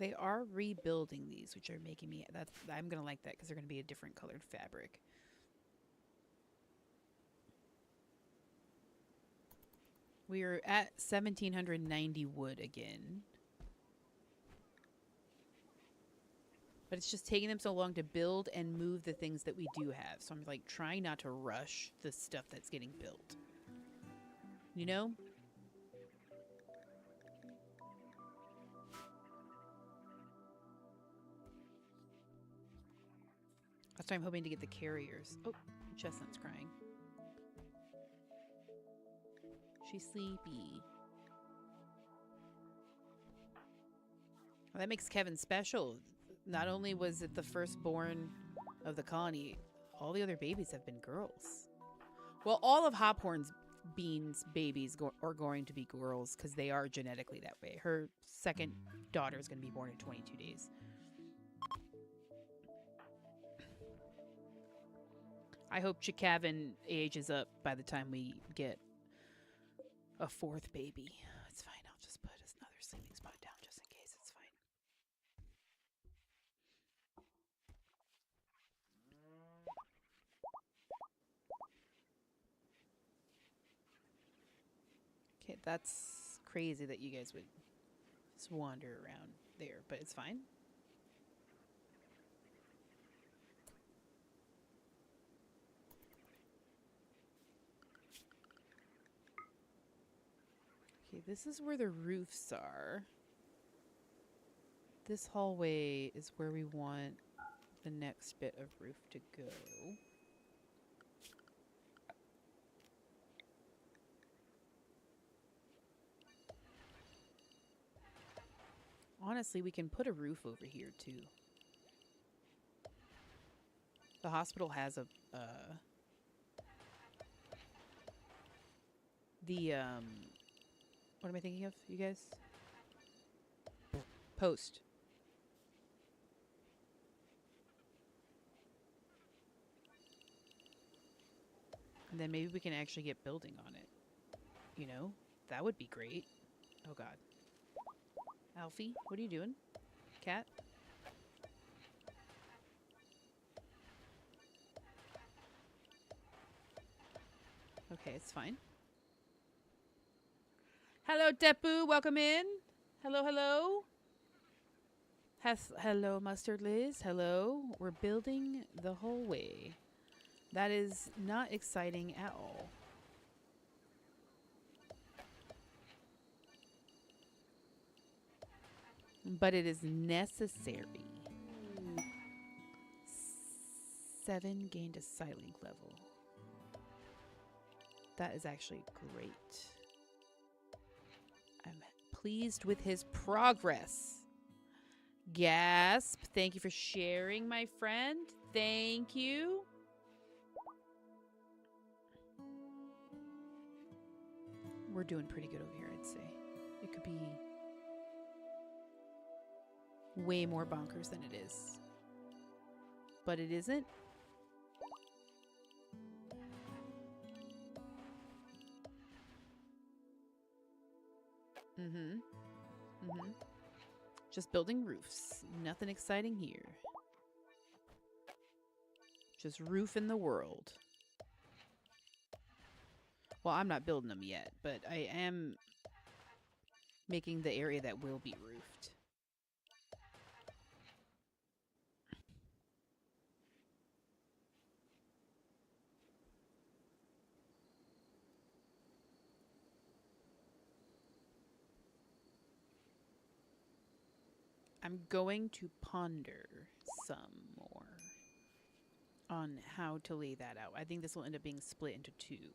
They are rebuilding these, which are making me... I'm going to like that because they're going to be a different colored fabric. We are at 1,790 wood again. But it's just taking them so long to build and move the things that we do have. So I'm like trying not to rush the stuff that's getting built. You know? That's why I'm hoping to get the carriers. Oh, Chestnut's crying. She's sleepy. Well, that makes Kevin special. Not only was it the firstborn of the colony, all the other babies have been girls. Well, all of Hophorn's Bean's babies are going to be girls because they are genetically that way. Her second daughter is going to be born in 22 days. I hope Chikavin ages up by the time we get a fourth baby. It's fine. I'll just put another sleeping spot down just in case. It's fine. Okay, that's crazy that you guys would just wander around there, but it's fine. Okay, this is where the roofs are. This hallway is where we want the next bit of roof to go. Honestly, we can put a roof over here too. The hospital has what am I thinking of, you guys? Post. And then maybe we can actually get building on it. You know? That would be great. Oh god. Alfie, what are you doing? Cat? Okay, it's fine. Hello, Depu. Welcome in. Hello, hello. Hello, Mustard Liz. Hello. We're building the hallway. That is not exciting at all. But it is necessary. 7 gained a Sightlink level. That is actually great. I'm pleased with his progress. Gasp. Thank you for sharing, my friend. Thank you. We're doing pretty good over here, I'd say. It could be way more bonkers than it is. but it isn't. Just building roofs. Nothing exciting here. Just roofing the world. Well, I'm not building them yet, but I am making the area that will be roofed. I'm going to ponder some more on how to lay that out. I think this will end up being split into two.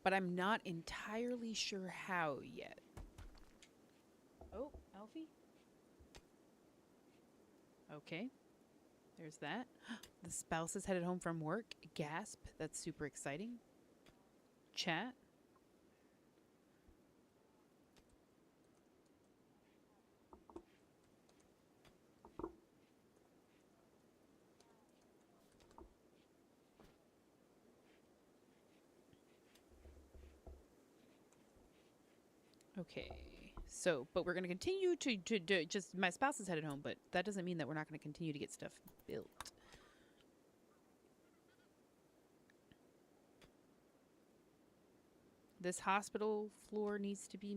But I'm not entirely sure how yet. Oh, Alfie? Okay. There's that. The spouse is headed home from work. Gasp. That's super exciting. Chat. Okay. So, but we're going to continue to just, my spouse is headed home, but that doesn't mean that we're not going to continue to get stuff built. This hospital floor needs to be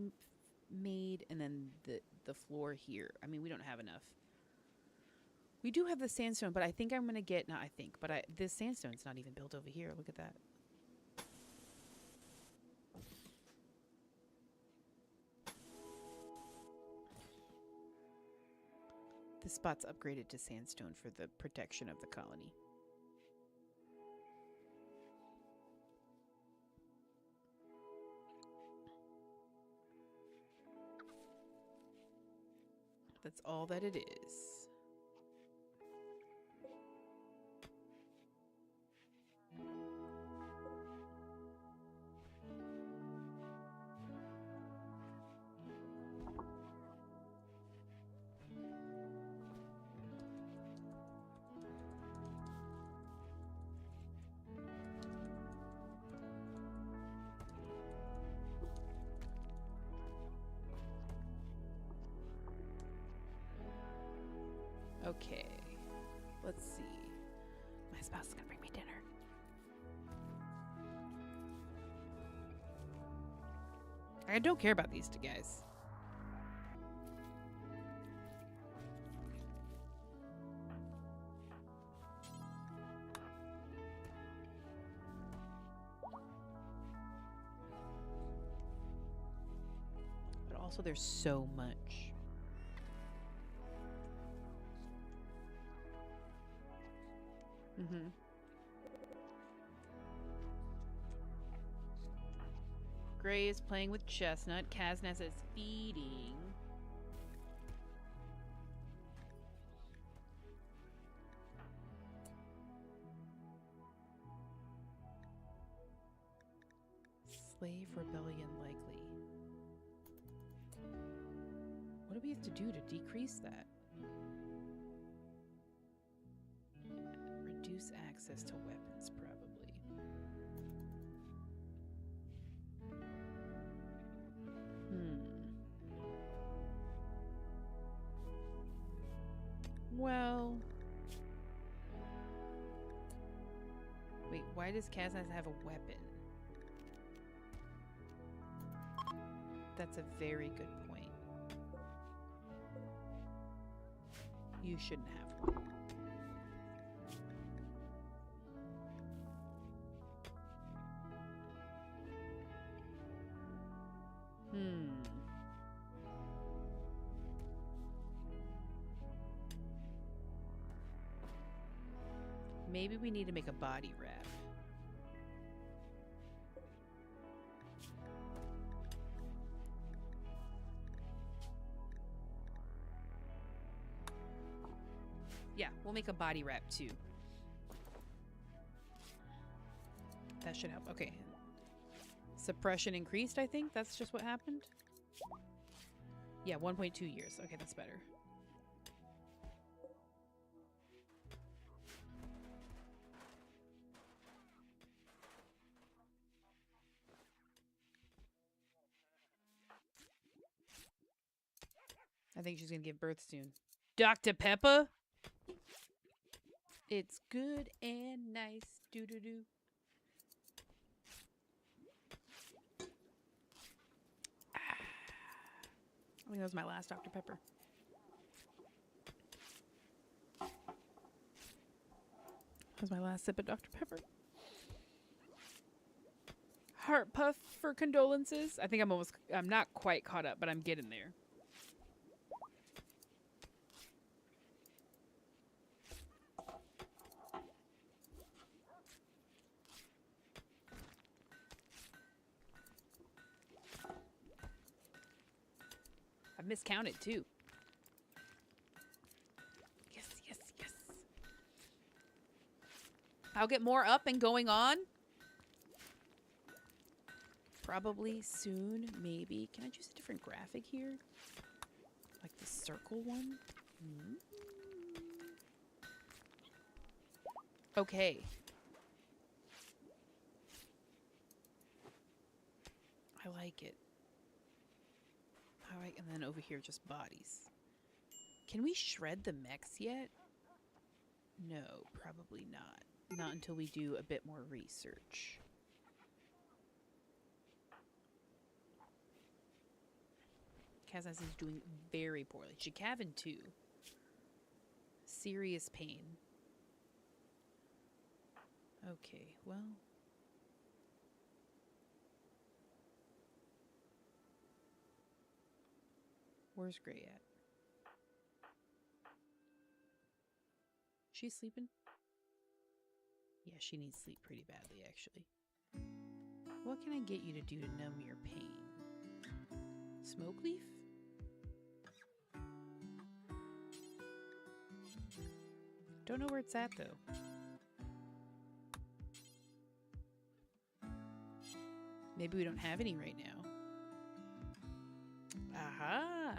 made, and then the floor here. I mean, we don't have enough. We do have the sandstone, but I think I'm going to get, not I think, but this sandstone's not even built over here. Look at that. This spot's upgraded to sandstone for the protection of the colony. That's all that it is. Okay, let's see. My spouse is gonna bring me dinner. I don't care about these two guys. But also there's so much. Gray is playing with Chestnut. Kaznaz is feeding. Slave rebellion likely. What do we have to do to decrease that? Reduce access to weapons, probably. Well... Wait, why does Kaznaz have a weapon? That's a very good point. You shouldn't have one. Maybe we need to make a body wrap. Yeah, we'll make a body wrap too. That should help. Okay. Suppression increased, I think. That's just what happened. Yeah, 1.2 years. Okay, that's better. I think she's gonna give birth soon. Dr. Pepper? It's good and nice. Doo-doo-doo. I think that was my last Dr. Pepper. That was my last sip of Dr. Pepper. Heart puff for condolences. I think I'm not quite caught up, but I'm getting there. I've miscounted too. Yes, yes, yes. I'll get more up and going on. Probably soon, maybe. Can I choose a different graphic here? Like the circle one? Mm-hmm. Okay. I like it. Alright, and then over here, just bodies. Can we shred the mechs yet? No, probably not. Not until we do a bit more research. Kazas is doing very poorly. Chikavin too. Serious pain. Okay, well. Where's Gray at? She's sleeping? Yeah, she needs sleep pretty badly, actually. What can I get you to do to numb your pain? Smoke leaf? Don't know where it's at, though. Maybe we don't have any right now. Aha!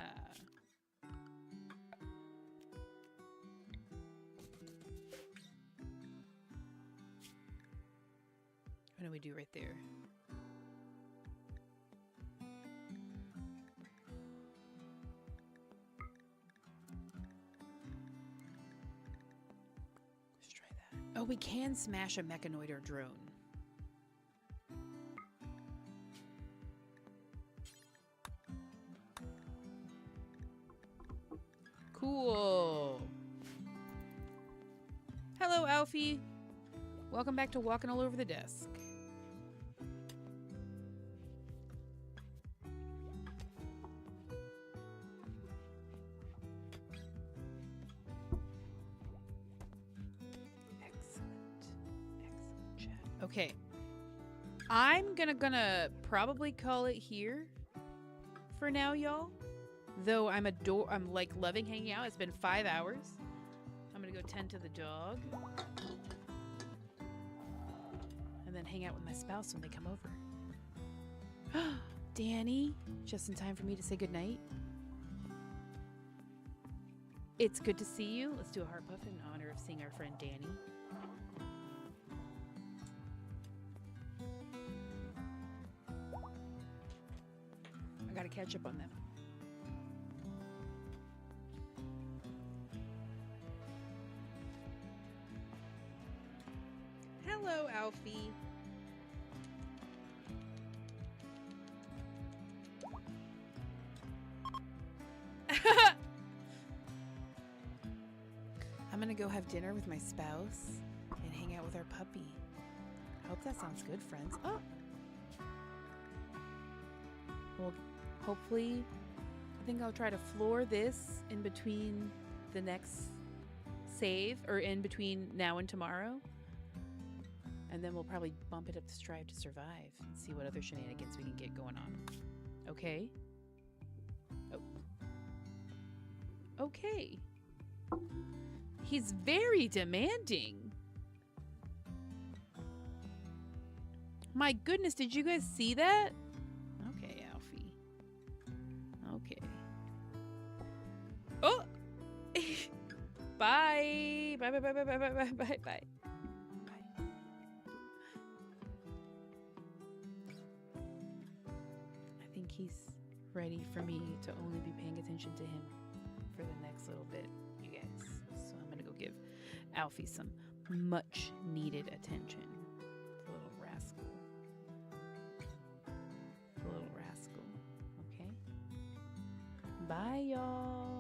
What do we do right there? Let's try that. Oh, we can smash a mechanoid or drone. Cool. Hello, Alfie. Welcome back to Walking All Over the Desk. Excellent chat. Okay. I'm gonna probably call it here for now, y'all. Though I'm like loving hanging out. It's been 5 hours. I'm gonna go tend to the dog. And then hang out with my spouse when they come over. Danny, just in time for me to say goodnight. It's good to see you. Let's do a heart puff in honor of seeing our friend Danny. I gotta catch up on them. Hello, Alfie. I'm gonna go have dinner with my spouse and hang out with our puppy. I hope that sounds good, friends. Oh! Well, hopefully, I think I'll try to floor this in between the next save, or in between now and tomorrow. And then we'll probably bump it up to Strive to Survive and see what other shenanigans we can get going on. Okay? Oh. Okay. He's very demanding. My goodness, did you guys see that? Okay, Alfie. Okay. Oh! Bye! Bye, bye, bye, bye, bye, bye, bye, bye, bye. I think he's ready for me to only be paying attention to him for the next little bit, you guys. So I'm gonna go give Alfie some much needed attention. The little rascal. The little rascal. Okay? Bye, y'all.